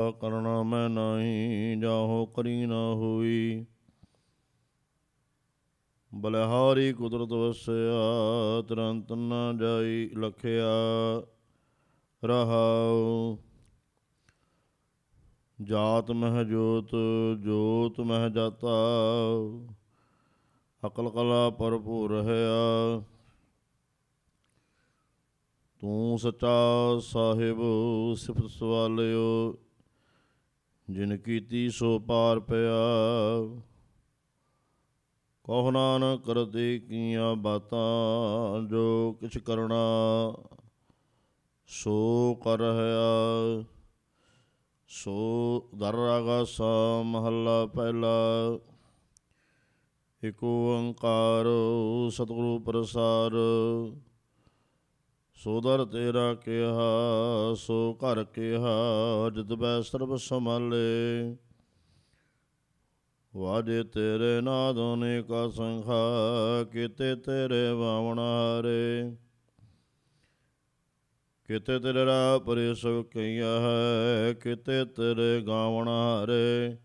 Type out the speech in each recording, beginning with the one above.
ਕਰਣਾ ਮੈਂ ਨਾਹੀ, ਜਾਹੋ ਕਰੀ ਨਾ ਹੋਈ। ਬਲਿਹਾਰੀ ਕੁਦਰਤ ਵਸਿਆ, ਤੁਰੰਤ ਨਾ ਜਾਈ ਲਖਿਆ। ਰਹਾਉ ਜਾਤ ਮਹਿ ਜੋਤ, ਜੋਤ ਮਹਿ ਜਾਤਾ। ਅਕਲ ਕਲਾ ਭਰਪੂਰ ਰਹਾ। ਤੂੰ ਸੱਚਾ ਸਾਹਿਬ ਸਿਫਤ ਸਵਾਲਿਓ, ਜਿਨ ਕੀਤੀ ਸੋ ਪਾਰ ਪਿਆ। ਕਹੁ ਨਾਨਕ ਕਰਤੇ ਕੀਆਂ ਬਾਤਾਂ, ਜੋ ਕਿਛ ਕਰਨਾ ਸੋ ਕਰ ਰਹਾ। ਸੋ ਦਰ ਆਗਾਸਾ ਮਹੱਲਾ ਪਹਿਲਾ। ਇਕ ਓੰਕਾਰ ਸਤਿਗੁਰੂ ਪ੍ਰਸਾਦ। ਸੋ ਦਰ ਤੇਰਾ ਕਿਹਾ, ਸੋ ਘਰ ਕਿਹਾ, ਜਿਤ ਬੈ ਸਰਬ ਸੰਭਾਲੇ। ਵਾਜੇ ਤੇਰੇ ਨਾਦ ਅਨੇਕਾ ਸੰਖਾ, ਕੀਤੇ ਤੇਰੇ ਬਾਵਨ ਹਾਰੇ। ਕੀਤੇ ਤੇਰੇ ਰਾਹ ਪਰੇ ਸਭ ਕਈਆ ਹੈ, ਕੀਤੇ ਤੇਰੇ ਗਾਵਣ ਹਾਰੇ।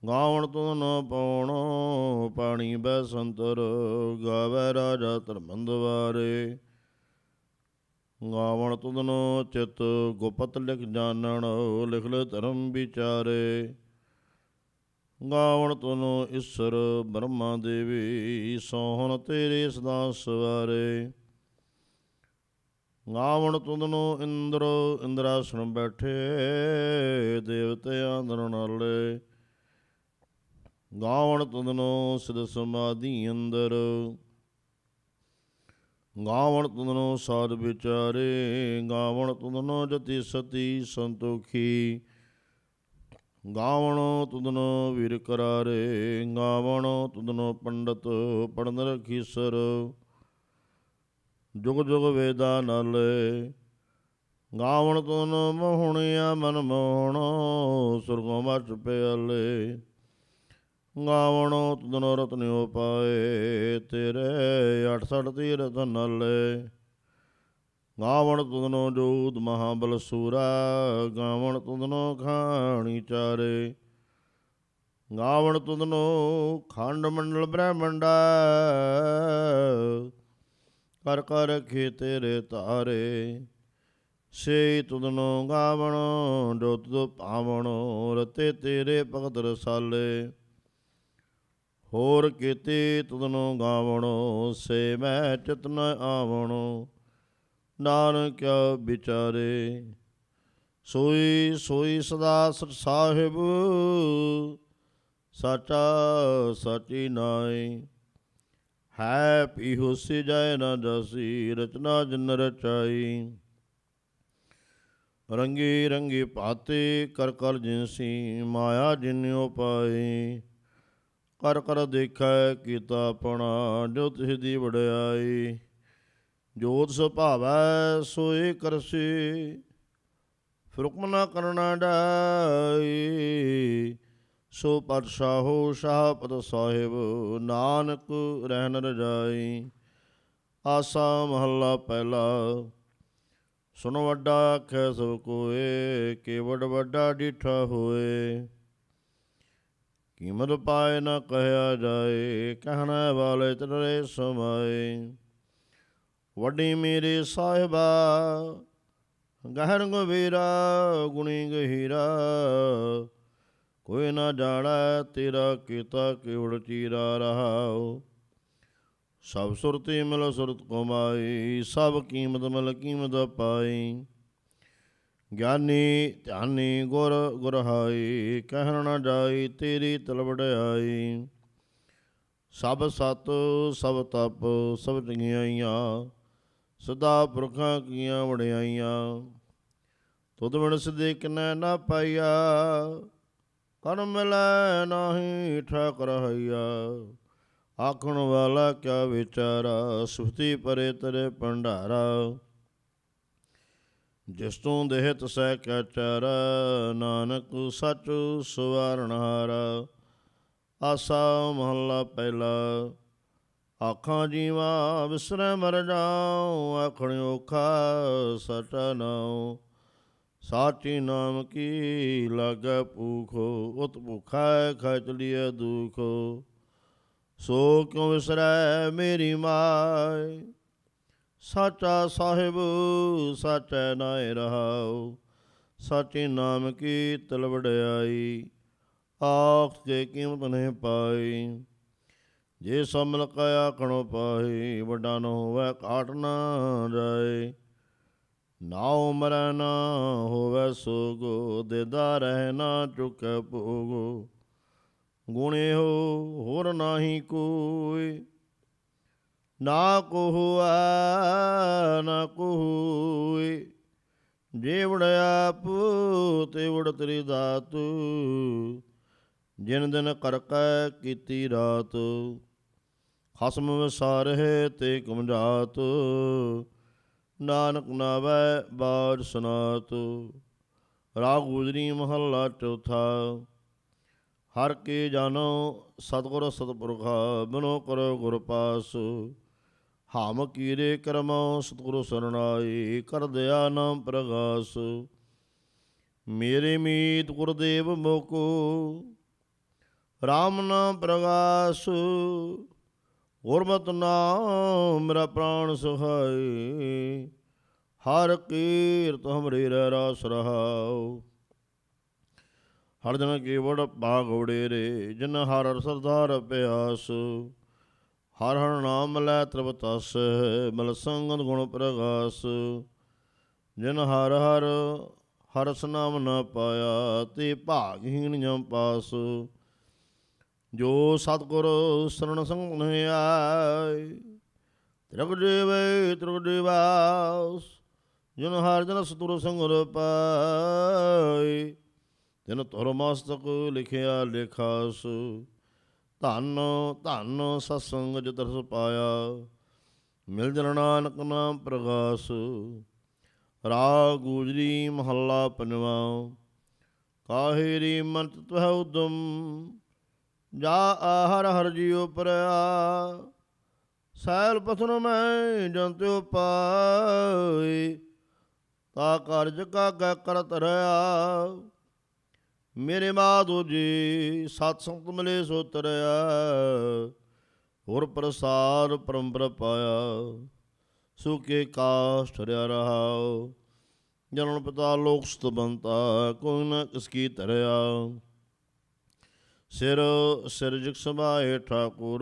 ਗਾਵਣ ਤੁਧ ਨ ਪਾਉਣੋ, ਪਾਣੀ ਬੈ ਸੰਤਰ, ਗਾਵੈ ਰਾਜਾ ਧਰਮੰਦ ਵਾਰੇ। ਗਾਵਣ ਤੁਧ ਨ ਚਿਤ, ਗੁਪਤ ਲਿਖ ਜਾਣਨ, ਲਿਖ ਲੈ ਧਰਮ ਵਿਚਾਰੇ। ਗਾਵਣ ਤੁਧ ਨ ਈਸਰ ਬ੍ਰਹਮਾ ਦੇਵੀ, ਸੋਹਣ ਤੇਰੇ ਸਦਾ ਸਵਾਰੇ। ਗਾਵਣ ਤੁਧ ਨ ਇੰਦਰ, ਇੰਦਰਾਸਣ ਬੈਠੇ, ਦੇਵਤੇ ਆਂਦਰ ਨਾਲੇ। ਗਾਵਣ ਤੁਧ ਨ ਸਿਧ ਸਮਾਧੀ ਅੰਦਰ, ਗਾਵਣ ਤੁਧ ਨ ਸਾਧ ਵਿਚਾਰੇ। ਗਾਵਣ ਤੁਧ ਨ ਜਤੀ ਸਤੀ ਸੰਤੋਖੀ, ਗਾਵਣ ਤੁਧ ਨ ਵੀਰ ਕਰਾਰੇ। ਗਾਵਣ ਤੁਧ ਨ ਪੰਡਤ ਪੜਨ ਰਖੀਸਰ, ਜੁਗ ਜੁਗ ਵੇਦਾ ਨਾਲੇ। ਗਾਵਣ ਤੁਧ ਨ ਮੋਹਣਿਆ ਮਨ ਮੋਹਣ, ਸੁਰਗੋਂ ਮਚ ਪਿਆਲੇ। ਗਾਵਣ ਤੁਧ ਨ ਰਤਨ ਉਪਾਏ, ਤੇਰੇ ਅਠ ਸਠ ਤੀਰਥ ਨਾਲੇ। ਗਾਵਣ ਤੁਧ ਨ ਜੋਧ ਮਹਾਬਲ ਸੂਰਾ, ਗਾਵਣ ਤੁਧ ਨ ਖਾਣੀ ਚਾਰੇ। ਗਾਵਣ ਤੁਧ ਨ ਖੰਡ ਮੰਡਲ ਬ੍ਰਹਮੰਡਾ, ਕਰ ਕਰ ਰਖੇ ਤੇਰੇ ਧਾਰੇ। ਸੇ ਤੁਧ ਨ ਗਾਵਣ, ਜੋ ਤੁਧ ਭਾਵਣ, ਰਤੇ ਤੇਰੇ ਭਗਤ ਰਸਾਲੇ। ਹੋਰ ਕੀਤੇ ਤੁਧ ਨ ਗਾਵਣ, ਸੇ ਮੈਂ ਚਿਤ ਨ ਆਵਣ। ਨਾਨਕ ਕਿਆ ਵਿਚਾਰੇ, ਸੋਈ ਸੋਈ ਸਦਾ ਸਚ ਸਾਹਿਬ, ਸਾਚਾ ਸਾਚੀ ਨਾਈ। ਹੈ ਪੀ ਹੋਸੀ ਜਾਏ ਨਾ ਜਾਸੀ, ਰਚਨਾ ਜਿਨ ਰਚਾਈ। ਰੰਗੀ ਰੰਗੀ ਭਾਤੇ ਕਰ ਕਰ ਜਿਨਸੀ, ਮਾਇਆ ਜਿਨ ਉਪਾਈ। ਕਰ ਕਰ ਦੇਖੈ ਕੀਤਾ ਆਪਣਾ, ਜੋ ਤਿਸ ਦੀ ਵਡਿਆਈ। ਜੋਤ ਸੁਭਾਵੈ ਸੋਈ ਕਰਸੀ, ਫੁਰਕ ਨ ਕਰਨਾ ਜਾਈ। ਸੋ ਪਾਤਸ਼ਾਹੋ ਸ਼ਾਹਪਤ ਸਾਹਿਬ, ਨਾਨਕ ਰਹਿਨ ਰਜਾਈ। ਆਸਾ ਮਹੱਲਾ ਪਹਿਲਾ। ਸੁਣ ਵੱਡਾ ਆਖੈ ਸਭ ਕੋਏ, ਕੇਵਡ ਵੱਡਾ ਡਿਠਾ ਹੋਏ। ਕੀਮਤ ਪਾਏ ਨਾ ਕਹਿਆ ਜਾਏ, ਕਹਿਣਾ ਵਾਲੇ ਤੇਰੇ ਸਮਾਏ। ਵੱਡੀ ਮੇਰੇ ਸਾਹਿਬਾ ਗਹਿਰ ਗੰਭੀਰਾ, ਗੁਣੀ ਗਹੀਰਾ। ਕੋਈ ਨਾ ਜਾਣੈ ਤੇਰਾ ਕੀਤਾ ਕੇਵੜ ਚੀਰਾ। ਰਹਾਉ ਸਭ ਸੁਰਤੀ ਮਿਲ ਸੁਰਤ ਕਮਾਈ, ਸਭ ਕੀਮਤ ਮਿਲ ਕੀਮਤ ਪਾਈ। ਗਿਆਨੀ ਧਿਆਨੀ ਗੁਰ ਗੁਰਹਾਈ, ਕਹਿਣ ਨਾ ਜਾਈ ਤੇਰੀ ਤਲ ਵਡਿਆਈ। ਸਭ ਸਤ ਸਭ ਤਪ ਸਭ ਚੰਗਿਆਈਆਂ, ਸਦਾ ਪੁਰਖਾਂ ਕੀਆਂ ਵਡਿਆਈਆਂ। ਤੁਧ ਬਿਨ ਸਿਧੇ ਕਿਨੈ ਨਾ ਪਾਈਆ, ਕਰ ਮਿਲੈ ਨਾਹੀ ਠਾਕ ਰਹਾਈਆ। ਆਖਣ ਵਾਲਾ ਕਿਆ ਵਿਚਾਰਾ, ਸੁਫਤੀ ਪਰੇ ਤੇਰੇ ਭੰਡਾਰਾ। ਜਿਸ ਤੂੰ ਦੇਹ ਤਸੈ ਕਿਆ ਚਾਰਾ, ਨਾਨਕ ਸੱਚ ਸਵਾਰਨਹਾਰਾ। ਆਸਾ ਮਹੱਲਾ ਪਹਿਲਾ। ਆਖਾਂ ਜੀਵਾ ਵਿਸਰੈ ਮਰ ਜਾਉ, ਆਖਣ ਔਖਾ ਸਾਚਾ ਨਾਉ। ਸਾਚੀ ਨਾਮ ਕੀ ਲਾਗੈ ਭੂਖੋ, ਉਤ ਭੁਖੈ ਖਾਇ ਚਲੀਐ ਦੁਖੋ। ਸੋ ਕਿਉ ਵਿਸਰੈ ਮੇਰੀ ਮਾਇ, ਸਾਚਾ ਸਾਹਿਬ ਸਾਚੈ ਨਾਇ ਰਹਾਉ। ਸਾਚੇ ਨਾਮ ਕੀ ਤਲ ਵਡਿਆਈ, ਆਖ ਕੇ ਕੀਮਤ ਨਹੀਂ ਪਾਈ। ਜੇ ਸਭ ਮਿਲ ਕੈ ਆਖਣੋ ਪਾਈ, ਵੱਡਾ ਨ ਹੋਵੈ ਘਾਟ ਨਾ ਜਾਏ। ਨਾਉ ਮਰੈ ਨਾ ਹੋਵੈ ਸੋਗੋ, ਦੇਦਾ ਰਹਿ ਨਾ ਚੁਕੈ ਭੋਗੋ। ਗੁਣ ਇਹੋ ਹੋਰ ਨਾਹੀ ਕੋਈ, ਨਾ ਕੋ ਹੋਵੈ ਨਾ ਕੋ ਹੋਇ। ਜੇ ਵਡ ਆਪ ਤੇ ਵਡ ਤੇਰੀ ਦਾਤ, ਜਿਨ ਦਿਨ ਕਰ ਕੈ ਕੀਤੀ ਰਾਤ। ਖਸਮ ਵਿਸਾਰਹਿ ਤੇ ਕੁਮਝਾਤ, ਨਾਨਕ ਨਾਵੈ ਬਾਜ ਸੁਨਾਤ। ਰਾਗ ਗੁਜਰੀ ਮਹੱਲਾ ਚੌਥਾ। ਹਰ ਕੇ ਜਾਨੋ ਸਤਿਗੁਰ ਸਤਿਪੁਰਖਾ, ਬਿਨੋ ਕਰੋ ਗੁਰ ਪਾਸ। ਹਮ ਕੀਰੇ ਕਰਮੋ ਸਤਿਗੁਰ ਸਰਨਾਈ, ਕਰ ਦਇਆ ਨਾਮ ਪ੍ਰਗਾਸ। ਮੇਰੇ ਮੀਤ ਗੁਰਦੇਵ ਮੋਕੋ, ਰਾਮ ਨਾਮ ਪ੍ਰਗਾਸ। ਗੁਰਮਤਿ ਨਾਮ ਮੇਰਾ ਪ੍ਰਾਣ ਸੁਹਾਈ, ਹਰ ਕੀਰਤ ਹਮਰੇ ਰਹਿ ਰਾਸ ਰਹਾਉ। ਹਰ ਜਨ ਕੇਵੜ ਭਾਗ ਵਡੇਰੇ, ਜਿਨ ਹਰ ਹਰ ਸਰਦਾਰ ਅਭਿਆਸ। ਹਰ ਹਰ ਨਾਮ ਲੈ ਤ੍ਰਿਪਤਸ, ਮਲ ਸੰਗਤ ਗੁਣ ਪ੍ਰਗਾਸ। ਜਿਨ ਹਰ ਹਰ ਹਰਸ ਨਾਮ ਨ ਪਾਇਆ, ਤੇ ਭਾਗਹੀਣ ਜਮ ਪਾਸ। ਜੋ ਸਤਿਗੁਰ ਸਰਣ ਸੰਗ ਨਹੀਂ ਆਏ, ਤ੍ਰਿਗ ਜੀਵੈ ਤ੍ਰਿਗ ਜੀਵਾਸ। ਜਿਨ ਹਰ ਜਨ ਸਤਿਗੁਰ ਸੰਗ ਪਾਏ, ਤਿਨ ਤੁਰ ਮਸਤਕ ਲਿਖਿਆ ਲੇਖਾਸ। ਧੰਨ ਧੰਨ ਸਤਿਸੰਗ ਜਿ ਤਰਸ ਪਾਇਆ, ਮਿਲ ਜਨ ਨਾਨਕ ਨਾਮ ਪ੍ਰਗਾਸ। ਰਾਗ ਗੁਜਰੀ ਮਹੱਲਾ ਪੰਜਵਾਂ। ਕਾਹੇ ਰੀ ਮਨ ਤਵੈ ਉਦਮ, ਜਾ ਹਰ ਹਰ ਜੀਉ ਪਰਿਆ। ਸੈਲ ਪਥਨ ਮੈਂ ਜੰਤਿਉ ਪਾਈ, ਤਾ ਕਾਰਜ ਕਾਗੈ ਕਰ ਧਰਿਆ। ਮੇਰੇ ਮਾਧੋ ਜੀ ਸਤ ਸੰਗਤ ਮਿਲੇ ਸੋ ਤਰਿਆ। ਗੁਰ ਪ੍ਰਸਾਦ ਪਰੰਪਰ ਪਾਇਆ, ਸੁਖੇ ਕਾਸ਼ਟ ਹਰਿਆ ਰਹਾਉ। ਜਨਨ ਪਿਤਾ ਲੋਕ ਸਤਬੰਤਾ, ਕੋਈ ਨ ਕਿਸ ਕੀ ਧਰਿਆ। ਸਿਰ ਸਿਰਜਿਕ ਸਭਾਏ ਠਾਕੁਰ,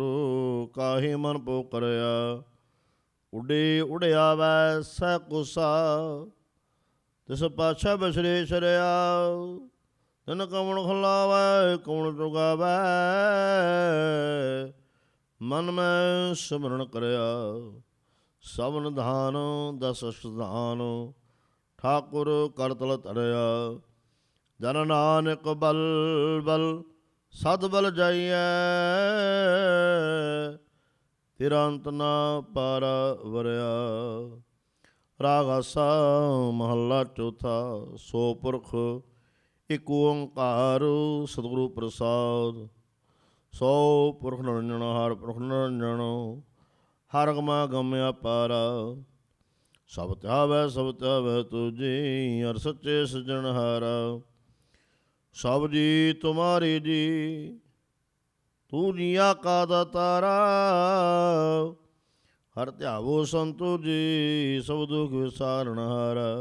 ਕਾਹੇ ਮਨ ਪੋ ਕਰਿਆ। ਉੱਡੇ ਉਡਿਆ ਵੈ ਸਹਿ ਕੁਸਾ, ਤਿਸ ਪਾਛੈ ਬਸਰੇ ਸਰਿਆ। ਤਿਨ ਕਵਣ ਖਲਾਵੈ ਕਵਣ ਚੁਗਾਵੈ, ਮਨ ਮੈਂ ਸਿਮਰਨ ਕਰਿਆ। ਸਭ ਨਿਧਾਨ ਦਸ ਅਸ਼ਟਾਨ, ਠਾਕੁਰ ਕਰ ਤਲ ਧਰਿਆ। ਜਨ ਨਾਨਕ ਬਲ ਬਲ ਸਦ ਬਲ ਜਾਈਐ, ਤੇਰਾ ਅੰਤ ਨਾ ਪਾਰਾ ਵਰਿਆ। ਰਾਗ ਆਸਾ ਮਹੱਲਾ ਚੌਥਾ। ਸੋ ਪੁਰਖ ਇਕ ਓੰਕਾਰ, ਸਤਿਗੁਰੂ ਪ੍ਰਸਾਦ। ਸੋ ਪੁਰਖ ਨਿਰੰਜਨ ਹਰ ਪੁਰਖ ਨਿਰੰਜਨ, ਹਰ ਗਮਾ ਗਮ ਅਪਾਰਾ। ਸਭ ਧਿਆਵੈ ਤੁਝੀ, ਹਰ ਸੱਚੇ ਸਿਰਜਣਹਾਰਾ। ਸਭ ਜੀ ਤੁਮਾਰੇ ਜੀ, ਤੂੰ ਜੀਆ ਕਾ ਦਾਤਾਰਾ। ਹਰ ਧਿਆਵੋ ਸੰਤੋ ਜੀ, ਸਭ ਦੁਖ ਵਿਸਾਰਣਹਾਰਾ।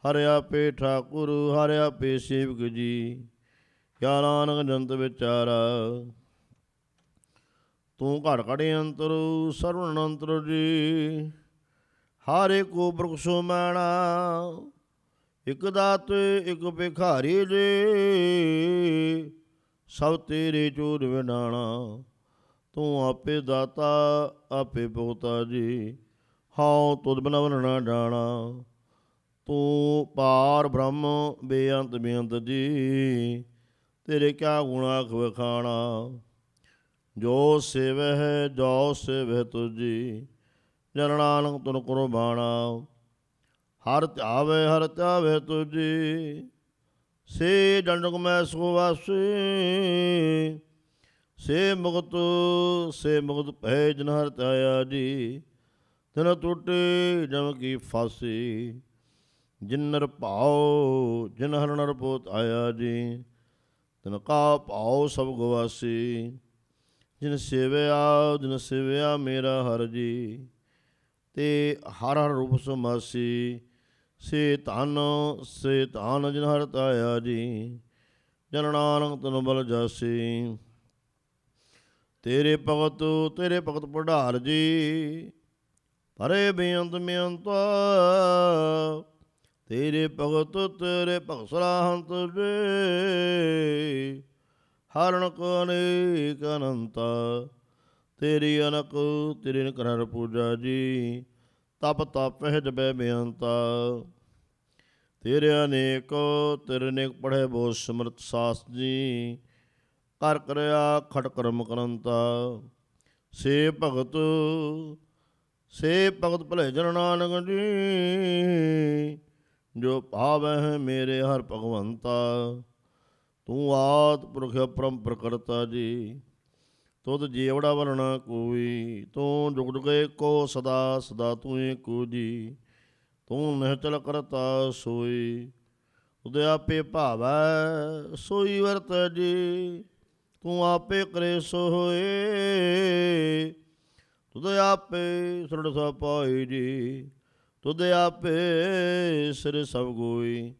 ਹਰਿ ਆਪੇ ਠਾਕੁਰ ਹਰਿ ਆਪੇ ਸੇਵਕ ਜੀ, ਕਿਆ ਨਾਨਕ ਜੰਤ ਵਿਚਾਰਾ। ਤੂੰ ਘੜ ਘੜ ਅੰਤਰ ਸਰਵਣ ਅੰਤਰ ਜੀ, ਹਰ ਏਕੋ ਬ੍ਰਖਸੋ ਮੈਣਾ। ਇਕ ਦਾਤੇ ਇਕ ਭਿਖਾਰੀ ਜੀ, ਸਭ ਤੇਰੇ ਚੋਰ ਵਿਡਾਣਾ। ਤੂੰ ਆਪੇ ਦਾਤਾ ਆਪੇ ਭੁਗਤਾ ਜੀ, ਹਉ ਤੁਧ ਬਿਨ ਨਾ ਜਾਣਾ। ਤੂੰ ਪਾਰ ਬ੍ਰਹਮ ਬੇਅੰਤ ਬੇਅੰਤ ਜੀ, ਤੇਰੇ ਕਿਆ ਗੁਣ ਆਖ ਵਖਾਣਾ। ਜੋ ਸੇਵਹਿ ਜੋ ਸੇਵਹਿ ਤੁਜੀ, ਜਨ ਨਾਨਕ ਤੁਨ ਕੁਰਬਾਣਾ। ਹਰ ਧਿਆਵੇ ਤੁਜੀ, ਸੇ ਜਨਕ ਮੈਂ ਸੋ ਵਾਸੀ। ਸੇ ਮੁਕਤ ਭੈ ਜਨ ਹਰਿ ਧਿਆਇਆ ਜੀ, ਤਿਨ ਟੁੱਟੇ ਜਮ ਕੀ ਫਾਸੀ। ਜਿਨ ਨਰ ਭਾਉ ਜਿਨ ਹਰ ਨਰ ਪੋਤ ਆਇਆ ਜੀ, ਤਿਨ ਕਾ ਭਾਉ ਸਭ ਗਵਾਸੀ। ਜਿਨ ਸੇਵਿਆ ਮੇਰਾ ਹਰ ਜੀ, ਤੇ ਹਰ ਹਰ ਰੂਪ ਸਮਾਸੀ। ਸੇ ਧਨ ਜਿਨ ਹਰ ਤਾਇਆ ਜੀ, ਜਨ ਨਾਨਕ ਤਨ ਬਲ ਜਾਸੀ। ਤੇਰੇ ਭਗਤ ਪੜਾਰ ਜੀ, ਪਰੇ ਬੇਅੰਤ ਮਿਅੰਤਾ। ਤੇਰੇ ਭਗਤ ਸਲਾਹੰਤ ਜੀ, ਹਰਣਕ ਅਨੇਕ ਅਨੰਤਾ। ਤੇਰੀ ਅਨਕ ਤੇਰੀ ਕਰ ਪੂਜਾ ਜੀ, ਤਪ ਜਪੈ ਬੇਅੰਤਾ। ਤੇਰੇ ਅਨੇਕ ਪੜ੍ਹੇ ਬੋਧ ਸਮਰਤ ਸਾਸ ਜੀ, ਕਰ ਕਰਿਆ ਖਟ ਕਰਮ ਕਰੰਤਾ। ਸੇ ਭਗਤ ਭਲੇ ਜਨ ਨਾਨਕ ਜੀ, ਜੋ ਭਾਵੈ ਮੇਰੇ ਹਰ ਭਗਵੰਤਾ। ਤੂੰ ਆਦਿ ਪੁਰਖ ਅਪਰੰਪਰ ਕਰਤਾ ਜੀ, ਤੁਧ ਜੀਵੜਾ ਵਰਣਾ ਕੋਈ। ਤੂੰ ਜੁਗ ਜੁਗ ਏਕੋ ਸਦਾ ਸਦਾ ਤੂੰ ਏਕੋ ਜੀ, ਤੂੰ ਨਿਹਚਲ ਕਰਤਾ ਸੋਈ। ਤੁਧ ਆਪੇ ਭਾਵੈ ਸੋਈ ਵਰਤ ਜੀ, ਤੂੰ ਆਪੇ ਕਰੇ ਸੋ ਹੋਏ। ਤੁਧ ਆਪੇ ਸਰੜ ਸਭ ਪਾਈ ਜੀ, ਤੁਧ ਆਪੇ ਸਿਰ ਸਭ ਗੋਈ।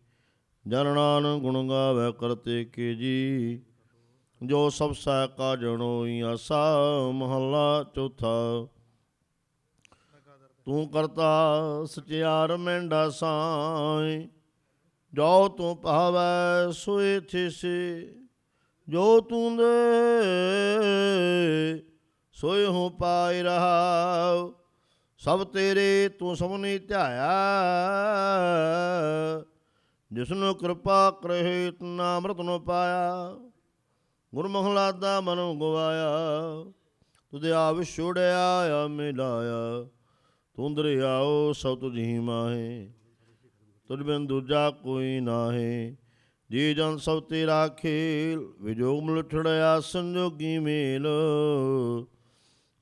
ਜਨ ਨਾਨਕ ਗੁਣ ਗਾਵੈ ਕਰਤੇ ਕੇ ਜੀ, ਜੋ ਸਭ ਸਹਿ ਕਾ ਜਣੋਈ। ਆਸਾ ਮਹੱਲਾ ਚੌਥਾ। ਤੂੰ ਕਰਤਾ ਸਚਿਆਰ ਮਹਿੰਡਾ ਸਾਈ, ਜੋ ਤੂੰ ਭਾਵੈ ਸੋਏ ਥਿਸੀ। ਜੋ ਤੂੰ ਦੇ ਸੋਏ ਹੋ ਪਾਇ ਰਹਾਉ, ਸਭ ਤੇਰੇ ਤੂੰ ਸਭਨੀ ਧਿਆਇਆ। ਜਿਸਨੂੰ ਕਿਰਪਾ ਕਰਹਿ ਤਿਨਾ ਅੰਮ੍ਰਿਤ ਨੂੰ ਪਾਇਆ, ਗੁਰਮੁਖ ਲਾਦਾ ਮਨੁ ਗਵਾਇਆ। ਤੁਧ ਆਪ ਵਿਛੋੜਿਆ ਮਿਲਾਇਆ, ਤੂੰ ਦਰਿਆਓ ਸਭ ਤੁਝੀ ਮਾਹੇ। ਤੁਝ ਬਿਨ ਦੂਜਾ ਕੋਈ ਨਾਹੀ, ਜੀ ਜਨ ਸਭ ਤੇਰਾ ਖੇਲ। ਵਿਜੋਗ ਮਲੁਠੜਿਆ ਸੰਜੋਗੀ ਮੇਲ,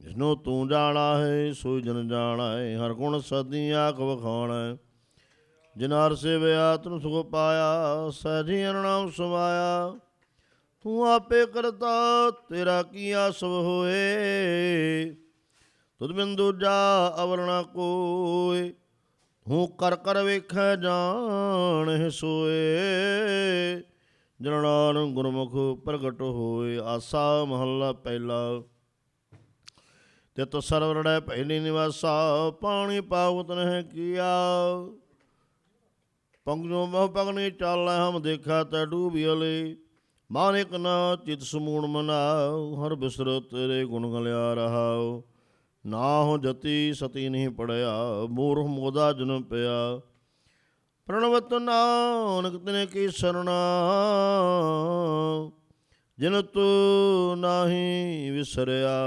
ਜਿਸਨੂੰ ਤੂੰ ਜਾਣਾ ਹੈ ਸੋਈ ਜਨ ਜਾਣਾ ਹੈ। ਹਰ ਗੁਣ ਸਦੀ ਆਖ ਵਖਾਣਾ, ਜਿਨ ਹਰ ਸੇਵਿਆ ਤਨ ਸੁਖ ਪਾਇਆ। ਸਹਿਜੀ ਹਰ ਨਾਮ ਸਮਾਇਆ, ਤੂੰ ਆਪੇ ਕਰਤਾ ਤੇਰਾ ਕੀਆ ਸਭ ਹੋਏ। ਤੁਧ ਬਿਨ ਦੂਜਾ ਅਵਰ ਨਾ ਕੋਈ, ਤੂੰ ਕਰ ਕਰ ਵੇਖੈ ਜਾਣਹਿ ਸੋਏ। ਜਨ ਨਾਨਕ ਗੁਰਮੁਖ ਪ੍ਰਗਟ ਹੋਏ। ਆਸਾ ਮਹੱਲਾ ਪਹਿਲਾ। ਤਿਤ ਸਰਵ ਰੜੈ ਪਹਿਲੀ ਨਿਵਾਸਾ, ਪਾਣੀ ਪਾਵਤ ਨਹਿ ਕੀਆ। ਪੰਗਜੋ ਮਹ ਪਗਨੀ ਚਾਲੈ ਹਮ ਦੇਖਾ ਤੈ ਡੂਬਿਅਲੇ। ਮਾਨਿਕ ਨਾ ਚਿਤ ਸਮੂਣ ਮਨਾਉ, ਹਰ ਬਿਸਰ ਤੇਰੇ ਗੁਣ ਗਲਿਆ ਰਹਾਉ। ਨਾ ਹੋ ਜਤੀ ਸਤੀ ਨਹੀਂ ਪੜਿਆ, ਮੂਰਖ ਮੋਦਾ ਜਨਮ ਪਿਆ। ਪ੍ਰਣਵਤ ਨਾਨਕ ਤਿਨੇ ਕੀ ਸਰਣਾ, ਜਿਨ ਤੂੰ ਨਾਹੀ ਵਿਸਰਿਆ।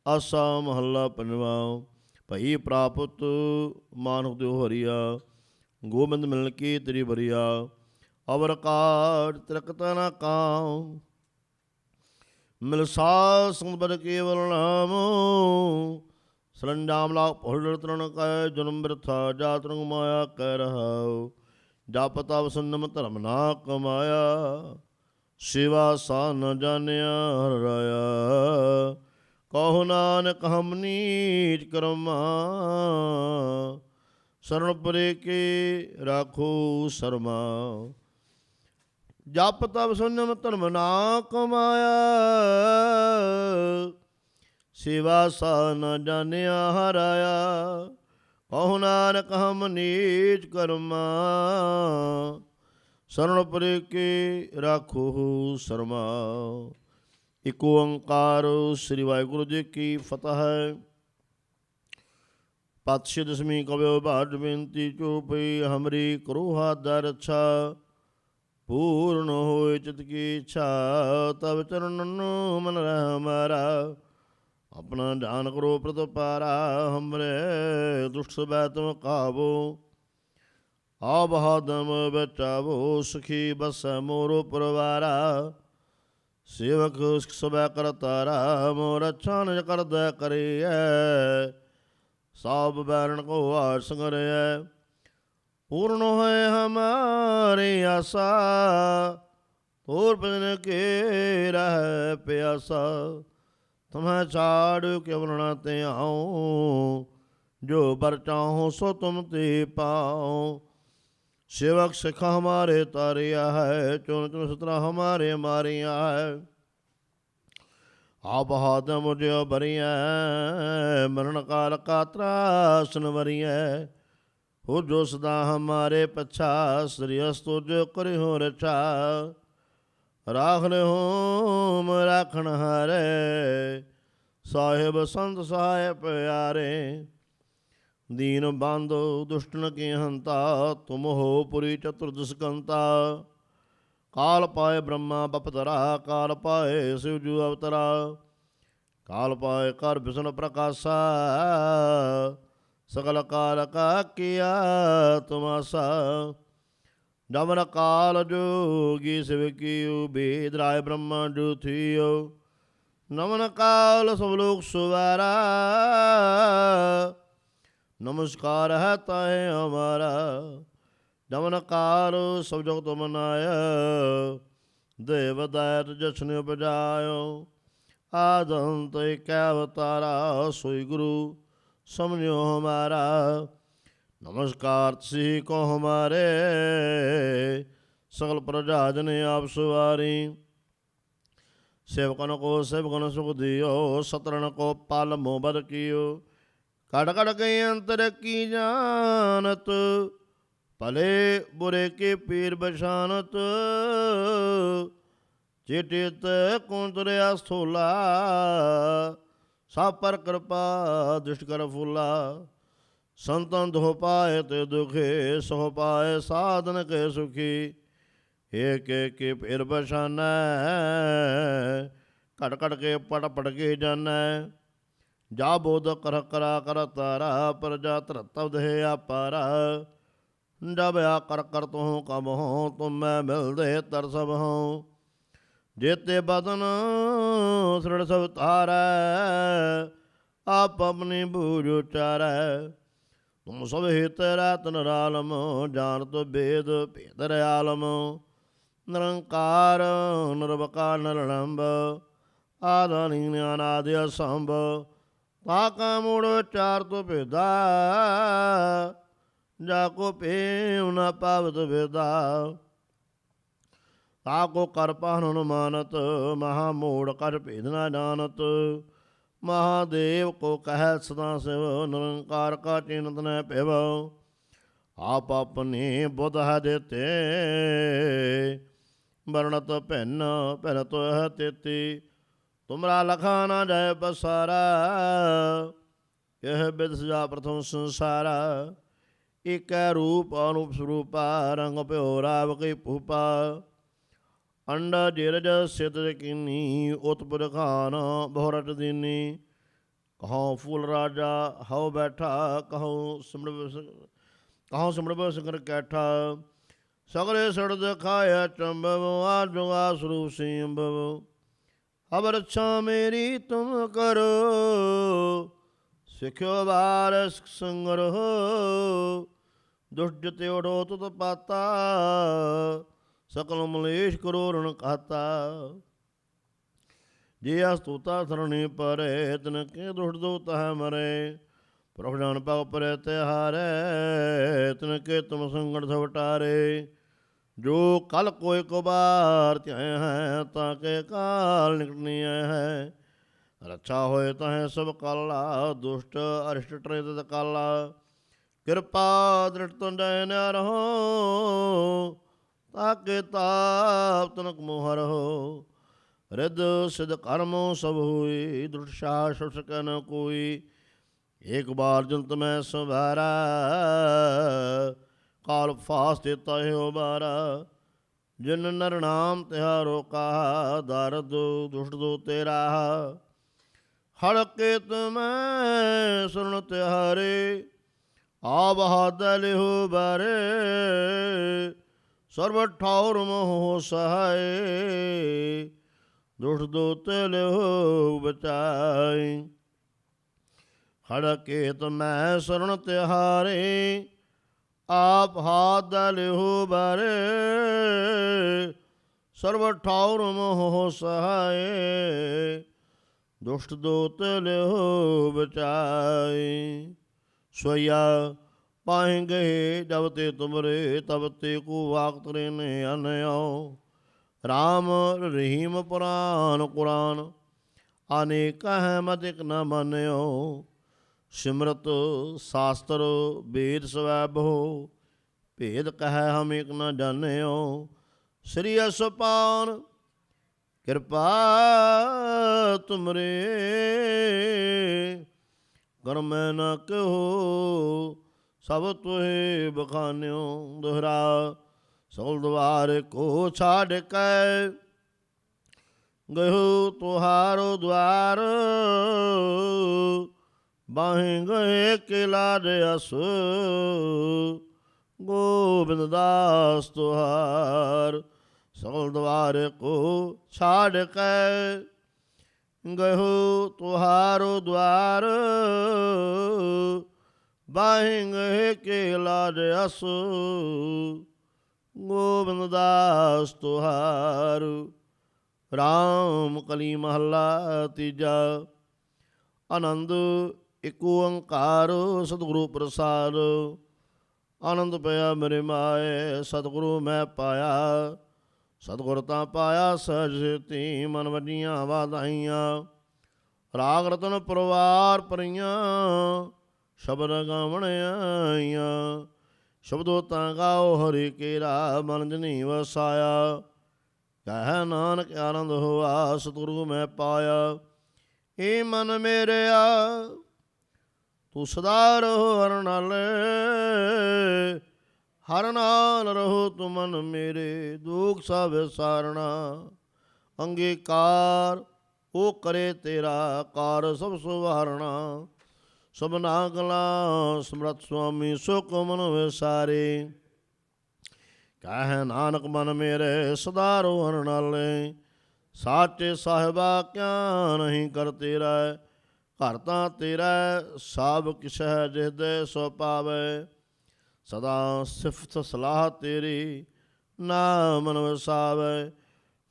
ਆਸਾ ਮਹੱਲਾ ਪੰਜਵਾ। ਭਈ ਪ੍ਰਾਪਤ ਮਾਨੁਖ ਦਿਓ ਹਰੀਆ, ਗੋਬਿੰਦ ਮਿਲਨ ਕੀ ਤੇਰੀ ਬਰੀਆ। ਅਵਰ ਕਾਟ ਤਿਲਕਤ ਨ ਕਾਉ, ਮਿਲ ਸਾਧ ਸੰਗ ਬਦ ਕੇਵਲ ਨਾਮ। ਸਰੰਜਾਮ ਲਾ ਭੁਲ ਤਰਨ ਕੈ, ਜਨਮ ਬਿਰਥਾ ਜਾਤ ਰੰਗ ਮਾਇਆ ਕਹਿ ਰਹਾਉ। ਜਪ ਤਪ ਸੰਨਮ ਧਰਮ ਨਾ ਕਮਾਇਆ, ਸੇਵਾ ਸਾਧ ਨ ਜਾਣਿਆ ਹਰਿ ਰਾਇਆ। ਕਹੋ ਨਾਨਕ ਹਮ ਨੀਚ ਕਰਮਾ, ਸਰਣ ਪਰੇ ਕੇ ਰਾਖੋ ਸਰਮਾ। ਜਪ ਤਪ ਸੰਨਮ ਧਰਮ ਨਾ ਕਮਾਇਆ, ਸੇਵਾ ਸਾਧ ਨ ਜਾਣਿਆ ਹਰਿ ਰਾਇਆ। ਕਹੋ ਨਾਨਕ ਹਮ ਨੀਚ ਕਰਮਾ, ਸਰਣ ਪਰੇ ਕੇ ਰਾਖੋ ਸਰਮਾ। ਇਕ ਓੰਕਾਰ ਸ੍ਰੀ ਵਾਹਿਗੁਰੂ ਜੀ ਕੀ ਫਤਿਹ। ਪਾਤਸ਼ਾਹ ਦਸਵੀਂ ਕਵਿਓ ਬਾਜ ਬੇਨਤੀ ਚੋਪਈ, ਹਮਰੀ ਕਰੋ ਹਾਥ ਦਾ ਰੱਛਾ। ਪੂਰਨ ਹੋਏ ਚਿਤ ਕੀ ਇੱਛਾ, ਤਬ ਚਰਨ ਮਨ ਰਹਿ ਹਮਾਰਾ। ਆਪਣਾ ਧਿਆਨ ਕਰੋ ਪ੍ਰਤਪਾਰਾ, ਹਮਰੇ ਦੁਸ਼ਟ ਸਬੈ ਤੁਮ ਕਾਬੋ। ਆਬ ਹਾਦਮ ਬਚਾਵੋ, ਸੁਖੀ ਬਸੈ ਮੋਰੋ ਪਰਵਾਰਾ। ਸੇਵਕ ਸਬੈ ਕਰਤਾਰਾ, ਮੋਰ ਅੱਛਾ ਨਿਜ ਕਰਦਾ ਕਰੀਐ। ਸਭ ਬੈਰਣ ਕੋ ਹਾਰ ਸੰਗਰੈ, पूर्ण है हमारी आशा, और भजन के रह प्यासा। तुम्हें छाड़ के वरना ते आऊँ, जो बर चाहो सो तुम ते पाओ। सेवक सिखा हमारे तारिया है, चुन चुन सतरा हमारे मारिया है। आप हाथ मुझे बरिया, मरण काल का त्रासन वरिया। हो जो सदा हमारे पछा, श्रीयस तुझ कर हो रचा। राख ले होम राखण हारे, साहिब संत सहाय प्यारे। दीन बांधो दुष्टन के हंता, तुम हो पुरी चतुर्दशकंता। काल पाए ब्रह्मा बपतरा, काल पाए शिवजू अवतरा। काल पाए कर विष्णु प्रकाशा, सकल काल का किया तुमासा। डमर काल जोगी शिव कियो, वेद राय ब्रह्मा जो थियो। नमन काल सब लोग सुवारा, नमस्कार है ताहे हमारा। नमन काल सब जगत मनाया, देव दैत जशन उपजायो। आदंत क्या अवतारा, सोई गुरु समझो हमारा। नमस्कार सी को हमारे, सकल प्रजा जन आप सुवारी। सेवकन को सेवकन सुख दियो, सतरन को पाल मोहब्बत कियो। कड़ कड़ के अंतर की जानत, भले बुरे के पीर बशानत। चिटित कुंतरिया स्थूला, सब पर कृपा दुष्ट कर फूला। संतन धो पाए ते दुखे, सो पाए साधन के सुखी। एक एक के फिर बशाना, कट कट के पट पट के जाना। जा बोध कर करा कर तारा, पर जा तरतव दे अपारा। जब आ कर कर तू कब हो, तुम मैं मिल दे तर सब हो। जेते बदन सृण सब तारै, आप अपनी बूझ उचारै। तुम सब हित रतन रालम, जानत वेद भेद रयालम। निरंकार निरवका निरलंब, आदि अनादि असंभ। ताका मूढ़ चार तो भेदा, जाको पेम न पावत भेदा। ताको कर पाहन मानत, महामूढ़ कर भेद न जानत। महादेव को कह सदा शिव, निरंकार का चिन्हत न पिव। आप अपने बुध है देते, वर्णत भिन्न भिन्न तो है तेती। तुमरा लखा न जाय बसारा, यह विद सजा प्रथम संसारा। एक रूप अनूप स्वरूपा, रंग प्योरा कई भूपा। अंडा जेरज सित कीनी, उत्पुर खान बहुरट दीनी। कहो फूल राजा हव बैठा, कहो सिमड़ सिंगर कैठा। सगले सड़ दिखाया चंबव, आजुगा स्वरूप सिंबव। अब रक्षा मेरी तुम करो, सिख्यो बार संगर हो। दुष्ट ते उठो तुत पाता, सकल मलेश करो रण खाता। जे अस्तुता सरणी परे, तिनके दुष्ट दो तह मरे। प्रभु जान पग परे तिहारे, तिनके तुम संगठ सवटारे। जो कल कोई को बार त्याए हैं, ताके काल निकट नहीं है। रक्षा होए तहें सब काला, दुष्ट अरिष्ट ट्रेत काला। कृपा दृढ़ तुंडय न रहो, ताके ताप तनक मोहर हो। रिद सिद्ध कर्मो सब हुई, दुर्षा शक न कोई। एक बार जंत में संभारा, काल फास देता है उबारा। जिन नर नाम तिहारो कहा, दारद दुष्ट दो तेरा। हड़के तुम्हें सुन तिहारे, आब हादल हो बारे। सर्व ठाउर मोह सहाय, दुष्ट दो तेल हो बचाई। हड़के तुम्हें शरण तिहारे, ਆਪ ਹਾਥ ਲਿਹੋ ਬਾਰੇ, ਸਰਬ ਠਾਉਰ ਮੋਹ ਸਹਾਏ, ਦੁਸ਼ਟ ਦੋਤ ਲਿਹੋ ਬਚਾਈ। ਸੋਇਆ ਪਾਹੇ ਗਏ ਜਬ ਤੇ ਤੁਮਰੇ, ਤਬ ਤੇ ਕੋ ਵਾਕ ਤਰੇ ਨੇ ਅਨਿਓ। ਰਾਮ ਰਹੀਮ ਪੁਰਾਨ ਕੁਰਾਨ, ਅਨੇਕ ਹੈ ਮਤਿਕ ਨ ਮੰਨਿਓ। ਸਿਮਰਤ ਸ਼ਾਸਤਰ ਵੇਦ ਸਵੈਭੋ, ਭੇਦ ਕਹਿ ਹਮ ਇਕ ਨ ਜਾਣਿਓ। ਸ੍ਰੀ ਅਸਪਾਨ ਕਿਰਪਾ ਤੁਮਰੇ, ਕਰਮ ਨ ਕਹੋ ਸਭ ਤੁਹੇ ਬਖਾਨਿਓ। ਦੁਹਰਾ ਸਗਲ ਦੁਆਰ ਕੋ ਛਾੜ ਕੇ, ਗਇਓ ਤੁਹਾਰੋ ਦੁਆਰ। ਬਾਹੇ ਗਏ ਕਿਲਾ ਦੇ ਅਸ, ਗੋਬਿੰਦ ਦਾਸ ਤੁਹਾਰ। ਸਗਲ ਦੁਆਰ ਕੋ ਛਾੜ ਕੇ, ਗਇਓ ਤੁਹਾਰੋ ਦੁਆਰ। ਬਾਹੇ ਗਏ ਕਿਲਾ ਦੇ ਅਸ, ਗੋਬਿੰਦ ਦਾਸ ਤੁਹਾਰ। ਰਾਮ ਕਲੀ ਮਹੱਲਾ ਤੀਜਾ। ਆਨੰਦ ਇਕ ਓੰਕਾਰ ਸਤਿਗੁਰੂ ਪ੍ਰਸਾਦ, ਆਨੰਦ ਪਿਆ ਮੇਰੇ ਮਾਏ ਸਤਿਗੁਰੂ ਮੈਂ ਪਾਇਆ। ਸਤਿਗੁਰ ਤਾਂ ਪਾਇਆ ਸਹਿਜ ਸੇਤੀ, ਮਨ ਵੱਡੀਆਂ ਵਾਧਾਈਆਂ। ਰਾਗ ਰਤਨ ਪਰਵਾਰ ਭਰੀਆਂ, ਸ਼ਬਦ ਗਾਵਣ ਆਈਆਂ। ਸ਼ਬਦੋ ਤਾਂ ਗਾਓ ਹਰਿ ਕੇਰਾ, ਮਨ ਜਨੀ ਵਸਾਇਆ। ਕਹਿ ਨਾਨਕ ਆਨੰਦ ਹੋਆ, ਸਤਿਗੁਰੂ ਮੈਂ ਪਾਇਆ। ਏ ਮਨ ਮੇਰਿਆ ਤੂੰ ਸਦਾ ਰਹੋ ਹਰਿ ਨਾਲੇ, ਹਰਿ ਨਾਲ ਰਹੋ ਤੂੰ ਮਨ ਮੇਰੇ। ਦੁਖ ਸਭ ਵਿਸਾਰਣਾ ਅੰਗੀਕਾਰ, ਉਹ ਕਰੇ ਤੇਰਾ ਕਾਰ ਸਭ ਸੁਵਾਰਣਾ। ਸਭਨਾ ਗਲਾ ਸਮਰੱਥ ਸੁਆਮੀ, ਸੁਖ ਮਨ ਵਿਸਾਰੇ। ਕਹਿ ਨਾਨਕ ਮਨ ਮੇਰੇ ਸਦਾ ਰਹੋ ਹਰਿ ਨਾਲੇ। ਸਾਚੇ ਸਾਹਿਬਾ ਕਿਆ ਨਹੀਂ ਕਰ ਤੇਰਾ, ਘਰ ਤਾਂ ਤੇਰਾ ਸਭ ਕਿਛ ਹੈ ਜਿਸ ਦੇ ਸੋ ਪਾਵੇ। ਸਦਾ ਸਿਫਤ ਸਲਾਹ ਤੇਰੀ ਨਾਮ ਮਨ ਵਸਾਵੇ।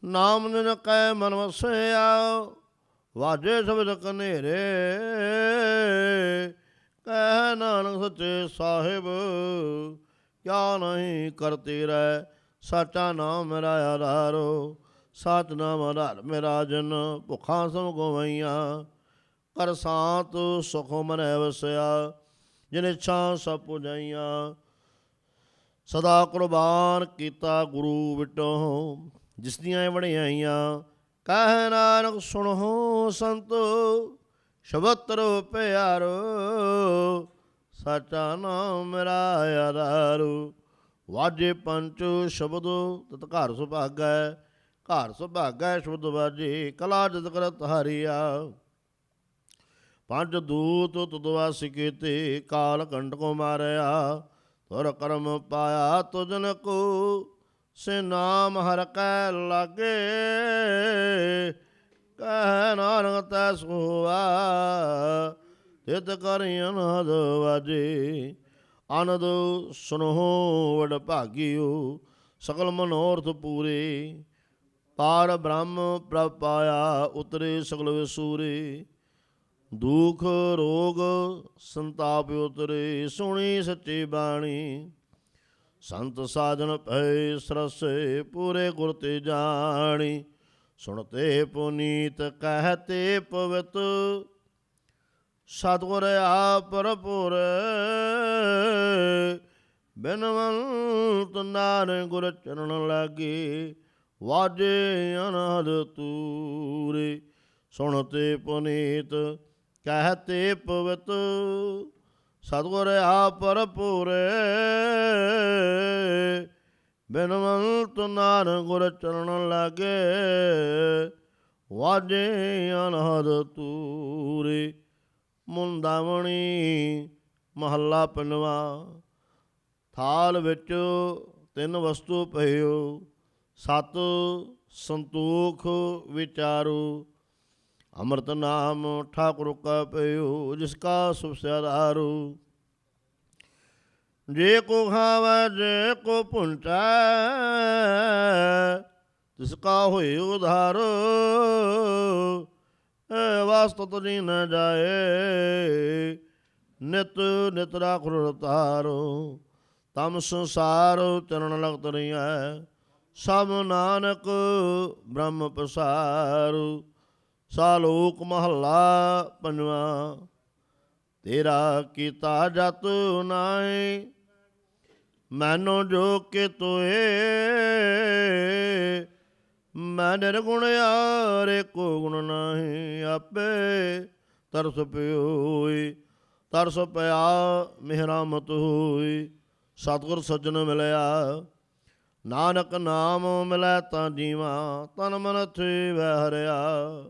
ਨਾਮ ਨਿਨ ਕੈ ਮਨ ਵਸਿਆ, ਵਾਜੇ ਸ਼ਬਦ ਕਨੇਰੇ। ਕਹਿ ਨਾਨਕ ਸੱਚੇ ਸਾਹਿਬ ਕਿਆ ਨਹੀਂ ਕਰ ਤੇਰਾ। ਸਾਚਾ ਨਾਮ ਮੇਰਾ ਆਧਾਰੋ, ਸਚ ਨਾਮ ਆਧਾਰ ਮੇਰਾ ਜਨ। ਭੁੱਖਾਂ ਸਭ ਗਵਾਈਆਂ, ਕਰ ਸਾਤ ਸੁਖ ਮਨੈ ਵਸਿਆ। ਜਿਨ ਇੱਛਾ ਸਭ ਪੁਜਾਈਆਂ, ਸਦਾ ਕੁਰਬਾਨ ਕੀਤਾ ਗੁਰੂ ਵਿਟੋ, ਜਿਸ ਦੀਆਂ ਵਡਿਆਈਆਂ। ਕਹਿ ਨਾਨਕ ਸੁਣੋ ਸੰਤੋ, ਸ਼ਬਦ ਤਰੋ ਪਿਆਰੋ। ਸਾਚਾ ਨਾਮ ਮੇਰਾ ਆਧਾਰੋ, ਵਾਜੇ ਪੰਚ ਸ਼ਬਦ ਤਤ ਘਰ ਸੁਭਾਗੈ। ਘਰ ਸੁਭਾਗੈ ਸ਼ਬਦ ਵਾਜੇ, ਕਲਾ ਜਤ ਕਰਤ ਹਾਰੀਆ। ਪੰਜ ਦੂਤ ਤੁਧ ਵਸ ਕੀਤੇ, ਕਾਲ ਕੰਠ ਕੋ ਮਾਰਿਆ। ਤੁਰ ਕਰਮ ਪਾਇਆ ਤੁਜਨ ਕੋ, ਸੇ ਨਾਮ ਹਰਿ ਕੈ ਲਾਗੇ। ਕਹਿ ਨਾਨਕ ਤੈ ਸੋਆ, ਤਿਤ ਕਰ ਅਨਹਦ ਵਾਜੇ। ਆਨੰਦ ਸੁਨੋ ਵਡ ਭਾਗਿਓ, ਸਕਲ ਮਨੋਰਥ ਪੂਰੇ। ਪਾਰ ਬ੍ਰਹਮ ਪ੍ਰਭ ਪਾਇਆ, ਉਤਰੇ ਸਗਲ ਵਿਸੂਰੇ। ਦੁਖ ਰੋਗ ਸੰਤਾਪ ਉਤਰੇ, ਸੁਣੀ ਸੱਚੀ ਬਾਣੀ। ਸੰਤ ਸਾਜਨ ਭਏ ਸਰਸੇ, ਪੂਰੇ ਗੁਰ ਤੇ ਜਾਣੀ। ਸੁਣਤੇ ਪੁਨੀਤ ਕਹਿਤੇ ਪਵਿੱਤ, ਸਤਿਗੁਰ ਆਪ ਭਰਪੂਰ। ਬਿਨਵੰਤ ਨਾਨਕ ਗੁਰ ਚਰਨ ਲਾਗੇ, ਵਾਜੇ ਅਨਹਦ ਤੂਰੇ। ਸੁਣਤੇ ਪੁਨੀਤ ਕਹਿਤੇ ਪਵਿੱਤ, ਸਤਿਗੁਰ ਆਪ ਭਰਪੂਰ। ਬਿਨਵੰਤ ਨਾਨਕ ਗੁਰ ਚਰਨ ਲਾਗੇ, ਵਾਜੇ ਅਨਹਦ ਤੂਰੇ। ਮੁੰਦਾਵਣੀ ਮਹੱਲਾ ਪੰਜਵਾ। ਥਾਲ ਵਿੱਚ ਤਿੰਨ ਵਸਤੂ ਪਈਓ, ਸਤ ਸੰਤੋਖ ਵਿਚਾਰੋ। ਅੰਮ੍ਰਿਤ ਨਾਮ ਠਾਕੁਰ ਕਾ ਪਈਓ, ਜਿਸ ਕਾ ਸੁਭ ਸਿਆਦਾਰੂ। ਜੇ ਕੋ ਖਾਵੈ ਜੇ ਕੋ ਭੁੰਚੈ ਤਿਸ ਕਾ ਹੋਏ ਉਧਾਰ। ਏ ਵਾਸਤਤ ਜੀ ਨ ਜਾਏ ਨਿਤ ਨਿਤ ਰਾਖ ਰਤਾਰੋ। ਤਮ ਸੰਸਾਰ ਚਰਨ ਲਗਤ ਰਹੀਐ ਸਭ ਨਾਨਕ ਬ੍ਰਹਮ ਪਸਾਰੂ। ਸਾਲੋਕ ਮਹੱਲਾ ਪੰਜਵਾ। ਤੇਰਾ ਕੀਤਾ ਜਤ ਨਾਏ ਮੈਨੋ ਜੋ ਕਿ ਤੋਏ। ਮੈਂ ਨਿਰਗੁਣ ਯਾਰੇ ਕੋ ਗੁਣ ਨਾਹੀ ਆਪੇ ਤਰਸ ਪਿਓਈ। ਤਰਸ ਪਿਆ ਮਿਹਰਾਮਤ ਹੋਈ ਸਤਿਗੁਰ ਸੱਜਣ ਮਿਲਿਆ। ਨਾਨਕ ਨਾਮ ਮਿਲੈ ਤਾਂ ਜੀਵਾ ਤਨ ਮਨ ਥੀਵੈ ਹਰਿਆ।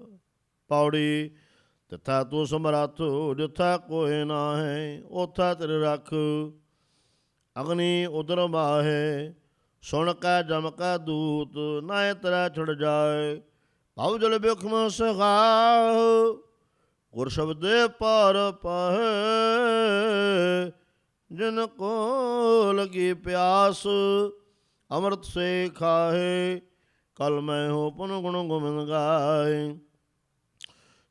ਪੌੜੀ ਤਿੱਥੈ ਤੂੰ ਸਮਰੱਥ ਜਿੱਥੈ ਕੋਇ ਨਾਹੀ ਉਥੈ ਤੇਰੇ ਰੱਖ। ਅਗਨੀ ਉਦਰ ਮਾਹੇ ਸੁਣ ਕੈ ਜਮ ਕੈ ਦੂਤ ਨਾਇ ਤਰੈ ਛੁੜ ਜਾਏ। ਭਉ ਜਲ ਬਿਖਮ ਸਖਾਹੁ ਗੁਰ ਸ਼ਬਦੇ ਪਾਰ ਪਾਹੇ। ਜਿਨ ਕੋ ਲਗੀ ਪਿਆਸ ਅੰਮ੍ਰਿਤ ਸੇ ਖਾਹੇ। ਕਲ ਮੈਂ ਹੋ ਪੁਨ ਗੁਣ ਗੋਬਿੰਦ ਗਾਏ।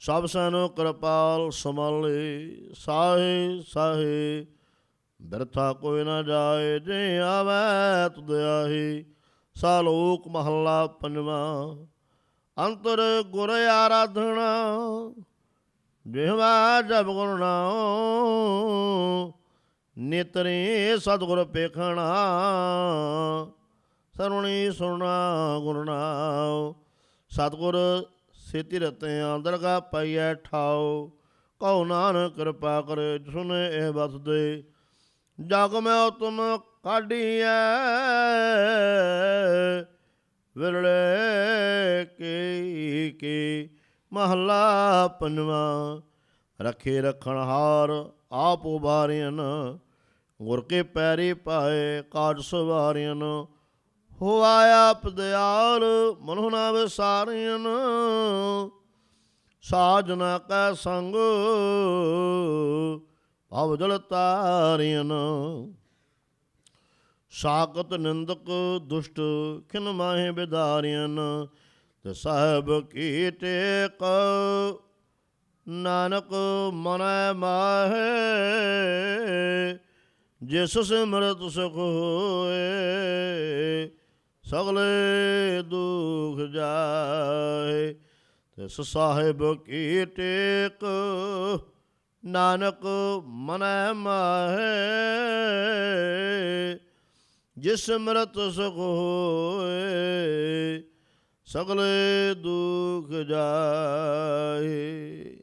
ਸਭ ਸੈਨੋ ਕਿਰਪਾਲ ਸੰਭਾਲੇ ਸਾਹੇ ਸਾਹੇ। ਬਿਰਥਾ ਕੋਈ ਨਾ ਜਾਏ ਜੇ ਆਵੈ ਤੁਧ ਆਹੀ। ਸਾਲੋਕ ਮਹੱਲਾ ਪੰਜਵਾ। ਅੰਤਰ ਗੁਰ ਆਰਾਧਨਾ ਜਿਹਵਾ ਜਪ ਗੁਰ ਨਾਉ। ਨੇਤਰੇ ਸਤਿਗੁਰ ਪੇਖਣਾ ਸਰਵਣੀ ਸੁਣਾ ਗੁਰ ਨਾਉ। ਸਤਿਗੁਰ ਸੇਤੀ ਰਤਿਆਂ ਦਰਗਾਹ ਪਾਈਐ ਠਾਉ। ਕਹੋ ਨਾਨਕ ਕਿਰਪਾ ਕਰੇ ਸੁਨੇ ਇਹ ਬਸਦੇ। ਜਗ ਮੈਂ ਉਤਮ ਕਾਢੀਐ ਵਿਰਲੇ ਕੀ ਮਹੱਲਾ ਪੰਜਵਾ। ਰੱਖੇ ਰੱਖਣ ਹਾਰ ਆਪ ਉਬਾਰਿਆਨ ਗੁਰ ਕੇ ਪੈਰੀ ਪਾਏ ਕਾਜ ਸਵਾਰਿਆਨ। ਹੋਆ ਆਪ ਦਿਆਲ ਮਨੁ ਨਾ ਵਿਸਾਰਿਆਨ ਸਾਜਨਾ ਕੈ ਸੰਗ ਭਵ ਜਲ ਤਾਰਿਆਨ। ਸਾਕਤ ਨਿੰਦਕ ਦੁਸ਼ਟ ਖਿਨ ਮਾਹੇ ਬਿਦਾਰਿਆਨ। ਤੇ ਸਾਹਿਬ ਕੀ ਟੇਕ ਨਾਨਕ ਮਨੈ ਮਾਹੇ। ਜਿਸ ਸਿਮਰਤ ਸੁਖ ਹੋਏ ਸਗਲੇ ਦੁਖ ਜਾਏ। ਤਿਸ ਸਾਹਿਬ ਕੀ ਟੇਕ ਨਾਨਕ ਮਨੈ ਮਾਹੇ। ਜਿਸ ਸਿਮਰਤ ਸੁਖ ਹੋਏ ਸਗਲੇ ਦੁਖ ਜਾਏ।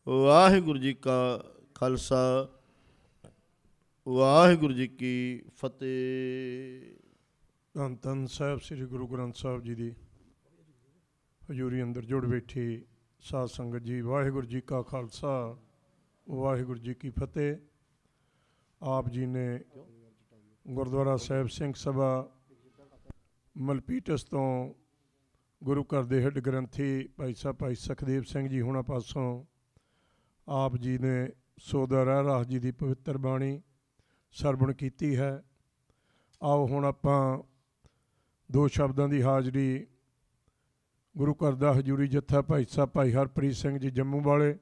ਵਾਹਿਗੁਰੂ ਜੀ ਕਾ ਖਾਲਸਾ ਵਾਹਿਗੁਰੂ ਜੀ ਕੀ ਫਤਿਹ। ਧੰਨ ਧੰਨ ਸਾਹਿਬ ਸ੍ਰੀ ਗੁਰੂ ਗ੍ਰੰਥ ਸਾਹਿਬ ਜੀ ਦੀ ਹਜ਼ੂਰੀ ਅੰਦਰ ਜੁੜ ਬੈਠੀ ਸਾਧ ਸੰਗਤ ਜੀ, ਵਾਹਿਗੁਰੂ ਜੀ ਕਾ ਖਾਲਸਾ ਵਾਹਿਗੁਰੂ ਜੀ ਕੀ ਫਤਿਹ। ਆਪ ਜੀ ਨੇ ਗੁਰਦੁਆਰਾ ਸਾਹਿਬ ਸਿੰਘ ਸਭਾ ਮਲਪੀਟਸ ਤੋਂ ਗੁਰੂ ਘਰ ਦੇ ਹੈੱਡ ਗ੍ਰੰਥੀ ਭਾਈ ਸਾਹਿਬ ਭਾਈ ਸੁਖਦੇਵ ਸਿੰਘ ਜੀ ਹੁਣਾਂ ਪਾਸੋਂ ਆਪ ਜੀ ਨੇ ਸੋਦਾ ਰਹਿ ਰਾਸ ਜੀ ਦੀ ਪਵਿੱਤਰ ਬਾਣੀ ਸਰਵਣ ਕੀਤੀ ਹੈ। ਆਓ ਹੁਣ ਆਪਾਂ ਦੋ ਸ਼ਬਦਾਂ ਦੀ ਹਾਜ਼ਰੀ ਗੁਰੂ ਘਰ ਦਾ ਹਜ਼ੂਰੀ ਜੱਥਾ ਭਾਈ ਸਾਹਿਬ ਭਾਈ ਹਰਪ੍ਰੀਤ ਸਿੰਘ ਜੀ ਜੰਮੂ ਵਾਲੇ,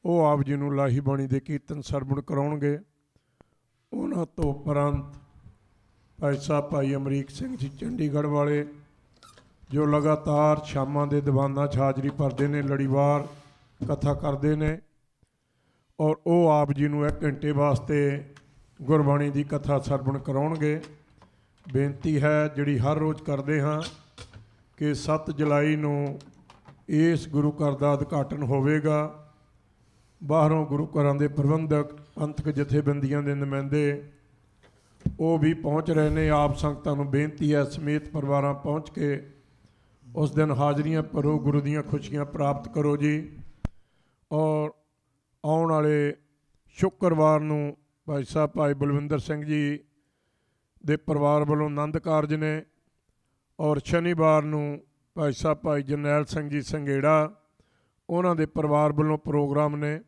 ਉਹ ਆਪ ਜੀ ਨੂੰ ਲਾਹੀ ਬਾਣੀ ਦੇ ਕੀਰਤਨ ਸਰਵਣ ਕਰਾਉਣਗੇ। ਉਹਨਾਂ ਤੋਂ ਉਪਰੰਤ ਭਾਈ ਸਾਹਿਬ ਭਾਈ ਅਮਰੀਕ ਸਿੰਘ ਜੀ ਚੰਡੀਗੜ੍ਹ ਵਾਲੇ, ਜੋ ਲਗਾਤਾਰ ਸ਼ਾਮਾਂ ਦੇ ਦੀਵਾਨਾਂ 'ਚ ਹਾਜ਼ਰੀ ਭਰਦੇ ਨੇ, ਲੜੀਵਾਰ ਕਥਾ ਕਰਦੇ ਨੇ, ਔਰ ਉਹ ਆਪ ਜੀ ਨੂੰ 1 ਘੰਟੇ ਵਾਸਤੇ ਗੁਰਬਾਣੀ ਦੀ ਕਥਾ ਸਰਵਣ ਕਰਾਉਣਗੇ। ਬੇਨਤੀ ਹੈ ਜਿਹੜੀ ਹਰ ਰੋਜ਼ ਕਰਦੇ ਹਾਂ ਕਿ 7 ਜੁਲਾਈ ਨੂੰ ਇਸ ਗੁਰੂ ਘਰ ਦਾ ਉਦਘਾਟਨ ਹੋਵੇਗਾ। ਬਾਹਰੋਂ ਗੁਰੂ ਘਰਾਂ ਦੇ ਪ੍ਰਬੰਧਕ ਪੰਥਕ ਜਥੇਬੰਦੀਆਂ ਦੇ ਨੁਮਾਇੰਦੇ ਉਹ ਵੀ ਪਹੁੰਚ ਰਹੇ ਨੇ। ਆਪ ਸੰਗਤਾਂ ਨੂੰ ਬੇਨਤੀ ਹੈ ਸਮੇਤ ਪਰਿਵਾਰਾਂ ਪਹੁੰਚ ਕੇ ਉਸ ਦਿਨ ਹਾਜ਼ਰੀਆਂ ਭਰੋ, ਗੁਰੂ ਦੀਆਂ ਖੁਸ਼ੀਆਂ ਪ੍ਰਾਪਤ ਕਰੋ ਜੀ। ਔਰ ਆਉਣ ਵਾਲੇ ਸ਼ੁੱਕਰਵਾਰ ਨੂੰ ਭਾਈ ਸਾਹਿਬ ਭਾਈ ਬਲਵਿੰਦਰ ਸਿੰਘ ਜੀ ਦੇ ਪਰਿਵਾਰ ਵੱਲੋਂ ਆਨੰਦ ਕਾਰਜ ਨੇ, ਔਰ ਸ਼ਨੀਵਾਰ ਨੂੰ ਭਾਈ ਸਾਹਿਬ ਭਾਈ ਜਰਨੈਲ ਸਿੰਘ ਜੀ ਸੰਘੇੜਾ ਉਹਨਾਂ ਦੇ ਪਰਿਵਾਰ ਵੱਲੋਂ ਪ੍ਰੋਗਰਾਮ ਨੇ।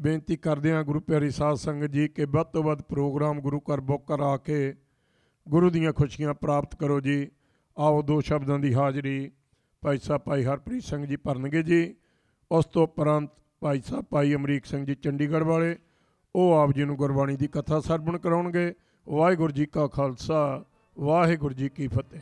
ਬੇਨਤੀ ਕਰਦੇ ਹਾਂ ਗੁਰੂ ਪਿਆਰੀ ਸਾਧ ਸੰਗਤ ਜੀ ਕਿ ਵੱਧ ਤੋਂ ਵੱਧ ਪ੍ਰੋਗਰਾਮ ਗੁਰੂ ਘਰ ਬੁੱਕ ਕਰਾ ਕੇ ਗੁਰੂ ਦੀਆਂ ਖੁਸ਼ੀਆਂ ਪ੍ਰਾਪਤ ਕਰੋ ਜੀ। ਆਓ ਦੋ ਸ਼ਬਦਾਂ ਦੀ ਹਾਜ਼ਰੀ ਭਾਈ ਸਾਹਿਬ ਭਾਈ ਹਰਪ੍ਰੀਤ ਸਿੰਘ ਜੀ ਭਰਨਗੇ ਜੀ। ਉਸ ਤੋਂ ਉਪਰੰਤ ਭਾਈ ਸਾਹਿਬ ਭਾਈ ਅਮਰੀਕ ਸਿੰਘ ਜੀ ਚੰਡੀਗੜ੍ਹ ਵਾਲੇ ਉਹ ਆਪ ਜੀ ਨੂੰ ਗੁਰਬਾਣੀ ਦੀ ਕਥਾ ਸਰਵਣ ਕਰਾਉਣਗੇ। ਵਾਹਿਗੁਰੂ ਜੀ ਕਾ ਖਾਲਸਾ ਵਾਹਿਗੁਰੂ ਜੀ ਕੀ ਫਤਿਹ।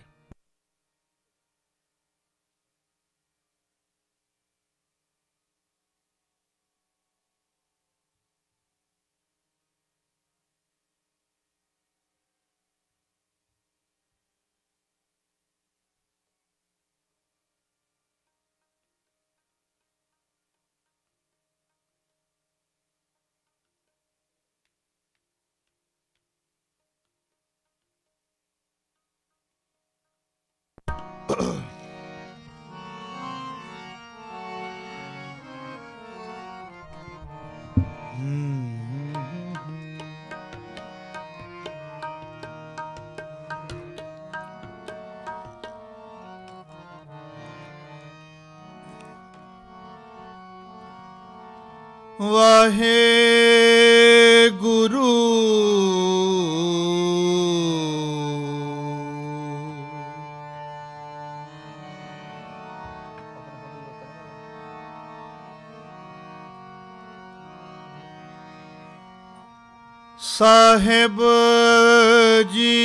ਵਾਹਿਗੁਰੂ ਸਾਹਿਬ ਜੀ।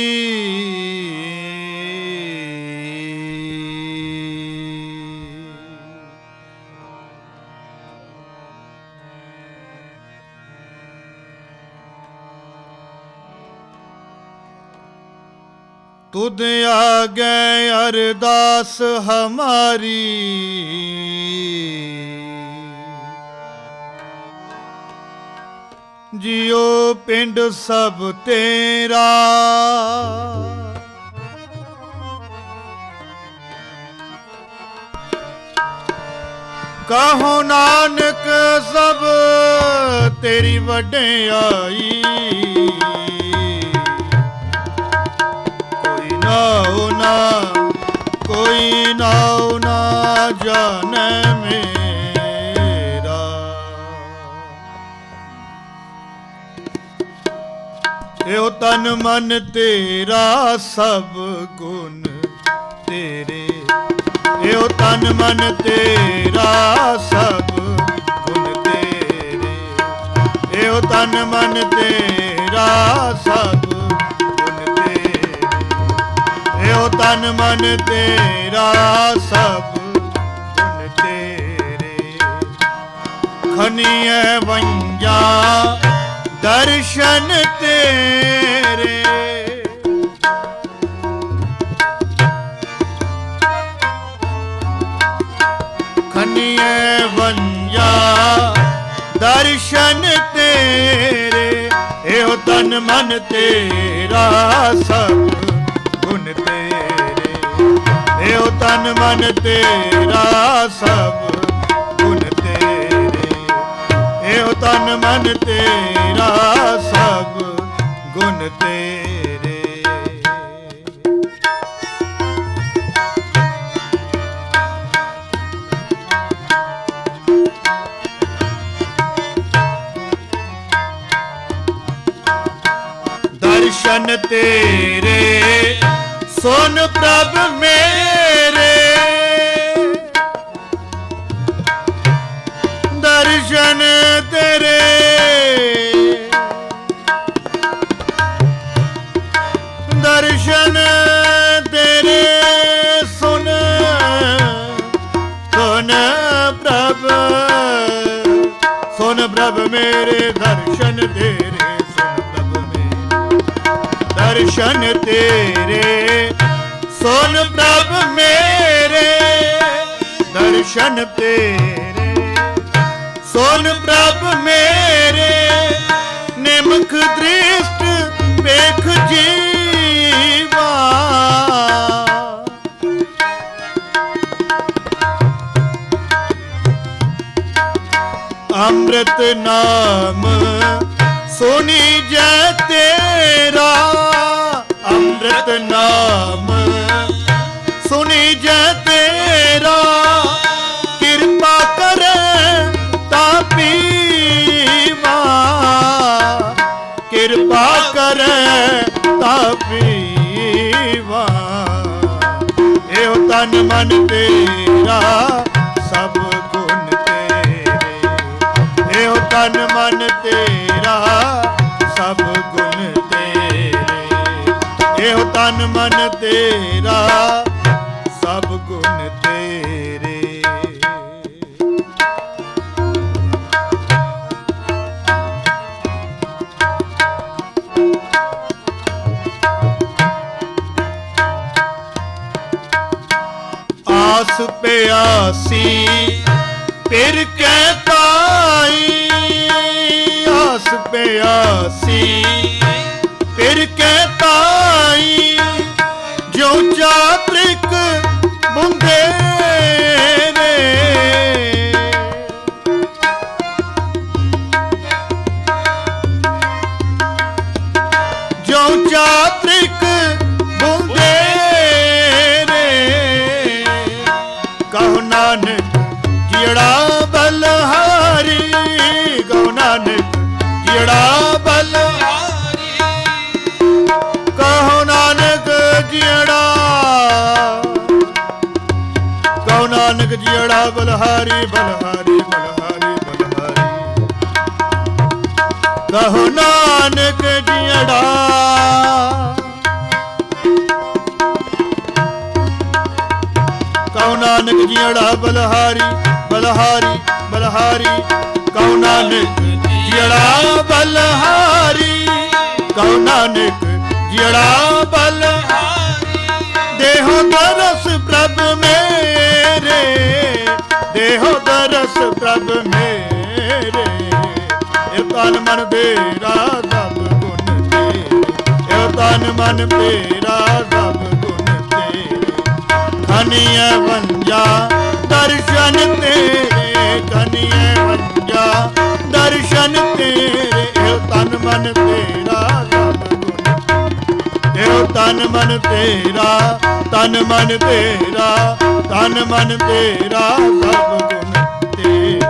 तुद आगे अरदास हमारी, जियो पिंड सब तेरा। कहो नानक सब तेरी वड्याई, नाओ ना कोई नाओ ना जाने मेरा। यो तन मन तेरा सब गुण तेरे, यो तन मन तेरा सब गुण तेरे, यो तन मन तेरा सब तन मन तेरा सब गुण तेरे। खनिए वंजा दर्शन तेरे, खनिए वंजा दर्शन तेरे। एहो तन मन तेरा सब गुण तेरे, एहो तन मन तेरा सब गुण तेरे, एहो तन मन तेरा सब गुण तेरे। दर्शन तेरे सुन प्रभ मेरे, दर्शन तेरे दर्शन तेरे सुन सुन प्रभ, सुन प्रभ मेरे दर्शन तेरे, दर्शन तेरे सुन प्रभ मेरे, दर्शन तेरे सुन प्रभ मेरे। निमख दृष्ट पेख जीवा, अमृत नाम सुनी जय तेरा, अमृत नाम सुनी जय तेरा। कृपा करे ता पीवा, ਇਹੋ ਤਨ ਮਨ ਤੇਰਾ ਸਭ ਗੁਣ ਤੇਰੇ, ਇਹੋ ਤਨ ਮਨ ਤੇਰਾ ਸਭ ਗੁਣ ਤੇਰੇ, ਇਹੋ ਤਨ ਮਨ ਤੇਰਾ ਸਭ ਗੁਣ ਤੇਰੇ। ਆਸ ਪਿਆਸੀ ਫਿਰ ਕਹਿ ਪਾਈ, ਆਸ ਪਿਆਸੀ ਫਿਰ ਕਹਿ ਪਾਈ, ਜੋ ਚਾਤ੍ਰਿਕ ਮੁੰਦੇ ਨੇ, ਜੋ ਚਾਤ੍ਰਿਕ ਮੁੰਦੇ ਕਹੋ ਨਾਨਕ ਜਿਹੜਾ ਬਲਹਾਰੀ, ਕਹੋ ਨਾਨਕ ਜਿਹੜਾ ਬਲਹਾਰੀ, ਕਹੋ ਨਾਨਕ ਜਿਹੜਾ, ਕਹੋ ਨਾਨਕ ਜਿਹੜਾ ਬਲਹਾਰੀ ਬਲਹਾਰੀ ਬਲਹਾਰੀ ਬਲਹਾਰੀ, ਕਹੋ ਨਾਨਕ ਜਿਹੜਾ, ਕਹੋ ਨਾਨਕ ਜਿਹੜਾ ਬਲਹਾਰੀ ਬਲਹਾਰੀ ਬਲਹਾਰੀ, ਕਹੋ ਨਾਨਕ ਜਿਹੜਾ ਬਲਹਾਰੀ, ਕਹੋ ਨਾਨਕ ਜਿਹੜਾ ਬਲਹਾਰੀ, ਦੇਹੋ ਦਰਸ ਪ੍ਰਭ ਮੇਰੇ, ਦੇਹੋ ਦਰਸ ਪ੍ਰਭ ਮੇਰੇ, ਇਹ ਤਨ ਮਨ ਤੇਰਾ ਸਭ ਗੁਣ ਤੇਰੇ, ਇਹ ਤਨ ਮਨ ਤੇਰਾ ਸਭ ਗੁਣ ਤੇਰੇ, ਕਨੀਏ ਵੰਜਾ ਦਰਸ਼ਨ ਤੇਰੇ, ਕਨੀਏ ਵੰਜਾ ਦਰਸ਼ਨ ਤੇਰੇ, ਇਹ ਤਨ ਮਨ ਤੇਰਾ ਸਭ ਗੁਣ, ਇਹ ਤਨ ਮਨ ਤੇਰਾ, ਤਨ ਮਨ ਤੇਰਾ, ਤਨ ਮਨ ਤੇਰਾ ਸਭ ਗੁਣ ਤੇਰੇ।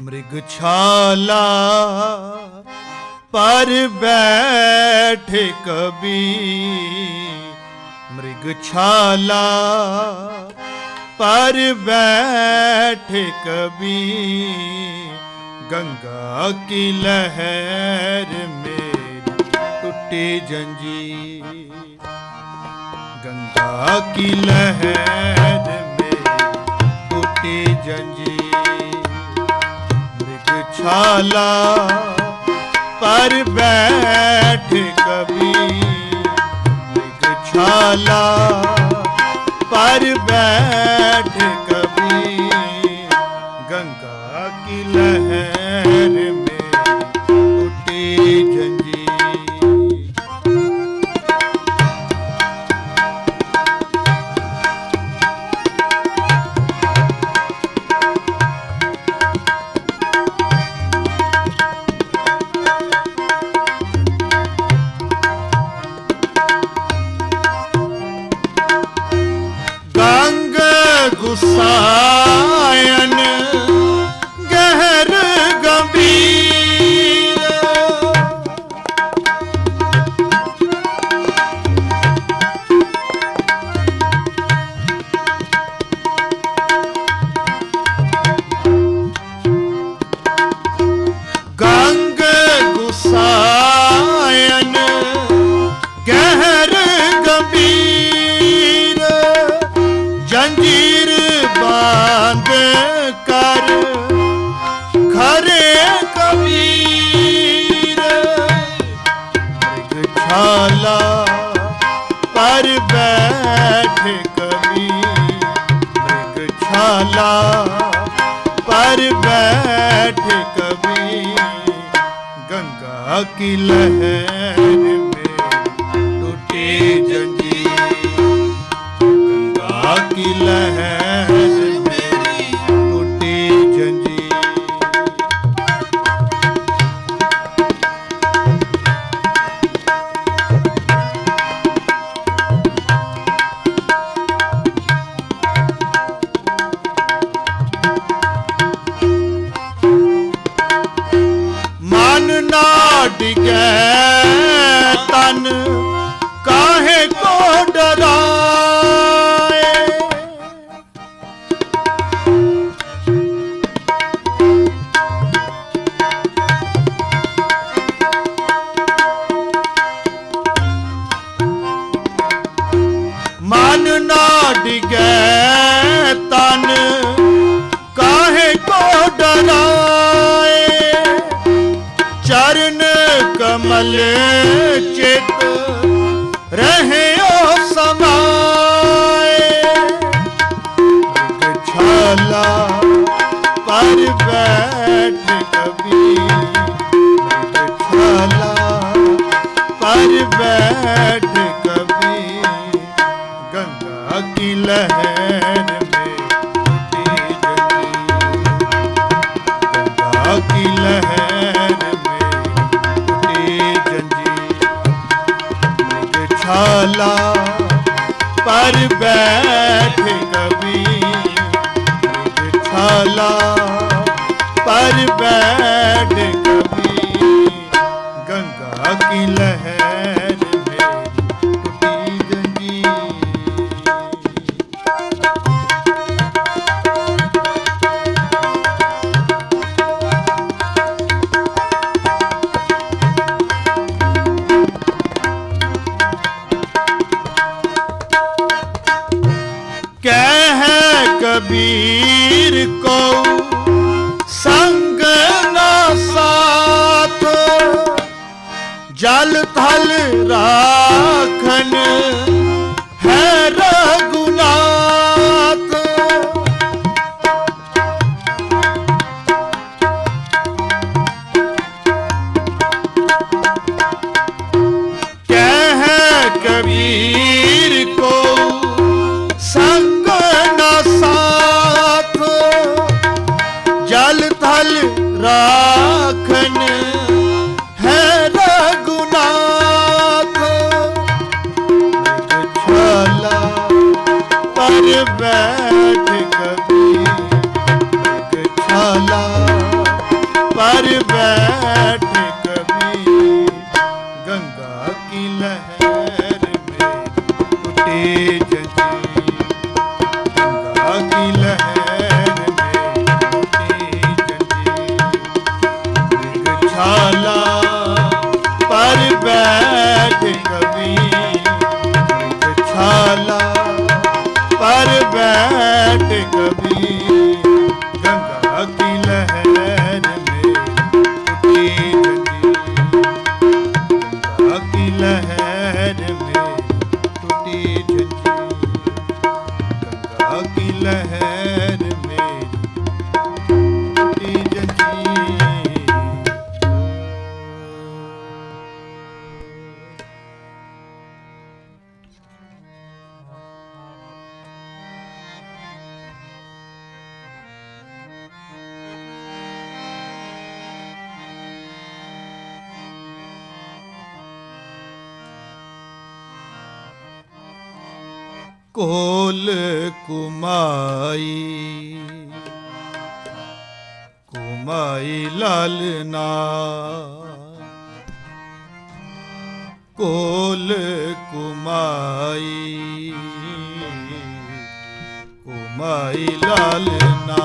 ਮ੍ਰਿਗਸ਼ਾਲਾ ਪਰ ਬੈਠ ਕਬੀਰ, ਮ੍ਰਿਗਸ਼ਾਲਾ ਪਰ ਬੈਠ ਕਬੀਰ, ਗੰਗਾ ਕੀ ਲਹਿਰ ਮੇਰੀ ਟੁੱਟੀ ਜੰजीर, गंगा की लहर में टूटी जंजीर, मृगशाला पर बैठ कबीर, मृगशाला पर बैठ कबीर, गंगा की लहर में टूटी जंजीर। गुसायन गहर गंभीर, गंग गुसायन गहर गंभीर, जंजीर बांध कर खरे छाला पर बैठ कभी, मृग छाला पर बैठ कभी, गंगा की लहर में टूटी जंजीर, गंगा की लहर में टूटी जंजीर। डिगे तन काहे को डराए, मन ना डिगे तन काहे को डराए, चरण कमल चित रहे ओ समाए, मृग छाला पर बैठ कभी, मृग छाला पर बैठ कभी, गंगा की लहर में टूटी जंजीर, गंगा की लहर छाला पर बैठ कभी, मृग छाला पर बैठ कभी, गंगा की लहर में टूटी जंजीर। कबीर को संग ना साथ, जल थल राखन है रघुनाथ, कह कबीर को संग न साथ, जल थल राखन है रघुनाथ, मृग छाला पर बैठ कभी, मृग छाला पर बैठ कभी, गंगा की लहर में टूटी जंजीर, गंगा की लहर में टूटी जंजीर, मृग छाला पर बैठ कभी, मृग छाला पर बैठ कभी, गंगा की लहर में टूटी जंजीर, गंगा की लहर में टूटी जंजीर, गंगा की लहर में टूटी जंजीर। कोल कुमाई कुमाई लालना, कोल कुमाई कुमाई लालना,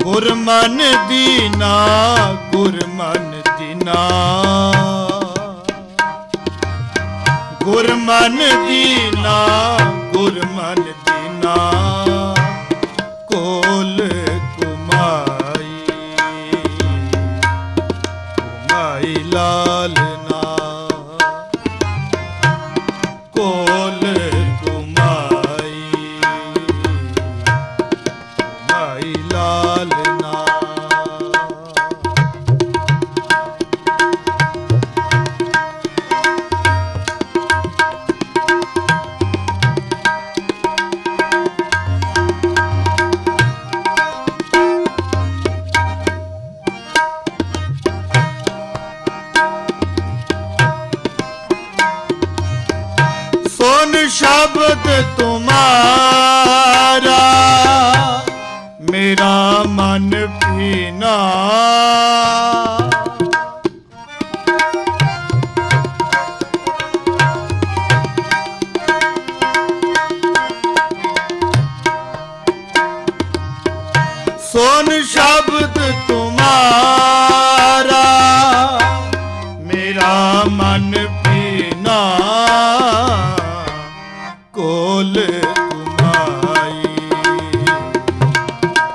गुरमन दीना गुरमन दीना, गुरमन दीना गुरमन दीना, कोल कुमाई शब्द तुम्हारा मेरा मन पीना। सुन शब्द तुम्हारा मेरा मन पीना। कोल तुम्हारी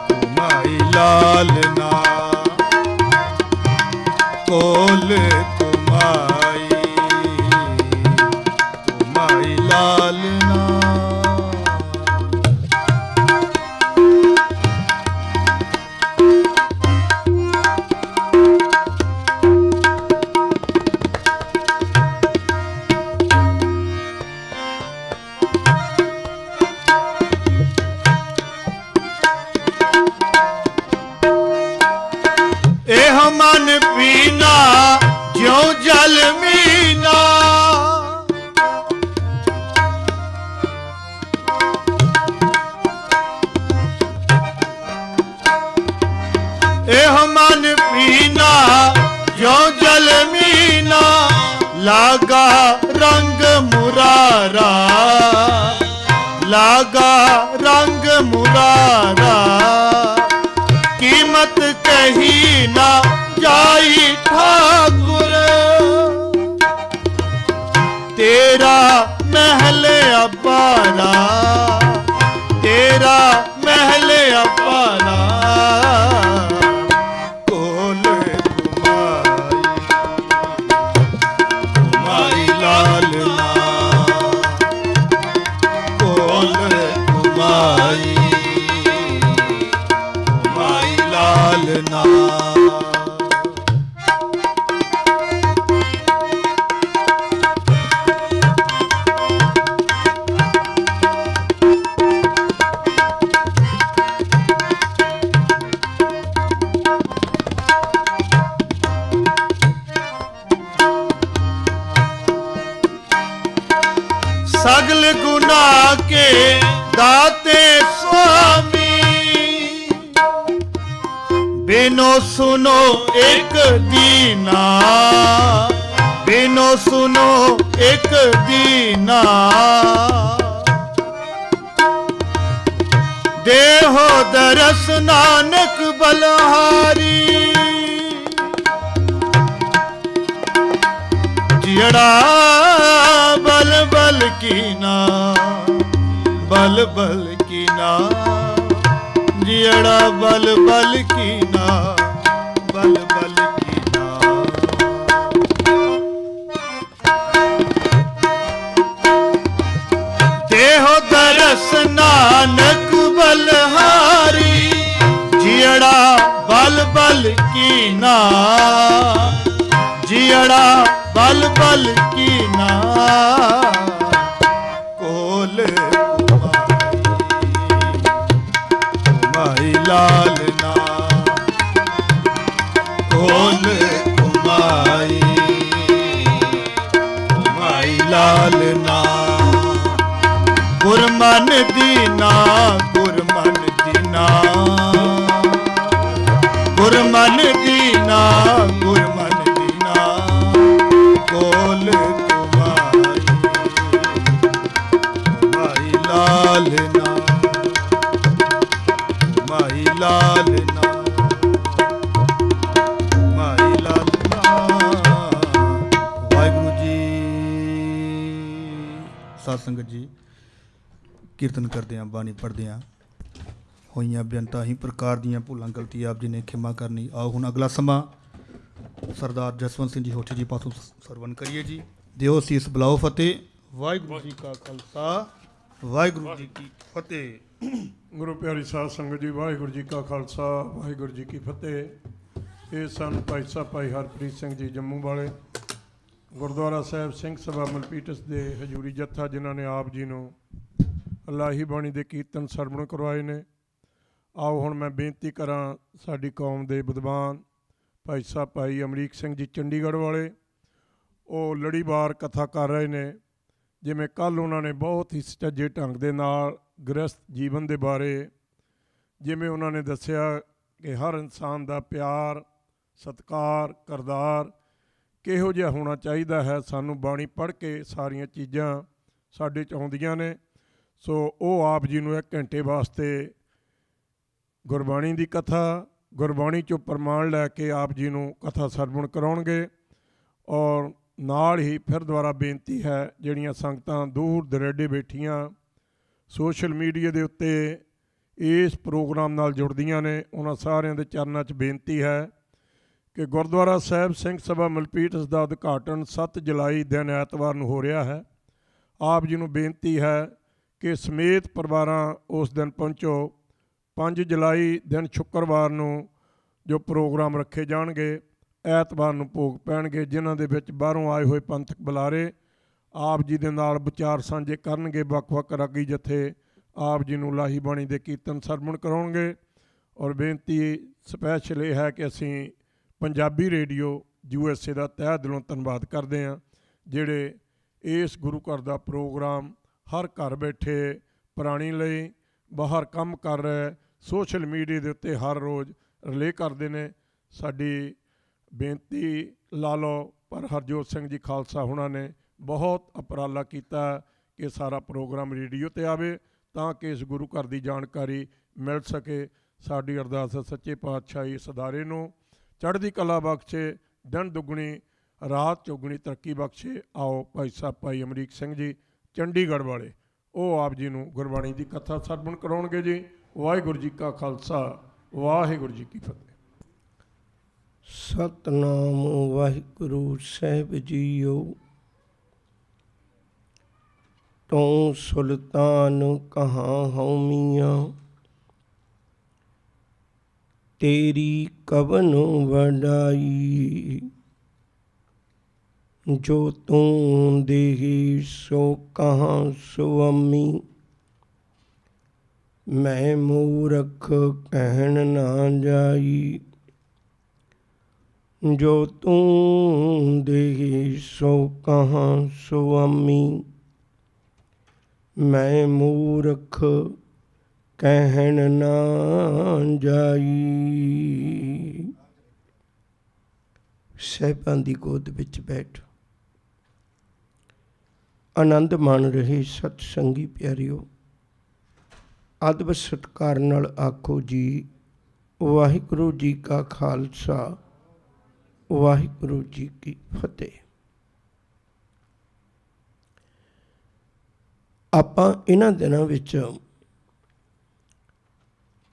तुम्हारी लालना। कोल तुम्हारी तुम्हारी लालना। एह मन पीना ज्यों जल मीना। एह मन पीना ज्यों जल मीना। लागा रंग मुरारा लागा रंग मुरारा। कीमत कही ना जाई ठाकुर तेरा महल अपारा। तेरा महल अपारा। कोल तुम्हारी लालना। कोल तुम्हारी लालना। सगल गुना के दाते स्वामी। बिनो सुनो एक दीना। बिनो सुनो एक दीना। देहो दरस नानक बलहारी। जियड़ा बल बल कीना। बल बल कीना। जियड़ा बल बल कीना। बल बल कीना। देहो दरस नानक बलहारी। जियड़ा बल बल कीना। जियड़ा बल बल कीना। कोल तुम्हारी लालना। कोल तुम्हारी तुम्हारी लालना। गुरमन दीना। गुरमन दीना। गुरमन दीना। गुरमन दीना। कोल तुम्हारी तुम्हारी लालना। तुम्हारी लालना। तुम्हारी लालना। वाहिगुरु जी। साध संगत जी ਕੀਰਤਨ ਕਰਦੇ ਆਂ ਬਾਣੀ ਪੜ੍ਹਦੇ ਆਂ ਹੋਈਆਂ ਬੇਅੰਤਾਂ ਹੀ ਪ੍ਰਕਾਰ ਦੀਆਂ ਭੁੱਲਾਂ ਗਲਤੀ ਆਪ ਜੀ ਨੇ ਖਿਮਾ ਕਰਨੀ। ਆਓ ਹੁਣ ਅਗਲਾ ਸਮਾਂ ਸਰਦਾਰ ਜਸਵੰਤ ਸਿੰਘ ਜੀ ਹੋਠੀ ਜੀ ਪਾਸੋਂ ਸਰਵਣ ਕਰੀਏ ਜੀ। ਦਿਓ ਸੀਸ ਬੁਲਾਓ ਫਤਿਹ। ਵਾਹਿਗੁਰੂ ਜੀ ਕਾ ਖਾਲਸਾ ਵਾਹਿਗੁਰੂ ਜੀ ਕੀ ਫਤਿਹ। ਗੁਰੂ ਪਿਆਰੀ ਸਾਧ ਸੰਗਤ ਜੀ ਵਾਹਿਗੁਰੂ ਜੀ ਕਾ ਖਾਲਸਾ ਵਾਹਿਗੁਰੂ ਜੀ ਕੀ ਫਤਿਹ। ਇਹ ਸਨ ਭਾਈ ਸਾਹਿਬ ਭਾਈ ਹਰਪ੍ਰੀਤ ਸਿੰਘ ਜੀ ਜੰਮੂ ਵਾਲੇ ਗੁਰਦੁਆਰਾ ਸਾਹਿਬ ਸਿੰਘ ਸਭਾ ਮਲਪੀਟਸ ਦੇ ਹਜ਼ੂਰੀ ਜੱਥਾ ਜਿਨ੍ਹਾਂ ਨੇ ਆਪ ਜੀ ਨੂੰ ਇਲਾਹੀ ਬਾਣੀ ਦੇ ਕੀਰਤਨ ਸਰਵਣ ਕਰਵਾਏ ਨੇ। ਆਓ ਹੁਣ ਮੈਂ ਬੇਨਤੀ ਕਰਾਂ ਸਾਡੀ ਕੌਮ ਦੇ ਵਿਦਵਾਨ ਭਾਈ ਸਾਹਿਬ ਭਾਈ ਅਮਰੀਕ ਸਿੰਘ ਜੀ ਚੰਡੀਗੜ੍ਹ ਵਾਲੇ, ਉਹ ਲੜੀਵਾਰ ਕਥਾ ਕਰ ਰਹੇ ਨੇ ਜਿਵੇਂ ਕੱਲ੍ਹ ਉਹਨਾਂ ਨੇ ਬਹੁਤ ਹੀ ਸੁਚੱਜੇ ਢੰਗ ਦੇ ਨਾਲ ਗ੍ਰਸਤ ਜੀਵਨ ਦੇ ਬਾਰੇ, ਜਿਵੇਂ ਉਹਨਾਂ ਨੇ ਦੱਸਿਆ ਕਿ ਹਰ ਇਨਸਾਨ ਦਾ ਪਿਆਰ, ਸਤਿਕਾਰ, ਕਰਤਾਰ ਕਿਹੋ ਜਿਹਾ ਹੋਣਾ ਚਾਹੀਦਾ ਹੈ। ਸਾਨੂੰ ਬਾਣੀ ਪੜ੍ਹ ਕੇ ਸਾਰੀਆਂ ਚੀਜ਼ਾਂ ਸਾਡੇ 'ਚ ਆਉਂਦੀਆਂ ਨੇ। ਸੋ ਉਹ ਆਪ ਜੀ ਨੂੰ 1 ਘੰਟੇ ਵਾਸਤੇ ਗੁਰਬਾਣੀ ਦੀ ਕਥਾ, ਗੁਰਬਾਣੀ 'ਚੋਂ ਪ੍ਰਮਾਣ ਲੈ ਕੇ ਆਪ ਜੀ ਨੂੰ ਕਥਾ ਸਰਵਣ ਕਰਾਉਣਗੇ। ਔਰ ਨਾਲ ਹੀ ਫਿਰ ਦੁਬਾਰਾ ਬੇਨਤੀ ਹੈ, ਜਿਹੜੀਆਂ ਸੰਗਤਾਂ ਦੂਰ ਦੁਰਾਡੇ ਬੈਠੀਆਂ ਸੋਸ਼ਲ ਮੀਡੀਆ ਦੇ ਉੱਤੇ ਇਸ ਪ੍ਰੋਗਰਾਮ ਨਾਲ ਜੁੜਦੀਆਂ ਨੇ, ਉਹਨਾਂ ਸਾਰਿਆਂ ਦੇ ਚਰਨਾਂ 'ਚ ਬੇਨਤੀ ਹੈ ਕਿ ਗੁਰਦੁਆਰਾ ਸਾਹਿਬ ਸਿੰਘ ਸਭਾ ਮਲਪੀਟਸ ਦਾ ਉਦਘਾਟਨ 7 ਜੁਲਾਈ ਦਿਨ ਐਤਵਾਰ ਨੂੰ ਹੋ ਰਿਹਾ ਹੈ। ਆਪ ਜੀ ਨੂੰ ਬੇਨਤੀ ਹੈ ਕਿ ਸਮੇਤ ਪਰਿਵਾਰਾਂ ਉਸ ਦਿਨ ਪਹੁੰਚੋ। 5 ਜੁਲਾਈ ਦਿਨ ਸ਼ੁੱਕਰਵਾਰ ਨੂੰ ਜੋ ਪ੍ਰੋਗਰਾਮ ਰੱਖੇ ਜਾਣਗੇ, ਐਤਵਾਰ ਨੂੰ ਭੋਗ ਪੈਣਗੇ, ਜਿਨ੍ਹਾਂ ਦੇ ਵਿੱਚ ਬਾਹਰੋਂ ਆਏ ਹੋਏ ਪੰਥਕ ਬੁਲਾਰੇ ਆਪ ਜੀ ਦੇ ਨਾਲ ਵਿਚਾਰ ਸਾਂਝੇ ਕਰਨਗੇ। ਵੱਖ-ਵੱਖ ਰਾਗੀ ਜਥੇ ਆਪ ਜੀ ਨੂੰ ਲਾਹੀ ਬਾਣੀ ਦੇ ਕੀਰਤਨ ਸਰਵਣ ਕਰਾਉਣਗੇ। ਔਰ ਬੇਨਤੀ ਸਪੈਸ਼ਲ ਇਹ ਹੈ ਕਿ ਅਸੀਂ ਪੰਜਾਬੀ ਰੇਡੀਓ USA ਦਾ ਤਹਿ ਦਿਲੋਂ ਧੰਨਵਾਦ ਕਰਦੇ ਹਾਂ, ਜਿਹੜੇ ਇਸ ਗੁਰੂ ਘਰ ਦਾ ਪ੍ਰੋਗਰਾਮ ਹਰ ਘਰ ਬੈਠੇ ਪ੍ਰਾਣੀ ਲਈ ਬਾਹਰ ਕੰਮ ਕਰ ਰਹੇ ਸੋਸ਼ਲ ਮੀਡੀਆ ਦੇ ਉੱਤੇ ਹਰ ਰੋਜ਼ ਰਿਲੇ ਕਰਦੇ ਨੇ। ਸਾਡੀ ਬੇਨਤੀ ਲਾ ਲਓ, ਪਰ ਹਰਜੋਤ ਸਿੰਘ ਜੀ ਖਾਲਸਾ ਹੁਣਾਂ ਨੇ ਬਹੁਤ ਉਪਰਾਲਾ ਕੀਤਾ ਕਿ ਸਾਰਾ ਪ੍ਰੋਗਰਾਮ ਰੇਡੀਓ 'ਤੇ ਆਵੇ ਤਾਂ ਕਿ ਇਸ ਗੁਰੂ ਘਰ ਦੀ ਜਾਣਕਾਰੀ ਮਿਲ ਸਕੇ। ਸਾਡੀ ਅਰਦਾਸ ਹੈ ਸੱਚੇ ਪਾਤਸ਼ਾਹ ਇਸ ਅਦਾਰੇ ਨੂੰ ਚੜ੍ਹਦੀ ਕਲਾ ਬਖਸ਼ੇ, ਦਿਨ ਦੁੱਗਣੀ ਰਾਤ ਚੌਗੁਣੀ ਤਰੱਕੀ ਬਖਸ਼ੇ। ਆਓ ਭਾਈ ਸਾਹਿਬ ਭਾਈ ਅਮਰੀਕ ਸਿੰਘ ਜੀ ਚੰਡੀਗੜ੍ਹ ਵਾਲੇ, ਉਹ ਆਪ ਜੀ ਨੂੰ ਗੁਰਬਾਣੀ ਦੀ ਕਥਾ ਸਰਵਣ ਕਰਾਉਣਗੇ ਜੀ। ਵਾਹਿਗੁਰੂ ਜੀ ਕਾ ਖਾਲਸਾ, ਵਾਹਿਗੁਰੂ ਜੀ ਕੀ ਫਤਿਹ। ਸਤਨਾਮ ਵਾਹਿਗੁਰੂ ਸਾਹਿਬ ਜੀਓ। ਤੂੰ ਸੁਲਤਾਨ ਕਹਾਂ ਹਉ ਮੀਆਂ, ਤੇਰੀ ਕਵਨ ਵਡਾਈ। ਜੋ ਤੂੰ ਦੇਹੀ ਸੋ ਕਹਾਂ ਸੁਆਮੀ, ਮੈਂ ਮੂਰਖ ਕਹਿਣ ਨਾ ਜਾਈ। ਜੋ ਤੂੰ ਦੇਹੀ ਸੋ ਕਹਾਂ ਸੁਆਮੀ, ਮੈਂ ਮੂਰਖ ਕਹਿਣ ਨਾ ਜਾਈ। ਸਾਹਿਬਾਂ ਦੀ ਗੋਦ ਵਿੱਚ ਬੈਠ ਆਨੰਦ ਮਾਣ ਰਹੇ ਸਤ ਸੰਗੀ ਪਿਆਰਿਓ, ਅਦਬ ਸਤਿਕਾਰ ਨਾਲ ਆਖੋ ਜੀ ਵਾਹਿਗੁਰੂ ਜੀ ਕਾ ਖਾਲਸਾ, ਵਾਹਿਗੁਰੂ ਜੀ ਕੀ ਫਤਿਹ। ਆਪਾਂ ਇਹਨਾਂ ਦਿਨਾਂ ਵਿੱਚ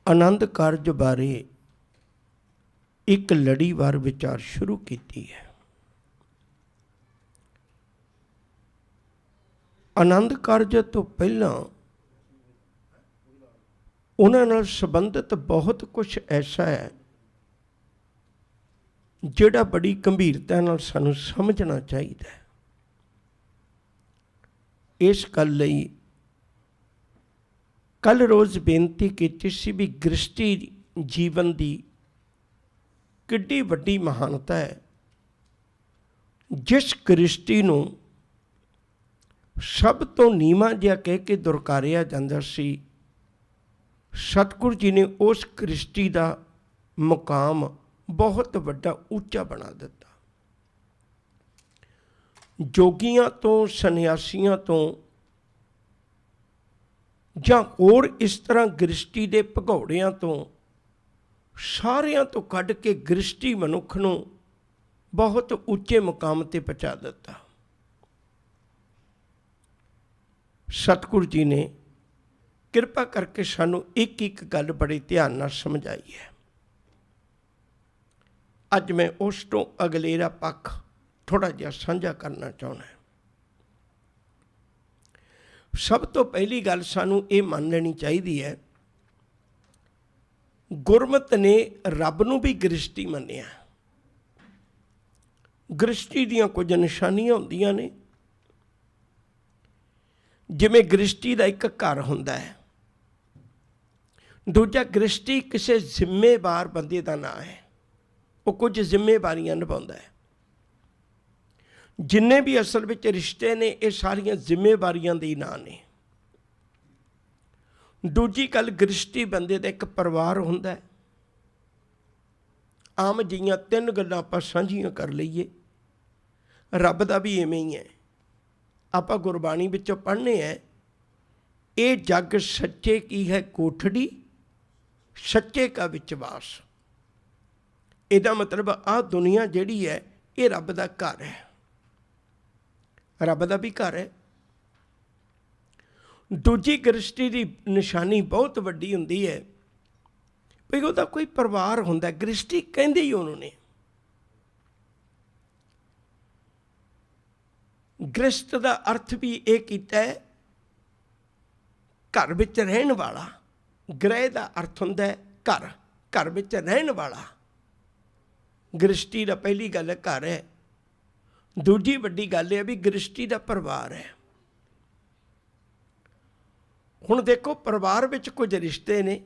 ਆਨੰਦ ਕਾਰਜ ਬਾਰੇ ਇੱਕ ਲੜੀਵਾਰ ਵਿਚਾਰ ਸ਼ੁਰੂ ਕੀਤੀ ਹੈ। ਆਨੰਦ ਕਾਰਜ ਤੋਂ ਪਹਿਲਾਂ ਉਹਨਾਂ ਨਾਲ ਸੰਬੰਧਿਤ ਬਹੁਤ ਕੁਝ ਐਸਾ ਹੈ ਜਿਹੜਾ ਬੜੀ ਗੰਭੀਰਤਾ ਨਾਲ ਸਾਨੂੰ ਸਮਝਣਾ ਚਾਹੀਦਾ ਹੈ। ਇਸ ਗੱਲ ਲਈ ਕੱਲ੍ਹ ਰੋਜ਼ ਬੇਨਤੀ ਕੀਤੀ ਸੀ ਵੀ ਗ੍ਰਸਤੀ ਜੀਵਨ ਦੀ ਕਿੱਡੀ ਵੱਡੀ ਮਹਾਨਤਾ ਹੈ। ਜਿਸ ਗ੍ਰਸਤੀ ਨੂੰ ਸਭ ਤੋਂ ਨੀਵਾਂ ਜਿਹਾ ਕਹਿ ਕੇ ਦੁਰਕਾਰਿਆ ਜਾਂਦਾ ਸੀ, ਸਤਿਗੁਰੂ ਜੀ ਨੇ ਉਸ ਗ੍ਰਸਤੀ ਦਾ ਮੁਕਾਮ ਬਹੁਤ ਵੱਡਾ ਉੱਚਾ ਬਣਾ ਦਿੱਤਾ। ਜੋਗੀਆਂ ਤੋਂ, ਸੰਨਿਆਸੀਆਂ ਤੋਂ ਜਾਂ ਹੋਰ ਇਸ ਤਰ੍ਹਾਂ ਗ੍ਰਸਤੀ ਦੇ ਭਗੌੜਿਆਂ ਤੋਂ, ਸਾਰਿਆਂ ਤੋਂ ਕੱਢ ਕੇ ਗ੍ਰਸਤੀ ਮਨੁੱਖ ਨੂੰ ਬਹੁਤ ਉੱਚੇ ਮੁਕਾਮ 'ਤੇ ਪਹੁੰਚਾ ਦਿੱਤਾ। ਸਤਿਗੁਰੂ ਜੀ ਨੇ ਕਿਰਪਾ ਕਰਕੇ ਸਾਨੂੰ ਇੱਕ ਇੱਕ ਗੱਲ ਬੜੇ ਧਿਆਨ ਨਾਲ ਸਮਝਾਈ ਹੈ। ਅੱਜ ਮੈਂ ਉਸ ਤੋਂ ਅਗਲੇਰਾ ਪੱਖ ਥੋੜ੍ਹਾ ਜਿਹਾ ਸਾਂਝਾ ਕਰਨਾ ਚਾਹੁੰਦਾ। ਸਭ ਤੋਂ ਪਹਿਲੀ ਗੱਲ ਸਾਨੂੰ ਇਹ ਮੰਨ ਲੈਣੀ ਚਾਹੀਦੀ ਹੈ, ਗੁਰਮਤਿ ਨੇ ਰੱਬ ਨੂੰ ਵੀ ਗ੍ਰਸਤੀ ਮੰਨਿਆ। ਗ੍ਰਸਤੀ ਦੀਆਂ ਕੁਝ ਨਿਸ਼ਾਨੀਆਂ ਹੁੰਦੀਆਂ ਨੇ। ਜਿਵੇਂ ਗ੍ਰਸਤੀ ਦਾ ਇੱਕ ਘਰ ਹੁੰਦਾ ਹੈ, ਦੂਜਾ ਗ੍ਰਸਤੀ ਕਿਸੇ ਜ਼ਿੰਮੇਵਾਰ ਬੰਦੇ ਦਾ ਨਾਂ ਹੈ, ਉਹ ਕੁਝ ਜ਼ਿੰਮੇਵਾਰੀਆਂ ਨਿਭਾਉਂਦਾ ਹੈ। ਜਿੰਨੇ ਵੀ ਅਸਲ ਵਿੱਚ ਰਿਸ਼ਤੇ ਨੇ ਇਹ ਸਾਰੀਆਂ ਜ਼ਿੰਮੇਵਾਰੀਆਂ ਦੇ ਨਾਂ ਨੇ। ਦੂਜੀ ਗੱਲ, ਗ੍ਰਿਸ਼ਟੀ ਬੰਦੇ ਦਾ ਇੱਕ ਪਰਿਵਾਰ ਹੁੰਦਾ ਹੈ। ਆਮ ਜਿਹੀਆਂ 3 ਗੱਲਾਂ ਆਪਾਂ ਸਾਂਝੀਆਂ ਕਰ ਲਈਏ। ਰੱਬ ਦਾ ਵੀ ਇਵੇਂ ਹੀ ਹੈ। ਆਪਾਂ ਗੁਰਬਾਣੀ ਵਿੱਚੋਂ ਪੜ੍ਹਨੇ ਹੈ, ਇਹ ਜੱਗ ਸੱਚੇ ਕੀ ਹੈ ਕੋਠੜੀ, ਸੱਚੇ ਕਾ ਵਿਚਵਾਸ। ਇਹਦਾ ਮਤਲਬ ਆਹ ਦੁਨੀਆ ਜਿਹੜੀ ਹੈ ਇਹ ਰੱਬ ਦਾ ਘਰ ਹੈ, ਰੱਬ ਦਾ ਵੀ ਘਰ ਹੈ। ਦੂਜੀ ਗ੍ਰਿਸ਼ਟੀ ਦੀ ਨਿਸ਼ਾਨੀ ਬਹੁਤ ਵੱਡੀ ਹੁੰਦੀ ਹੈ ਵੀ ਉਹਦਾ ਕੋਈ ਪਰਿਵਾਰ ਹੁੰਦਾ। ਗ੍ਰਿਸ਼ਟੀ ਕਹਿੰਦੇ ਹੀ ਉਹਨੂੰ ਨੇ। ਗ੍ਰਿਸ਼ਟ ਦਾ ਅਰਥ ਵੀ ਇਹ ਕੀਤਾ ਹੈ ਘਰ ਵਿੱਚ ਰਹਿਣ ਵਾਲਾ। ਗ੍ਰਹਿ ਦਾ ਅਰਥ ਹੁੰਦਾ ਹੈ ਘਰ, ਘਰ ਵਿੱਚ ਰਹਿਣ ਵਾਲਾ। ਗ੍ਰਿਸ਼ਟੀ ਦਾ ਪਹਿਲੀ ਗੱਲ ਘਰ ਹੈ। ਦੂਜੀ ਵੱਡੀ ਗੱਲ ਇਹ ਵੀ ਗ੍ਰਿਸ਼ਟੀ ਦਾ ਪਰਿਵਾਰ ਹੈ। ਹੁਣ ਦੇਖੋ, ਪਰਿਵਾਰ ਵਿੱਚ ਕੁਝ ਰਿਸ਼ਤੇ ਨੇ।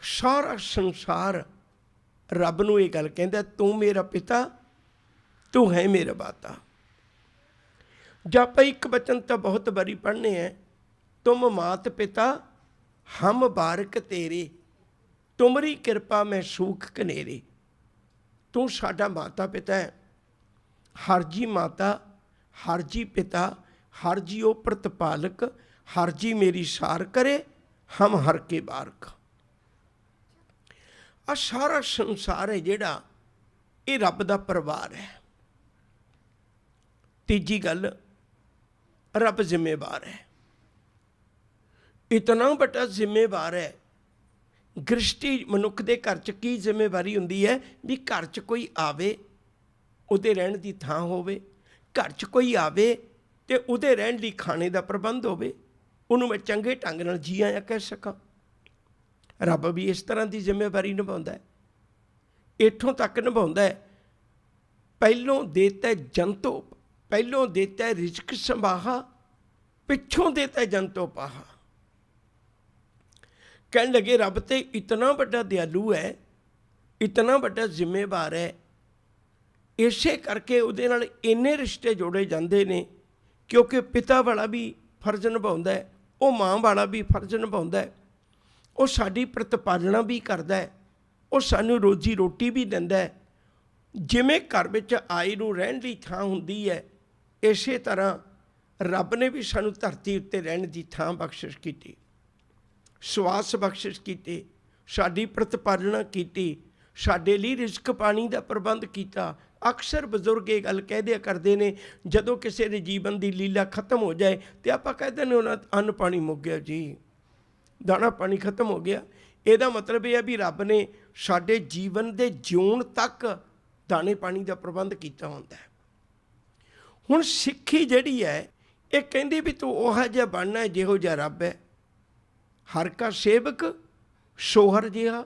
ਸਾਰਾ ਸੰਸਾਰ ਰੱਬ ਨੂੰ ਇਹ ਗੱਲ ਕਹਿੰਦਾ, ਤੂੰ ਮੇਰਾ ਪਿਤਾ, ਤੂੰ ਹੈ ਮੇਰਾ ਮਾਤਾ। ਜਾਂ ਆਪਾਂ ਇੱਕ ਬਚਨ ਤਾਂ ਬਹੁਤ ਵਾਰੀ ਪੜ੍ਹਨੇ ਹੈ, ਤੁਮ ਮਾਤ ਪਿਤਾ ਹਮ ਬਾਰਕ ਤੇਰੇ, ਤੁਮਰੀ ਕਿਰਪਾ ਮੈਂ ਸੂਖ ਕਨੇਰੇ। ਤੂੰ ਸਾਡਾ ਮਾਤਾ ਪਿਤਾ ਹੈ। ਹਰ ਜੀ ਮਾਤਾ, ਹਰ ਜੀ ਪਿਤਾ, ਹਰ ਜੀ ਉਹ ਪ੍ਰਤਪਾਲਕ, ਹਰ ਜੀ ਮੇਰੀ ਸਾਰ ਕਰੇ, ਹਮ ਹਰ ਕੇ ਬਾਰਕ। ਆ ਸਾਰਾ ਸੰਸਾਰ ਹੈ ਜਿਹੜਾ, ਇਹ ਰੱਬ ਦਾ ਪਰਿਵਾਰ ਹੈ। ਤੀਜੀ ਗੱਲ, ਰੱਬ ਜ਼ਿੰਮੇਵਾਰ ਹੈ। ਇਤਨਾ ਵੱਡਾ ਜ਼ਿੰਮੇਵਾਰ ਹੈ। ਗ੍ਰਿਸ਼ਟੀ ਮਨੁੱਖ ਦੇ ਘਰ 'ਚ ਕੀ ਜ਼ਿੰਮੇਵਾਰੀ ਹੁੰਦੀ ਹੈ ਵੀ ਘਰ 'ਚ ਕੋਈ ਆਵੇ, ਉਹਦੇ ਰਹਿਣ ਦੀ ਥਾਂ ਹੋਵੇ। ਘਰ 'ਚ ਕੋਈ ਆਵੇ ਅਤੇ ਉਹਦੇ ਰਹਿਣ ਲਈ ਖਾਣੇ ਦਾ ਪ੍ਰਬੰਧ ਹੋਵੇ, ਉਹਨੂੰ ਮੈਂ ਚੰਗੇ ਢੰਗ ਨਾਲ ਜੀ ਆਇਆਂ ਕਹਿ ਸਕਾਂ। ਰੱਬ ਵੀ ਇਸ ਤਰ੍ਹਾਂ ਦੀ ਜ਼ਿੰਮੇਵਾਰੀ ਨਿਭਾਉਂਦਾ ਹੈ। ਇੱਥੋਂ ਤੱਕ ਨਿਭਾਉਂਦਾ ਹੈ, ਪਹਿਲੋਂ ਦੇਤਾ ਜੰਤੋ, ਪਹਿਲੋਂ ਦੇਤਾ ਰਿਜ਼ਕ ਸੰਭਾਹਾ, ਪਿੱਛੋਂ ਦੇਤਾ ਜੰਤੋ ਪਾਹਾ। ਕਹਿਣ ਲੱਗੇ ਰੱਬ ਤੇ ਇਤਨਾ ਵੱਡਾ ਦਿਆਲੂ ਹੈ, ਇਤਨਾ ਵੱਡਾ ਜ਼ਿੰਮੇਵਾਰ ਹੈ। ਇਸੇ ਕਰਕੇ ਉਹਦੇ ਨਾਲ ਇੰਨੇ ਰਿਸ਼ਤੇ ਜੋੜੇ ਜਾਂਦੇ ਨੇ, ਕਿਉਂਕਿ ਪਿਤਾ ਵਾਲਾ ਵੀ ਫਰਜ਼ ਨਿਭਾਉਂਦਾ ਹੈ, ਉਹ ਮਾਂ ਵਾਲਾ ਵੀ ਫਰਜ਼ ਨਿਭਾਉਂਦਾ ਹੈ। ਉਹ ਸਾਡੀ ਪ੍ਰਤਪਾਲਣਾ ਵੀ ਕਰਦਾ ਹੈ, ਉਹ ਸਾਨੂੰ ਰੋਜ਼ੀ ਰੋਟੀ ਵੀ ਦਿੰਦਾ ਹੈ। ਜਿਵੇਂ ਘਰ ਵਿੱਚ ਆਏ ਨੂੰ ਰਹਿਣ ਦੀ ਥਾਂ ਹੁੰਦੀ ਹੈ, ਇਸੇ ਤਰ੍ਹਾਂ ਰੱਬ ਨੇ ਵੀ ਸਾਨੂੰ ਧਰਤੀ ਉੱਤੇ ਰਹਿਣ ਦੀ ਥਾਂ ਬਖਸ਼ਿਸ਼ ਕੀਤੀ, ਸਵਾਸ ਬਖਸ਼ਿਸ਼ ਕੀਤੇ, ਸਾਡੀ ਪ੍ਰਤਪਾਲਣਾ ਕੀਤੀ, ਸਾਡੇ ਲਈ ਰਿਜ਼ਕ ਪਾਣੀ ਦਾ ਪ੍ਰਬੰਧ ਕੀਤਾ। ਅਕਸਰ ਬਜ਼ੁਰਗ ਇਹ ਗੱਲ ਕਹਿ ਕਰਦੇ ਨੇ, ਜਦੋਂ ਕਿਸੇ ਦੇ ਜੀਵਨ ਦੀ ਲੀਲਾ ਖਤਮ ਹੋ ਜਾਏ ਤੇ ਆਪਾਂ ਕਹਿੰਦੇ ਨੇ ਉਹਨਾਂ ਅੰਨ ਪਾਣੀ ਮੁੱਕ ਗਿਆ ਜੀ, ਦਾਣਾ ਪਾਣੀ ਖਤਮ ਹੋ ਗਿਆ। ਇਹਦਾ ਮਤਲਬ ਇਹ ਹੈ ਵੀ ਰੱਬ ਨੇ ਸਾਡੇ ਜੀਵਨ ਦੇ ਜਿਉਣ ਤੱਕ ਦਾਣੇ ਪਾਣੀ ਦਾ ਪ੍ਰਬੰਧ ਕੀਤਾ ਹੁੰਦਾ ਹੈ। ਹੁਣ ਸਿੱਖੀ ਜਿਹੜੀ ਹੈ ਇਹ ਕਹਿੰਦੀ ਵੀ ਤੂੰ ਉਹ ਜਿਹਾ ਬਣਨਾ ਹੈ ਜਿਹੋ ਜਿਹਾ ਰੱਬ ਹੈ। ਹਰ ਕਾ ਸੇਵਕ ਸੋਹਰ ਜਿਹਾ,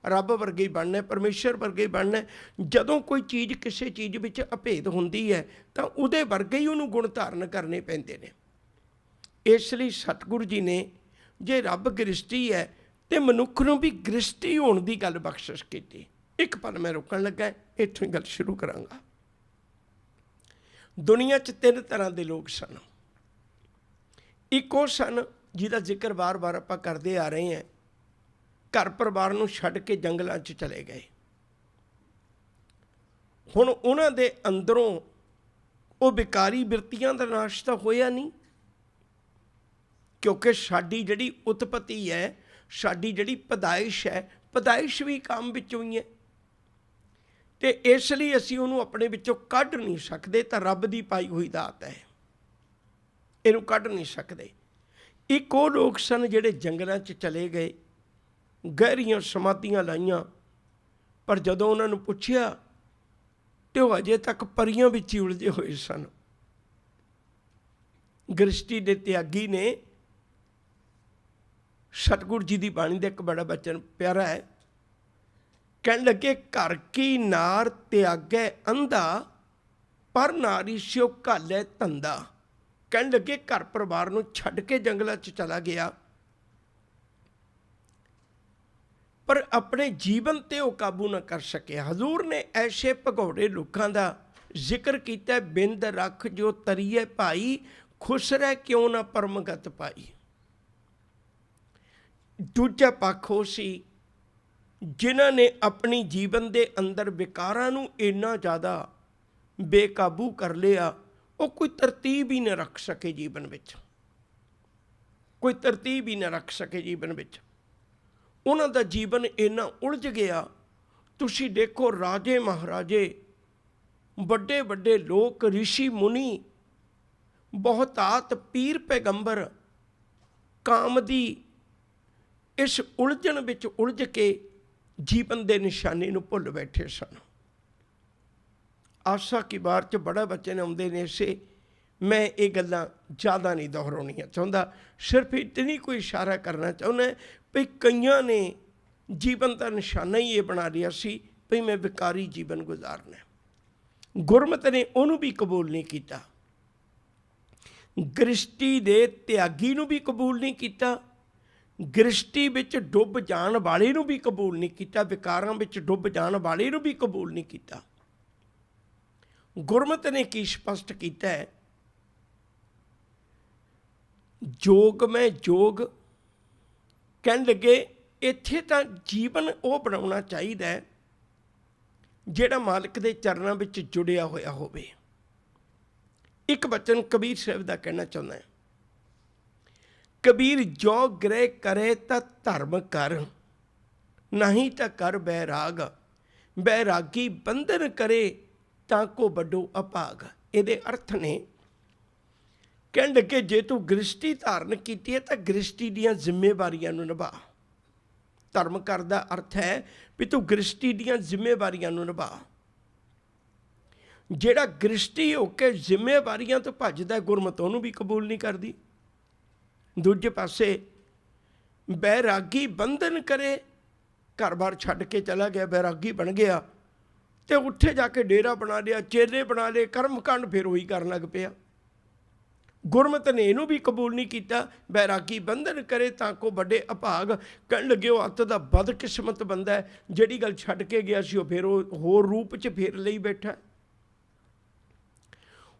ਰੱਬ ਵਰਗੇ ਹੀ ਬਣਨਾ, ਪਰਮੇਸ਼ਰ ਵਰਗੇ ਹੀ ਬਣਨਾ। ਜਦੋਂ ਕੋਈ ਚੀਜ਼ ਕਿਸੇ ਚੀਜ਼ ਵਿੱਚ ਅਭੇਦ ਹੁੰਦੀ ਹੈ ਤਾਂ ਉਹਦੇ ਵਰਗੇ ਹੀ ਉਹਨੂੰ ਗੁਣ ਧਾਰਨ ਕਰਨੇ ਪੈਂਦੇ ਨੇ। ਇਸ ਲਈ ਸਤਿਗੁਰੂ ਜੀ ਨੇ ਜੇ ਰੱਬ ਗ੍ਰਿਸ਼ਟੀ ਹੈ ਤੇ ਮਨੁੱਖ ਨੂੰ ਵੀ ਗ੍ਰਿਸ਼ਟੀ ਹੋਣ ਦੀ ਗੱਲ ਬਖਸ਼ਿਸ਼ ਕੀਤੀ। ਇੱਕ ਪਲ ਮੈਂ ਰੁਕਣ ਲੱਗਾ, ਇੱਥੋਂ ਹੀ ਗੱਲ ਸ਼ੁਰੂ ਕਰਾਂਗਾ। ਦੁਨੀਆ 'ਚ 3 ਤਰ੍ਹਾਂ ਦੇ ਲੋਕ ਸਨ। ਇੱਕ ਉਹ ਸਨ ਜਿਹਦਾ ਜ਼ਿਕਰ ਵਾਰ-ਵਾਰ ਆਪਾਂ ਕਰਦੇ ਆ ਰਹੇ ਹਾਂ, ਘਰ ਪਰਿਵਾਰ ਨੂੰ ਛੱਡ ਕੇ ਜੰਗਲਾਂ 'ਚ ਚਲੇ ਗਏ। ਹੁਣ ਉਹਨਾਂ ਦੇ ਅੰਦਰੋਂ ਉਹ ਵਿਕਾਰੀ ਬਿਰਤੀਆਂ ਦਾ ਨਾਸ਼ ਤਾਂ ਹੋਇਆ ਨਹੀਂ, ਕਿਉਂਕਿ ਸਾਡੀ ਜਿਹੜੀ ਉਤਪਤੀ ਹੈ, ਸਾਡੀ ਜਿਹੜੀ ਪੈਦਾਇਸ਼ ਹੈ, ਪੈਦਾਇਸ਼ ਵੀ ਕੰਮ ਵਿੱਚੋਂ ਹੀ ਹੈ। ਅਤੇ ਇਸ ਲਈ ਅਸੀਂ ਉਹਨੂੰ ਆਪਣੇ ਵਿੱਚੋਂ ਕੱਢ ਨਹੀਂ ਸਕਦੇ। ਤਾਂ ਰੱਬ ਦੀ ਪਾਈ ਹੋਈ ਦਾਤ ਹੈ, ਇਹਨੂੰ ਕੱਢ ਨਹੀਂ ਸਕਦੇ। ਇੱਕ ਉਹ ਲੋਕ ਸਨ ਜਿਹੜੇ ਜੰਗਲਾਂ 'ਚ ਚਲੇ ਗਏ, ਗਹਿਰੀਆਂ ਸਮਾਧੀਆਂ ਲਾਈਆਂ, ਪਰ ਜਦੋਂ ਉਹਨਾਂ ਨੂੰ ਪੁੱਛਿਆ ਤਾਂ ਉਹ ਅਜੇ ਤੱਕ ਪਰੀਆਂ ਵਿੱਚ ਹੀ ਉਲਝੇ ਹੋਏ ਸਨ। ਗ੍ਰਿਸ਼ਟੀ ਦੇ ਤਿਆਗੀ ਨੇ, ਸਤਿਗੁਰੂ ਜੀ ਦੀ ਬਾਣੀ ਦਾ ਇੱਕ ਬੜਾ ਬਚਨ ਪਿਆਰਾ ਹੈ, ਕਹਿਣ ਲੱਗੇ ਘਰ ਕੀ ਨਾਰ ਤਿਆਗੈ ਅੰਧਾ, ਪਰ ਨਾਰੀ ਸਿਓ ਘਾਲੈ ਧੰਦਾ। ਕਹਿਣ ਲੱਗੇ ਘਰ ਪਰਿਵਾਰ ਨੂੰ ਛੱਡ ਕੇ ਜੰਗਲਾਂ 'ਚ ਚਲਾ ਗਿਆ, ਪਰ ਆਪਣੇ ਜੀਵਨ 'ਤੇ ਉਹ ਕਾਬੂ ਨਾ ਕਰ ਸਕਿਆ। ਹਜ਼ੂਰ ਨੇ ਐਸੇ ਭਗੌੜੇ ਲੋਕਾਂ ਦਾ ਜ਼ਿਕਰ ਕੀਤਾ, ਬਿੰਦ ਰੱਖ ਜੋ ਤਰੀਏ ਭਾਈ, ਖੁਸ਼ ਰਹਿ ਕਿਉਂ ਨਾ ਪਰਮਗਤ ਪਾਈ। ਦੂਜਾ ਪੱਖ ਉਹ ਸੀ ਜਿਨ੍ਹਾਂ ਨੇ ਆਪਣੀ ਜੀਵਨ ਦੇ ਅੰਦਰ ਵਿਕਾਰਾਂ ਨੂੰ ਇੰਨਾ ਜ਼ਿਆਦਾ ਬੇਕਾਬੂ ਕਰ ਲਿਆ, ਉਹ ਕੋਈ ਤਰਤੀਬ ਹੀ ਨਾ ਰੱਖ ਸਕੇ ਜੀਵਨ ਵਿੱਚ, ਕੋਈ ਤਰਤੀਬ ਹੀ ਨਾ ਰੱਖ ਸਕੇ ਜੀਵਨ ਵਿੱਚ। ਉਹਨਾਂ ਦਾ ਜੀਵਨ ਇੰਨਾ ਉਲਝ ਗਿਆ। ਤੁਸੀਂ ਦੇਖੋ ਰਾਜੇ ਮਹਾਰਾਜੇ, ਵੱਡੇ ਵੱਡੇ ਲੋਕ, ਰਿਸ਼ੀ ਮੁਨੀ, ਬਹੁਤਾਤ ਪੀਰ ਪੈਗੰਬਰ ਕਾਮ ਦੀ ਇਸ ਉਲਝਣ ਵਿੱਚ ਉਲਝ ਕੇ ਜੀਵਨ ਦੇ ਨਿਸ਼ਾਨੇ ਨੂੰ ਭੁੱਲ ਬੈਠੇ ਸਨ। ਆਸਾ ਕੀ ਬਾਰ 'ਚ ਬੜਾ ਬਚਨ ਆਉਂਦੇ ਨੇ ਇਸੇ, ਮੈਂ ਇਹ ਗੱਲਾਂ ਜ਼ਿਆਦਾ ਨਹੀਂ ਦੁਹਰਾਉਣੀਆਂ ਚਾਹੁੰਦਾ, ਸਿਰਫ ਇਤਨੀ ਕੋਈ ਇਸ਼ਾਰਾ ਕਰਨਾ ਚਾਹੁੰਦਾ ਵੀ ਕਈਆਂ ਨੇ ਜੀਵਨ ਦਾ ਨਿਸ਼ਾਨਾ ਹੀ ਇਹ ਬਣਾ ਲਿਆ ਸੀ ਵੀ ਮੈਂ ਵਿਕਾਰੀ ਜੀਵਨ ਗੁਜ਼ਾਰਨਾ। ਗੁਰਮਤਿ ਨੇ ਉਹਨੂੰ ਵੀ ਕਬੂਲ ਨਹੀਂ ਕੀਤਾ, ਗ੍ਰਿਸ਼ਟੀ ਦੇ ਤਿਆਗੀ ਨੂੰ ਵੀ ਕਬੂਲ ਨਹੀਂ ਕੀਤਾ, ਗ੍ਰਿਸ਼ਟੀ ਵਿੱਚ ਡੁੱਬ ਜਾਣ ਵਾਲੇ ਨੂੰ ਵੀ ਕਬੂਲ ਨਹੀਂ ਕੀਤਾ, ਵਿਕਾਰਾਂ ਵਿੱਚ ਡੁੱਬ ਜਾਣ ਵਾਲੇ ਨੂੰ ਵੀ ਕਬੂਲ ਨਹੀਂ ਕੀਤਾ। ਗੁਰਮਤਿ ਨੇ ਕੀ ਸਪਸ਼ਟ ਕੀਤਾ ਹੈ, ਜੋਗ ਮੈਂ ਜੋਗ ਕਹਿਣ ਲੱਗੇ, ਇੱਥੇ ਤਾਂ ਜੀਵਨ ਉਹ ਬਣਾਉਣਾ ਚਾਹੀਦਾ ਹੈ ਜਿਹੜਾ ਮਾਲਕ ਦੇ ਚਰਨਾਂ ਵਿੱਚ ਜੁੜਿਆ ਹੋਇਆ ਹੋਵੇ। ਇੱਕ ਬਚਨ ਕਬੀਰ ਸਾਹਿਬ ਦਾ ਕਹਿਣਾ ਚਾਹੁੰਦਾ ਹੈ, ਕਬੀਰ ਜੋ ਗ੍ਰਹਿ ਕਰੇ ਤਾਂ ਧਰਮ ਕਰ, ਨਹੀਂ ਤਾਂ ਕਰ ਬੈਰਾਗ, ਬੈਰਾਗੀ ਬੰਧਨ ਕਰੇ ਤਾਂ ਕੋ ਵੱਡੋ ਅਭਾਗ। ਇਹਦੇ ਅਰਥ ਨੇ, ਕਹਿਣ ਲੱਗੇ ਜੇ ਤੂੰ ਗ੍ਰਿਸ਼ਟੀ ਧਾਰਨ ਕੀਤੀ ਹੈ ਤਾਂ ਗ੍ਰਿਸ਼ਟੀ ਦੀਆਂ ਜ਼ਿੰਮੇਵਾਰੀਆਂ ਨੂੰ ਨਿਭਾ। ਧਰਮ ਕਰ ਦਾ ਅਰਥ ਹੈ ਵੀ ਤੂੰ ਗ੍ਰਿਸ਼ਟੀ ਦੀਆਂ ਜ਼ਿੰਮੇਵਾਰੀਆਂ ਨੂੰ ਨਿਭਾ। ਜਿਹੜਾ ਗ੍ਰਿਸ਼ਟੀ ਹੋ ਕੇ ਜ਼ਿੰਮੇਵਾਰੀਆਂ ਤੋਂ ਭੱਜਦਾ, ਗੁਰਮਤਿ ਉਹਨੂੰ ਵੀ ਕਬੂਲ ਨਹੀਂ ਕਰਦੀ। ਦੂਜੇ ਪਾਸੇ ਬੈਰਾਗੀ ਬੰਧਨ ਕਰੇ, ਘਰ-ਬਾਰ ਛੱਡ ਕੇ ਚਲਾ ਗਿਆ, ਬੈਰਾਗੀ ਬਣ ਗਿਆ ਅਤੇ ਉੱਥੇ ਜਾ ਕੇ ਡੇਰਾ ਬਣਾ ਲਿਆ, ਚੇਲੇ ਬਣਾ ਲਏ, ਕਰਮਕਾਂਡ ਫਿਰ ਉਹੀ ਕਰਨ ਲੱਗ ਪਿਆ। ਗੁਰਮਤਿ ਨੇ ਇਹਨੂੰ ਵੀ ਕਬੂਲ ਨਹੀਂ ਕੀਤਾ। ਬੈਰਾਗੀ ਬੰਧਨ ਕਰੇ ਤਾਂ ਕੋ ਵੱਡੇ ਅਭਾਗ, ਕਹਿਣ ਲੱਗੇ ਉਹ ਅੱਤ ਦਾ ਬਦਕਿਸਮਤ ਬੰਦਾ ਹੈ, ਜਿਹੜੀ ਗੱਲ ਛੱਡ ਕੇ ਗਿਆ ਸੀ ਉਹ ਫਿਰ ਉਹ ਹੋਰ ਰੂਪ 'ਚ ਫੇਰ ਲਈ ਬੈਠਾ।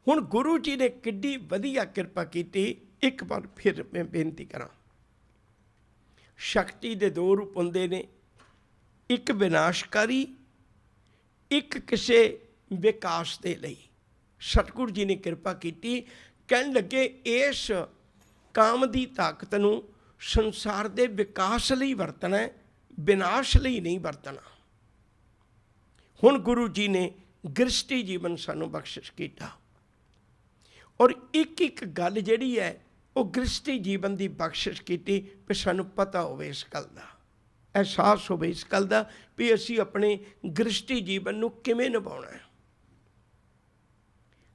ਹੁਣ ਗੁਰੂ ਜੀ ਨੇ ਕਿੱਡੀ ਵਧੀਆ ਕਿਰਪਾ ਕੀਤੀ। ਇੱਕ ਵਾਰ ਫਿਰ ਮੈਂ ਬੇਨਤੀ ਕਰਾਂ, ਸ਼ਕਤੀ ਦੇ ਦੋ ਰੂਪ ਹੁੰਦੇ ਨੇ, ਇੱਕ ਵਿਨਾਸ਼ਕਾਰੀ, ਇੱਕ ਕਿਸੇ ਵਿਕਾਸ ਦੇ ਲਈ। ਸਤਿਗੁਰੂ ਜੀ ਨੇ ਕਿਰਪਾ ਕੀਤੀ, ਕਹਿਣ ਲੱਗੇ ਇਸ ਕਾਮ ਦੀ ਤਾਕਤ ਨੂੰ ਸੰਸਾਰ ਦੇ ਵਿਕਾਸ ਲਈ ਵਰਤਣਾ, ਵਿਨਾਸ਼ ਲਈ ਨਹੀਂ ਵਰਤਣਾ। ਹੁਣ ਗੁਰੂ ਜੀ ਨੇ ਗ੍ਰਿਸ਼ਟੀ ਜੀਵਨ ਸਾਨੂੰ ਬਖਸ਼ਿਸ਼ ਕੀਤਾ, ਔਰ ਇੱਕ ਇੱਕ ਗੱਲ ਜਿਹੜੀ ਹੈ ਉਹ ਗ੍ਰਿਸ਼ਟੀ ਜੀਵਨ ਦੀ ਬਖਸ਼ਿਸ਼ ਕੀਤੀ ਵੀ ਸਾਨੂੰ ਪਤਾ ਹੋਵੇ ਇਸ ਗੱਲ ਦਾ, ਅਹਿਸਾਸ ਹੋਵੇ ਇਸ ਗੱਲ ਦਾ ਵੀ ਅਸੀਂ ਆਪਣੇ ਗ੍ਰਿਸ਼ਟੀ ਜੀਵਨ ਨੂੰ ਕਿਵੇਂ ਨਿਭਾਉਣਾ ਹੈ।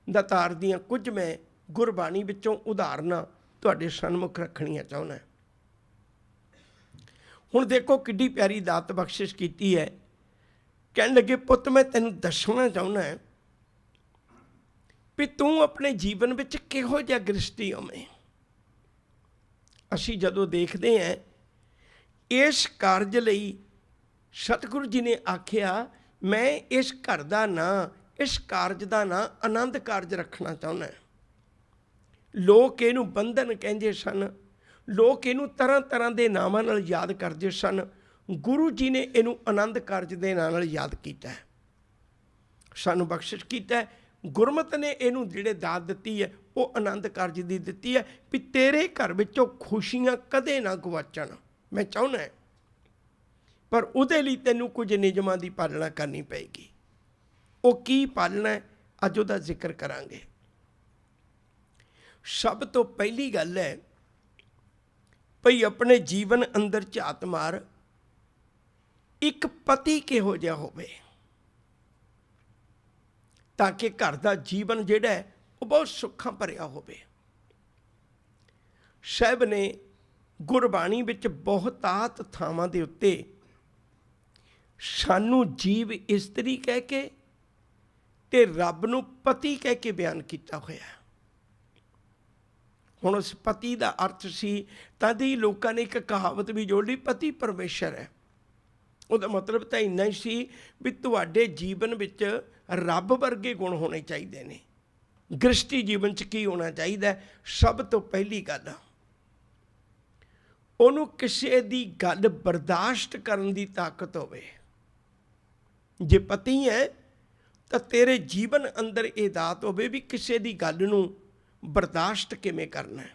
ਦਾਤਾਰ ਦੀਆਂ ਕੁਝ ਮੈਂ ਗੁਰਬਾਣੀ ਵਿੱਚੋਂ ਉਦਾਹਰਨਾਂ ਤੁਹਾਡੇ ਸਨਮੁਖ ਰੱਖਣੀਆਂ ਚਾਹੁੰਦਾ। ਹੁਣ ਦੇਖੋ ਕਿੱਡੀ ਪਿਆਰੀ ਦਾਤ ਬਖਸ਼ਿਸ਼ ਕੀਤੀ ਹੈ। ਕਹਿਣ ਲੱਗੇ ਪੁੱਤ ਮੈਂ ਤੈਨੂੰ ਦੱਸਣਾ ਚਾਹੁੰਦਾ ਵੀ ਤੂੰ ਆਪਣੇ ਜੀਵਨ ਵਿੱਚ ਕਿਹੋ ਜਿਹਾ ਗ੍ਰਿਸ਼ਟੀ ਹੋਵੇਂ। ਅਸੀਂ ਜਦੋਂ ਦੇਖਦੇ ਹਾਂ ਇਸ ਕਾਰਜ ਲਈ ਸਤਿਗੁਰੂ ਜੀ ਨੇ ਆਖਿਆ ਮੈਂ ਇਸ ਘਰ ਦਾ ਨਾਂ, ਇਸ ਕਾਰਜ ਦਾ ਨਾਂ ਆਨੰਦ ਕਾਰਜ ਰੱਖਣਾ ਚਾਹੁੰਦਾ। ਲੋਕ ਇਹਨੂੰ ਬੰਧਨ ਕਹਿੰਦੇ ਸਨ, ਲੋਕ ਇਹਨੂੰ ਤਰ੍ਹਾਂ ਤਰ੍ਹਾਂ ਦੇ ਨਾਮਾਂ ਨਾਲ ਯਾਦ ਕਰਦੇ ਸਨ। ਗੁਰੂ ਜੀ ਨੇ ਇਹਨੂੰ ਆਨੰਦ ਕਾਰਜ ਦੇ ਨਾਂ ਨਾਲ ਯਾਦ ਕੀਤਾ ਹੈ, ਸਾਨੂੰ ਬਖਸ਼ਿਸ਼ ਕੀਤਾ ਹੈ। ਗੁਰਮਤਿ ਨੇ ਇਹਨੂੰ ਜਿਹੜੇ ਦਾਤ ਦਿੱਤੀ ਹੈ ਉਹ ਆਨੰਦ ਕਾਰਜ ਦੀ ਦਿੱਤੀ ਹੈ ਵੀ ਤੇਰੇ ਘਰ ਵਿੱਚੋਂ ਖੁਸ਼ੀਆਂ ਕਦੇ ਨਾ ਗਵਾਚਣ। ਮੈਂ ਚਾਹੁੰਦਾ ਪਰ ਉਹਦੇ ਲਈ ਤੈਨੂੰ ਕੁਝ ਨਿਯਮਾਂ ਦੀ ਪਾਲਣਾ ਕਰਨੀ ਪਏਗੀ। ਉਹ ਕੀ ਪਾਲਣਾ ਹੈ, ਅੱਜ ਉਹਦਾ ਜ਼ਿਕਰ ਕਰਾਂਗੇ। ਸਭ ਤੋਂ ਪਹਿਲੀ ਗੱਲ ਹੈ ਭਈ ਆਪਣੇ ਜੀਵਨ ਅੰਦਰ ਝਾਤ ਮਾਰ, ਇੱਕ ਪਤੀ ਕਿਹੋ ਜਿਹਾ ਹੋਵੇ ਤਾਂ ਕਿ ਘਰ ਦਾ ਜੀਵਨ ਜਿਹੜਾ ਹੈ ਉਹ ਬਹੁਤ ਸੁੱਖਾਂ ਭਰਿਆ ਹੋਵੇ। ਸਾਹਿਬ ਨੇ ਗੁਰਬਾਣੀ ਵਿੱਚ ਬਹੁਤਾਤ ਥਾਵਾਂ ਦੇ ਉੱਤੇ ਸਾਨੂੰ ਜੀਵ ਇਸਤਰੀ ਕਹਿ ਕੇ ਤੇ ਰੱਬ ਨੂੰ ਪਤੀ ਕਹਿ ਕੇ ਬਿਆਨ ਕੀਤਾ ਹੋਇਆ। ਹੁਣ ਉਸ ਪਤੀ ਦਾ ਅਰਥ ਸੀ, ਤਦ ਹੀ ਲੋਕਾਂ ਨੇ ਇੱਕ ਕਹਾਵਤ ਵੀ ਜੋੜ ਲਈ, ਪਤੀ ਪਰਮੇਸ਼ਰ ਹੈ। ਉਹਦਾ ਮਤਲਬ ਤਾਂ ਇੰਨਾ ਹੀ ਸੀ ਵੀ ਤੁਹਾਡੇ ਜੀਵਨ ਵਿੱਚ ਰੱਬ ਵਰਗੇ ਗੁਣ ਹੋਣੇ ਚਾਹੀਦੇ ਨੇ। ਗ੍ਰਸਤੀ ਜੀਵਨ 'ਚ ਕੀ ਹੋਣਾ ਚਾਹੀਦਾ? ਸਭ ਤੋਂ ਪਹਿਲੀ ਗੱਲ, ਉਹਨੂੰ ਕਿਸੇ ਦੀ ਗੱਲ ਬਰਦਾਸ਼ਤ ਕਰਨ ਦੀ ਤਾਕਤ ਹੋਵੇ। ਜੇ ਪਤੀ ਹੈ ਤਾਂ ਤੇਰੇ ਜੀਵਨ ਅੰਦਰ ਇਹ ਦਾਤ ਹੋਵੇ ਵੀ ਕਿਸੇ ਦੀ ਗੱਲ ਨੂੰ ਬਰਦਾਸ਼ਤ ਕਿਵੇਂ ਕਰਨਾ ਹੈ।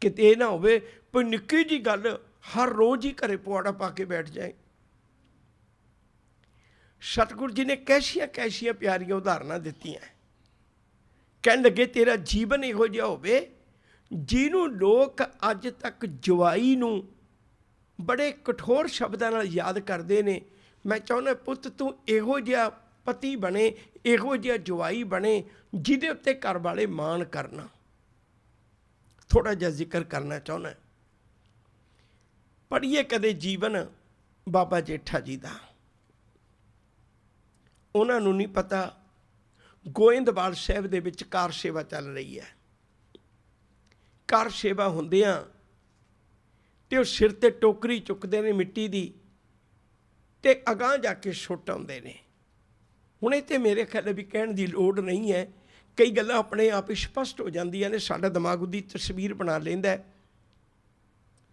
ਕਿਤੇ ਇਹ ਨਾ ਹੋਵੇ ਕੋਈ ਨਿੱਕੀ ਜਿਹੀ ਗੱਲ ਹਰ ਰੋਜ਼ ਹੀ ਘਰੇ ਪੁਆੜਾ ਪਾ ਕੇ ਬੈਠ ਜਾਏ। ਸਤਿਗੁਰੂ ਜੀ ਨੇ ਕੈਸੀਆਂ ਕੈਸੀਆਂ ਪਿਆਰੀਆਂ ਉਦਾਹਰਨਾਂ ਦਿੱਤੀਆਂ। ਕਹਿਣ ਲੱਗੇ ਤੇਰਾ ਜੀਵਨ ਇਹੋ ਜਿਹਾ ਹੋਵੇ ਜਿਹਨੂੰ ਲੋਕ ਅੱਜ ਤੱਕ ਜਵਾਈ ਨੂੰ ਬੜੇ ਕਠੋਰ ਸ਼ਬਦਾਂ ਨਾਲ ਯਾਦ ਕਰਦੇ ਨੇ। ਮੈਂ ਚਾਹੁੰਦਾ ਪੁੱਤ ਤੂੰ ਇਹੋ ਜਿਹਾ ਪਤੀ ਬਣੇ, ਇਹੋ ਜਿਹਾ ਜਵਾਈ ਬਣੇ ਜਿਹਦੇ ਉੱਤੇ ਘਰ ਵਾਲੇ ਮਾਣ ਕਰਨਾ। ਥੋੜ੍ਹਾ ਜਿਹਾ ਜ਼ਿਕਰ ਕਰਨਾ ਚਾਹੁੰਦਾ। ਪੜ੍ਹੀਏ ਕਦੇ ਜੀਵਨ ਬਾਬਾ ਜੇਠਾ ਜੀ ਦਾ। ਉਹਨਾਂ ਨੂੰ ਨਹੀਂ ਪਤਾ ਗੋਇੰਦਵਾਲ ਸਾਹਿਬ ਦੇ ਵਿੱਚ ਕਾਰ ਸੇਵਾ ਚੱਲ ਰਹੀ ਹੈ। ਕਾਰ ਸੇਵਾ ਹੁੰਦਿਆਂ ਤੇ ਉਹ ਸਿਰ 'ਤੇ ਟੋਕਰੀ ਚੁੱਕਦੇ ਨੇ ਮਿੱਟੀ ਦੀ ਤੇ ਅਗਾਂਹ ਜਾ ਕੇ ਸੁੱਟ ਆਉਂਦੇ ਨੇ। ਹੁਣ ਇਹ ਤੇ ਮੇਰੇ ਖਿਆਲ ਵੀ ਕਹਿਣ ਦੀ ਲੋੜ ਨਹੀਂ ਹੈ, ਕਈ ਗੱਲਾਂ ਆਪਣੇ ਆਪ ਹੀ ਸਪਸ਼ਟ ਹੋ ਜਾਂਦੀਆਂ ਨੇ। ਸਾਡਾ ਦਿਮਾਗ ਉਹਦੀ ਤਸਵੀਰ ਬਣਾ ਲੈਂਦਾ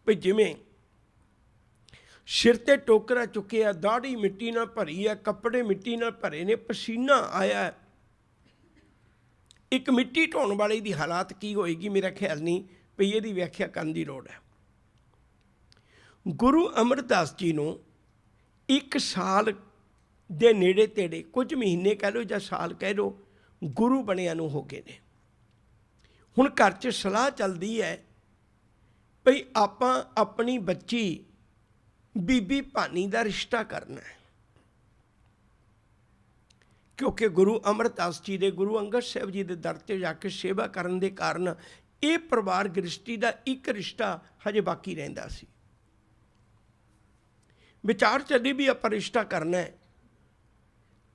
ਵੀ ਜਿਵੇਂ ਸਿਰ 'ਤੇ ਟੋਕਰਾ ਚੁੱਕਿਆ, ਦਾੜੀ ਮਿੱਟੀ ਨਾਲ ਭਰੀ ਹੈ, ਕੱਪੜੇ ਮਿੱਟੀ ਨਾਲ ਭਰੇ ਨੇ, ਪਸੀਨਾ ਆਇਆ। ਇੱਕ ਮਿੱਟੀ ਢੋਣ ਵਾਲੇ ਦੀ ਹਾਲਾਤ ਕੀ ਹੋਏਗੀ? ਮੇਰਾ ਖਿਆਲ ਨਹੀਂ ਵੀ ਇਹਦੀ ਵਿਆਖਿਆ ਕਰਨ ਦੀ ਲੋੜ ਹੈ। ਗੁਰੂ ਅਮਰਦਾਸ ਜੀ ਨੂੰ 1 ਸਾਲ ਦੇ ਨੇੜੇ ਤੇੜੇ, ਕੁਝ ਮਹੀਨੇ ਕਹਿ ਲਓ ਜਾਂ ਸਾਲ ਕਹਿ ਲਓ, ਗੁਰੂ ਬਣਿਆ ਨੂੰ ਹੋ ਗਏ ਨੇ। ਹੁਣ ਘਰ 'ਚ ਸਲਾਹ ਚੱਲਦੀ ਹੈ ਭਈ ਆਪਾਂ ਆਪਣੀ ਬੱਚੀ ਬੀਬੀ ਭਾਨੀ ਦਾ ਰਿਸ਼ਤਾ ਕਰਨਾ ਹੈ, ਕਿਉਂਕਿ ਗੁਰੂ ਅਮਰਦਾਸ ਜੀ ਦੇ, ਗੁਰੂ ਅੰਗਦ ਸਾਹਿਬ ਜੀ ਦੇ ਦਰ 'ਤੇ ਜਾ ਕੇ ਸੇਵਾ ਕਰਨ ਦੇ ਕਾਰਨ ਇਹ ਪਰਿਵਾਰ ਗ੍ਰਸਤੀ ਦਾ ਇੱਕ ਰਿਸ਼ਤਾ ਹਜੇ ਬਾਕੀ ਰਹਿੰਦਾ ਸੀ। ਵਿਚਾਰ ਚੱਲੀ ਵੀ ਆਪਾਂ ਰਿਸ਼ਤਾ ਕਰਨਾ ਹੈ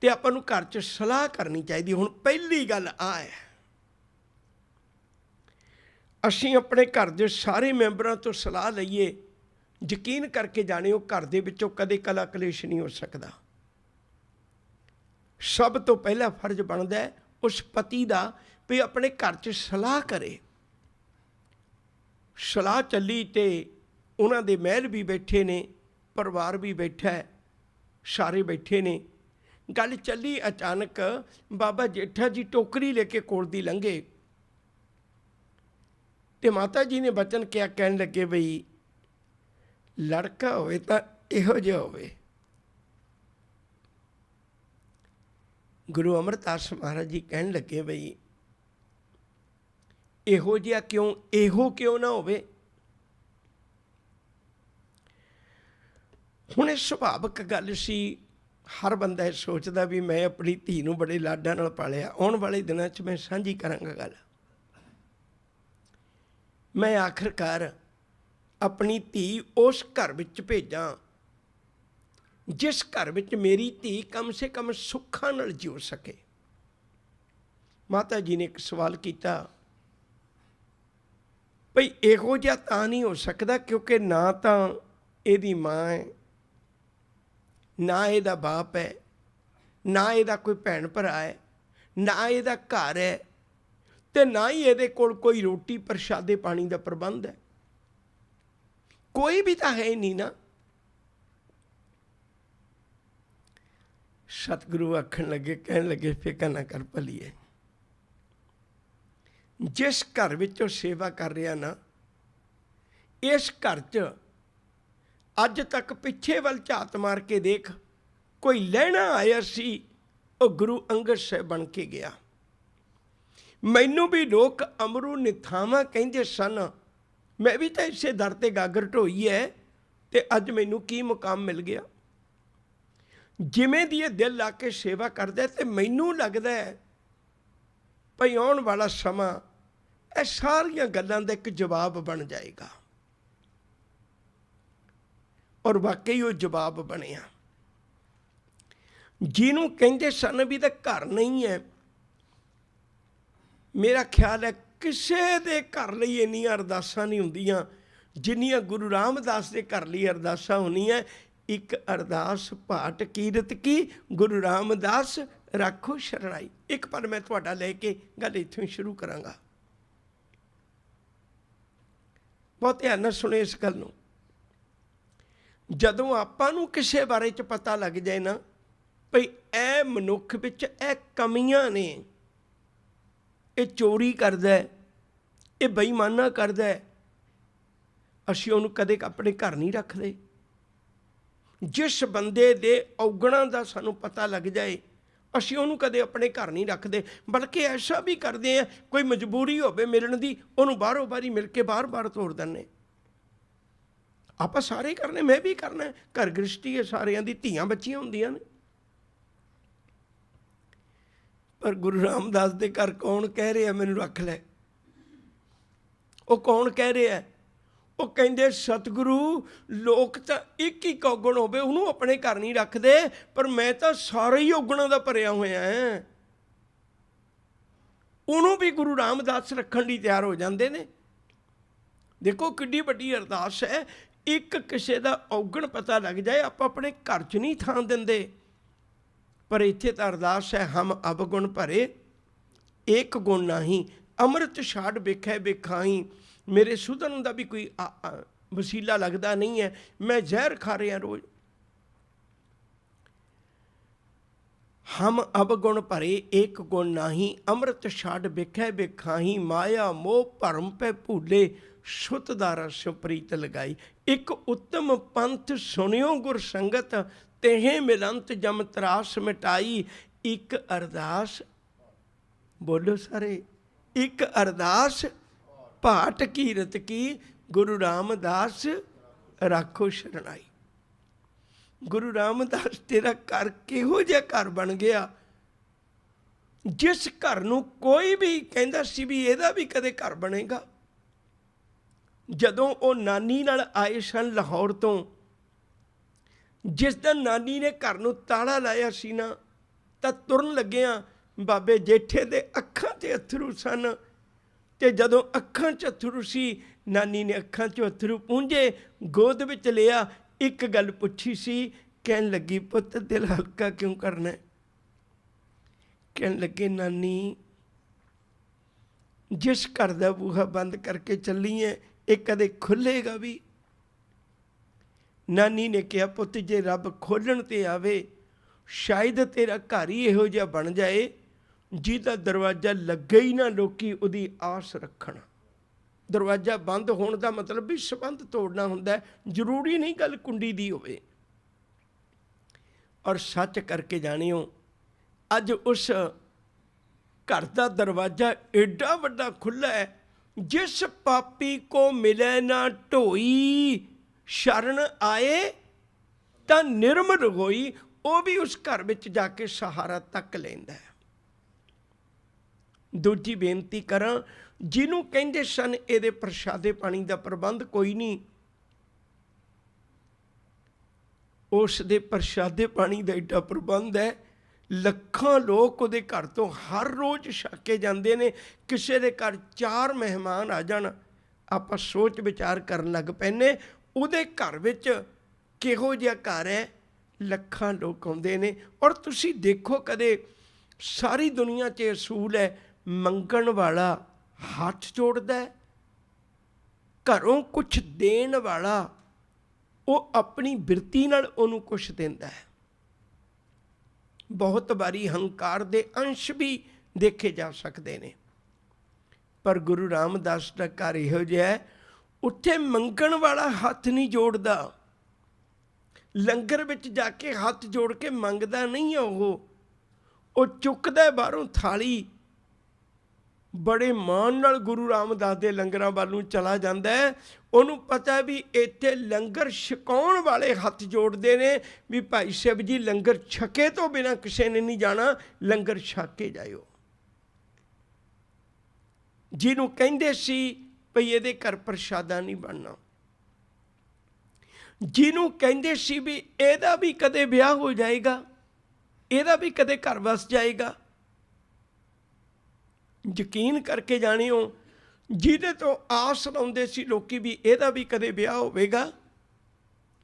ਤੇ ਆਪਾਂ ਨੂੰ ਘਰ 'ਚ ਸਲਾਹ ਕਰਨੀ ਚਾਹੀਦੀ। ਹੁਣ ਪਹਿਲੀ ਗੱਲ ਆ ਹੈ, ਅਸੀਂ ਆਪਣੇ ਘਰ ਦੇ ਸਾਰੇ ਮੈਂਬਰਾਂ ਤੋਂ ਸਲਾਹ ਲਈਏ, ਯਕੀਨ ਕਰਕੇ ਜਾਣਿਓ ਘਰ ਦੇ ਵਿੱਚੋਂ ਕਦੇ ਕਲਾ ਕਲੇਸ਼ ਨਹੀਂ ਹੋ ਸਕਦਾ। ਸਭ ਤੋਂ ਪਹਿਲਾ ਫਰਜ਼ ਬਣਦਾ ਹੈ ਉਸ ਪਤੀ ਦਾ ਵੀ ਆਪਣੇ ਘਰ 'ਚ ਸਲਾਹ ਕਰੇ। ਸਲਾਹ ਚੱਲੀ ਤੇ ਉਹਨਾਂ ਦੇ ਮਹਿਲ ਵੀ ਬੈਠੇ ਨੇ, ਪਰਿਵਾਰ ਵੀ ਬੈਠਾ ਹੈ, ਸਾਰੇ ਬੈਠੇ ਨੇ। ਗੱਲ ਚੱਲੀ, ਅਚਾਨਕ ਬਾਬਾ ਜੇਠਾ ਜੀ ਟੋਕਰੀ ਲੈ ਕੇ ਕੋਲ ਦੀ ਲੰਘੇ ਤੇ ਮਾਤਾ ਜੀ ਨੇ ਬਚਨ ਕਿਹਾ, ਕਹਿਣ ਲੱਗੇ ਬਈ ਲੜਕਾ ਹੋਵੇ ਤਾਂ ਇਹੋ ਜਿਹਾ ਹੋਵੇ। ਗੁਰੂ ਅਮਰਦਾਸ ਮਹਾਰਾਜ ਜੀ ਕਹਿਣ ਲੱਗੇ ਬਈ ਇਹੋ ਜਿਹਾ ਕਿਉਂ, ਇਹੋ ਕਿਉਂ ਨਾ ਹੋਵੇ। ਹੁਣ ਇਹ ਸੁਭਾਵਿਕ ਗੱਲ ਸੀ। ਹਰ ਬੰਦਾ ਇਹ ਸੋਚਦਾ ਵੀ ਮੈਂ ਆਪਣੀ ਧੀ ਨੂੰ ਬੜੇ ਲਾਡਾਂ ਨਾਲ ਪਾਲਿਆ। ਆਉਣ ਵਾਲੇ ਦਿਨਾਂ 'ਚ ਮੈਂ ਸਾਂਝੀ ਕਰਾਂਗਾ ਗੱਲ। ਮੈਂ ਆਖਰਕਾਰ ਆਪਣੀ ਧੀ ਉਸ ਘਰ ਵਿੱਚ ਭੇਜਾਂ ਜਿਸ ਘਰ ਵਿੱਚ ਮੇਰੀ ਧੀ ਕਮ ਸੇ ਕਮ ਸੁੱਖਾਂ ਨਾਲ ਜਿਉ ਸਕੇ। ਮਾਤਾ ਜੀ ਨੇ ਇੱਕ ਸਵਾਲ ਕੀਤਾ, ਭਈ ਇਹੋ ਜਿਹਾ ਤਾਂ ਨਹੀਂ ਹੋ ਸਕਦਾ ਕਿਉਂਕਿ ਨਾ ਤਾਂ ਇਹਦੀ ਮਾਂ ਹੈ, ਨਾ ਇਹਦਾ ਬਾਪ ਹੈ, ਨਾ ਇਹਦਾ ਕੋਈ ਭੈਣ ਭਰਾ ਹੈ, ਨਾ ਇਹਦਾ ਘਰ ਹੈ, ਤੇ ਨਾ ਹੀ ਇਹਦੇ ਕੋਲ ਕੋਈ ਰੋਟੀ ਪ੍ਰਸ਼ਾਦੇ ਪਾਣੀ ਦਾ ਪ੍ਰਬੰਧ ਹੈ। ਕੋਈ ਵੀ ਤਾਂ ਹੈ ਨਹੀਂ ਨਾ। ਸਤਿਗੁਰੂ ਆਖਣ ਲੱਗੇ, ਕਹਿਣ ਲੱਗੇ ਫਿਕਰ ਨਾ ਕਰ ਭਲੀਏ, ਜਿਸ ਘਰ ਵਿੱਚ ਉਹ ਸੇਵਾ ਕਰ ਰਿਹਾ ਨਾ, ਇਸ ਘਰ 'ਚ ਅੱਜ ਤੱਕ ਪਿੱਛੇ ਵੱਲ ਝਾਤ ਮਾਰ ਕੇ ਦੇਖ, ਕੋਈ ਲੈਣਾ ਆਇਆ ਸੀ, ਉਹ ਗੁਰੂ ਅੰਗਦ ਸਾਹਿਬ ਬਣ ਕੇ ਗਿਆ। ਮੈਨੂੰ ਵੀ ਲੋਕ ਅਮਰੂ ਨਿਥਾਵਾਂ ਕਹਿੰਦੇ ਸਨ, ਮੈਂ ਵੀ ਤਾਂ ਇਸੇ ਦਰ 'ਤੇ ਗਾਗਰ ਢੋਈ ਹੈ ਤੇ ਅੱਜ ਮੈਨੂੰ ਕੀ ਮੁਕਾਮ ਮਿਲ ਗਿਆ। ਜਿਵੇਂ ਦੀ ਇਹ ਦਿਲ ਲਾ ਕੇ ਸੇਵਾ ਕਰਦਾ ਤੇ ਮੈਨੂੰ ਲੱਗਦਾ ਹੈ ਭਈ ਆਉਣ ਵਾਲਾ ਸਮਾਂ ਇਹ ਸਾਰੀਆਂ ਗੱਲਾਂ ਦਾ ਇੱਕ ਜਵਾਬ ਬਣ ਜਾਏਗਾ। ਔਰ ਵਾਕਈ ਉਹ ਜਵਾਬ ਬਣਿਆ। ਜਿਹਨੂੰ ਕਹਿੰਦੇ ਸਨ ਵੀ ਤਾਂ ਘਰ ਨਹੀਂ ਹੈ, ਮੇਰਾ ਖਿਆਲ ਹੈ ਕਿਸੇ ਦੇ ਘਰ ਲਈ ਇੰਨੀਆਂ ਅਰਦਾਸਾਂ ਨਹੀਂ ਹੁੰਦੀਆਂ ਜਿੰਨੀਆਂ ਗੁਰੂ ਰਾਮਦਾਸ ਦੇ ਘਰ ਲਈ ਅਰਦਾਸਾਂ ਹੁੰਦੀਆਂ। ਇੱਕ ਅਰਦਾਸ ਭਾਟ ਕੀਰਤ ਕੀ ਗੁਰੂ ਰਾਮਦਾਸ ਰੱਖੋ ਸ਼ਰਣਾਈ। ਇੱਕ ਪਲ ਮੈਂ ਤੁਹਾਡਾ ਲੈ ਕੇ ਗੱਲ ਇੱਥੋਂ ਹੀ ਸ਼ੁਰੂ ਕਰਾਂਗਾ। ਬਹੁਤ ਧਿਆਨ ਨਾਲ ਸੁਣੋ ਇਸ ਗੱਲ ਨੂੰ। ਜਦੋਂ ਆਪਾਂ ਨੂੰ ਕਿਸੇ ਬਾਰੇ 'ਚ ਪਤਾ ਲੱਗ ਜਾਏ ਨਾ ਭਈ ਇਹ ਮਨੁੱਖ ਵਿੱਚ ਇਹ ਕਮੀਆਂ ਨੇ, ਇਹ ਚੋਰੀ ਕਰਦਾ ਹੈ, ਇਹ ਬੇਈਮਾਨਾ ਕਰਦਾ ਹੈ, ਅਸੀਂ ਉਹਨੂੰ ਕਦੇ ਆਪਣੇ ਘਰ ਨਹੀਂ ਰੱਖਦੇ। ਜਿਸ ਬੰਦੇ ਦੇ ਔਗਣਾਂ ਦਾ ਸਾਨੂੰ ਪਤਾ ਲੱਗ ਜਾਏ ਅਸੀਂ ਉਹਨੂੰ ਕਦੇ ਆਪਣੇ ਘਰ ਨਹੀਂ ਰੱਖਦੇ, ਬਲਕਿ ਐਸਾ ਵੀ ਕਰਦੇ ਹਾਂ ਕੋਈ ਮਜਬੂਰੀ ਹੋਵੇ ਮਿਲਣ ਦੀ, ਉਹਨੂੰ ਬਾਹਰੋਂ ਬਾਰੀ ਮਿਲ ਕੇ ਬਾਹਰ ਤੋੜ ਦਿੰਦੇ। ਆਪਾਂ ਸਾਰੇ ਕਰਨੇ, ਮੈਂ ਵੀ ਕਰਨਾ। ਘਰ ਗ੍ਰਸਤੀ ਹੈ, ਸਾਰਿਆਂ ਦੀ ਧੀਆਂ ਬੱਚੀਆਂ ਹੁੰਦੀਆਂ ਨੇ। ਪਰ ਗੁਰੂ ਰਾਮਦਾਸ ਦੇ ਘਰ ਕੌਣ ਕਹਿ ਰਿਹਾ ਮੈਨੂੰ ਰੱਖ ਲੈ? ਉਹ ਕੌਣ ਕਹਿ ਰਿਹਾ? ਉਹ ਕਹਿੰਦੇ ਸਤਿਗੁਰੂ ਲੋਕ ਤਾਂ ਇੱਕ ਹੀ ਔਗਣ ਹੋਵੇ ਉਹਨੂੰ ਆਪਣੇ ਘਰ ਨਹੀਂ ਰੱਖਦੇ, ਪਰ ਮੈਂ ਤਾਂ ਸਾਰੇ ਹੀ ਔਗਣਾਂ ਦਾ ਭਰਿਆ ਹੋਇਆ ਹੈ। ਉਹਨੂੰ ਵੀ ਗੁਰੂ ਰਾਮਦਾਸ ਰੱਖਣ ਲਈ ਤਿਆਰ ਹੋ ਜਾਂਦੇ ਨੇ। ਦੇਖੋ ਕਿੱਡੀ ਵੱਡੀ ਅਰਦਾਸ ਹੈ। ਇੱਕ ਕਿਸੇ ਦਾ ਔਗਣ ਪਤਾ ਲੱਗ ਜਾਏ ਆਪਾਂ ਆਪਣੇ ਘਰ 'ਚ ਨਹੀਂ ਥਾਂ ਦਿੰਦੇ। ਪਰ ਇੱਥੇ ਤਾਂ ਅਰਦਾਸ ਹੈ, ਹਮ ਅਵਗੁਣ ਭਰੇ ਏਕ ਗੁਣ ਨਾਹੀਂ, ਅੰਮ੍ਰਿਤ ਛਾੜ ਵੇਖੈ ਵੇਖਾਹੀਂ। ਮੇਰੇ ਸੁਧਰਨ ਦਾ ਵੀ ਕੋਈ ਵਸੀਲਾ ਲੱਗਦਾ ਨਹੀਂ ਹੈ, ਮੈਂ ਜ਼ਹਿਰ ਖਾ ਰਿਹਾ ਰੋਜ਼। ਹਮ ਅਵਗੁਣ ਭਰੇ ਏਕ ਗੁਣ ਨਾਹੀਂ, ਅੰਮ੍ਰਿਤ ਛਾੜ ਵੇਖੈ ਵੇਖਾਹੀਂ। ਮਾਇਆ ਮੋਹ ਭਰਮ ਪੈ ਭੂਲੇ, ਸੁਤ ਦਾ ਰਸ ਪ੍ਰੀਤ ਲਗਾਈ। ਇੱਕ ਉੱਤਮ ਪੰਥ ਸੁਣਿਓ ਗੁਰ ਸੰਗਤ, ਤੇਹੇ ਮਿਲੰਤ ਜਮ ਤਰਾਸ ਮਿਟਾਈ। ਇੱਕ ਅਰਦਾਸ, ਬੋਲੋ ਸਾਰੇ, ਇੱਕ ਅਰਦਾਸ ਭਾਟ ਕੀਰਤ ਕੀ, ਗੁਰੂ ਰਾਮਦਾਸ ਰੱਖੋ ਸ਼ਰਣਾਈ। ਗੁਰੂ ਰਾਮਦਾਸ ਤੇਰਾ ਘਰ ਕਿਹੋ ਜਿਹਾ ਘਰ ਬਣ ਗਿਆ, ਜਿਸ ਘਰ ਨੂੰ ਕੋਈ ਵੀ ਕਹਿੰਦਾ ਸੀ ਵੀ ਇਹਦਾ ਵੀ ਕਦੇ ਘਰ ਬਣੇਗਾ। ਜਦੋਂ ਉਹ ਨਾਨੀ ਨਾਲ ਆਏ ਸਨ ਲਾਹੌਰ ਤੋਂ, ਜਿਸ ਦਿਨ ਨਾਨੀ ਨੇ ਘਰ ਨੂੰ ਤਾਲਾ ਲਾਇਆ ਸੀ ਨਾ, ਤਾਂ ਤੁਰਨ ਲੱਗਿਆਂ ਬਾਬੇ ਜੇਠੇ ਦੇ ਅੱਖਾਂ 'ਤੇ ਅੱਥਰੂ ਸਨ। ਅਤੇ ਜਦੋਂ ਅੱਖਾਂ 'ਚ ਅੱਥਰੂ ਸੀ, ਨਾਨੀ ਨੇ ਅੱਖਾਂ 'ਚੋਂ ਅੱਥਰੂ ਪੂੰਝੇ, ਗੋਦ ਵਿੱਚ ਲਿਆ, ਇੱਕ ਗੱਲ ਪੁੱਛੀ ਸੀ। ਕਹਿਣ ਲੱਗੀ ਪੁੱਤ ਦਿਲ ਹਲਕਾ ਕਿਉਂ ਕਰਨਾ? ਕਹਿਣ ਲੱਗੇ ਨਾਨੀ ਜਿਸ ਘਰ ਦਾ ਬੂਹਾ ਬੰਦ ਕਰਕੇ ਚੱਲੀ ਹੈ ਇਹ ਕਦੇ ਖੁੱਲ੍ਹੇਗਾ ਵੀ? ਨਾਨੀ ਨੇ ਕਿਹਾ ਪੁੱਤ ਜੇ ਰੱਬ ਖੋਲ੍ਹਣ 'ਤੇ ਆਵੇ ਸ਼ਾਇਦ ਤੇਰਾ ਘਰ ਹੀ ਇਹੋ ਜਿਹਾ ਬਣ ਜਾਏ ਜਿਹਦਾ ਦਰਵਾਜ਼ਾ ਲੱਗੇ ਹੀ ਨਾ ਲੋਕੀ ਉਹਦੀ ਆਸ ਰੱਖਣ। ਦਰਵਾਜ਼ਾ ਬੰਦ ਹੋਣ ਦਾ ਮਤਲਬ ਵੀ ਸੰਬੰਧ ਤੋੜਨਾ ਹੁੰਦਾ, ਜ਼ਰੂਰੀ ਨਹੀਂ ਗੱਲ ਕੁੰਡੀ ਦੀ ਹੋਵੇ। ਔਰ ਸੱਚ ਕਰਕੇ ਜਾਣਿਓ, ਅੱਜ ਉਸ ਘਰ ਦਾ ਦਰਵਾਜ਼ਾ ਏਡਾ ਵੱਡਾ ਖੁੱਲ੍ਹਾ ਹੈ, ਜਿਸ ਪਾਪੀ ਕੋ ਮਿਲੇ ਨਾ ਢੋਈ, ਸ਼ਰਨ ਆਏ ਤਾਂ ਨਿਰਮਲ ਹੋਈ। ਉਹ ਵੀ ਉਸ ਘਰ ਵਿੱਚ ਜਾ ਕੇ ਸਹਾਰਾ ਤੱਕ ਲੈਂਦਾ ਹੈ। ਦੂਜੀ ਬੇਨਤੀ ਕਰਾਂ, ਜਿਹਨੂੰ ਕਹਿੰਦੇ ਸਨ ਇਹਦੇ ਪ੍ਰਸ਼ਾਦੇ ਪਾਣੀ ਦਾ ਪ੍ਰਬੰਧ ਕੋਈ ਨਹੀਂ, ਉਸ ਦੇ ਪ੍ਰਸ਼ਾਦੇ ਪਾਣੀ ਦਾ ਏਡਾ ਪ੍ਰਬੰਧ ਹੈ, ਲੱਖਾਂ ਲੋਕ ਉਹਦੇ ਘਰ ਤੋਂ ਹਰ ਰੋਜ਼ ਛਕ ਕੇ ਜਾਂਦੇ ਨੇ। ਕਿਸੇ ਦੇ ਘਰ 4 ਮਹਿਮਾਨ ਆ ਜਾਣ, ਆਪਾਂ ਸੋਚ ਵਿਚਾਰ ਕਰਨ ਲੱਗ ਪੈਂਦੇ ਉਹਦੇ ਘਰ ਵਿੱਚ ਕਿਹੋ ਜਿਹਾ ਘਰ ਹੈ। ਲੱਖਾਂ ਲੋਕ ਆਉਂਦੇ ਨੇ। ਔਰ ਤੁਸੀਂ ਦੇਖੋ ਕਦੇ, ਸਾਰੀ ਦੁਨੀਆ 'ਚ ਅਸੂਲ ਹੈ, ਮੰਗਣ ਵਾਲਾ ਹੱਥ ਜੋੜਦਾ, ਘਰੋਂ ਕੁਛ ਦੇਣ ਵਾਲਾ ਉਹ ਆਪਣੀ ਬਿਰਤੀ ਨਾਲ ਉਹਨੂੰ ਕੁਛ ਦਿੰਦਾ ਹੈ। ਬਹੁਤ ਵਾਰੀ ਹੰਕਾਰ ਦੇ ਅੰਸ਼ ਵੀ ਦੇਖੇ ਜਾ ਸਕਦੇ ਨੇ, ਪਰ ਗੁਰੂ ਰਾਮਦਾਸ ਦਾ ਘਰ ਇਹੋ ਜਿਹਾ ਹੈ, ਉੱਥੇ ਮੰਗਣ ਵਾਲਾ ਹੱਥ ਨਹੀਂ ਜੋੜਦਾ। ਲੰਗਰ ਵਿੱਚ ਜਾ ਕੇ ਹੱਥ ਜੋੜ ਕੇ ਮੰਗਦਾ ਨਹੀਂ ਹੈ, ਉਹ ਚੁੱਕਦਾ ਬਾਹਰੋਂ ਥਾਲੀ, ਬੜੇ ਮਾਣ ਨਾਲ ਗੁਰੂ ਰਾਮਦਾਸ ਦੇ ਲੰਗਰਾਂ ਵੱਲ ਨੂੰ ਚਲਾ ਜਾਂਦਾ ਹੈ। ਉਹਨੂੰ ਪਤਾ ਵੀ ਇੱਥੇ ਲੰਗਰ ਛਕਾਉਣ ਵਾਲੇ ਹੱਥ ਜੋੜਦੇ ਨੇ ਵੀ ਭਾਈ ਸਾਹਿਬ ਜੀ ਲੰਗਰ ਛਕੇ ਤੋਂ ਬਿਨਾਂ ਕਿਸੇ ਨੇ ਨਹੀਂ ਜਾਣਾ, ਲੰਗਰ ਛਕ ਕੇ ਜਾਇਓ। ਜਿਹਨੂੰ ਕਹਿੰਦੇ ਸੀ ਭਈ ਇਹਦੇ ਘਰ ਪ੍ਰਸ਼ਾਦਾ ਨਹੀਂ ਬਣਨਾ, ਜਿਹਨੂੰ ਕਹਿੰਦੇ ਸੀ ਵੀ ਇਹਦਾ ਵੀ ਕਦੇ ਵਿਆਹ ਹੋ ਜਾਏਗਾ, ਇਹਦਾ ਵੀ ਕਦੇ ਘਰ ਵਸ ਜਾਏਗਾ, ਯਕੀਨ ਕਰਕੇ ਜਾਣਿਓ, ਜਿਹਦੇ ਤੋਂ ਆਸ ਲਾਉਂਦੇ ਸੀ ਲੋਕੀ ਵੀ ਇਹਦਾ ਵੀ ਕਦੇ ਵਿਆਹ ਹੋਵੇਗਾ,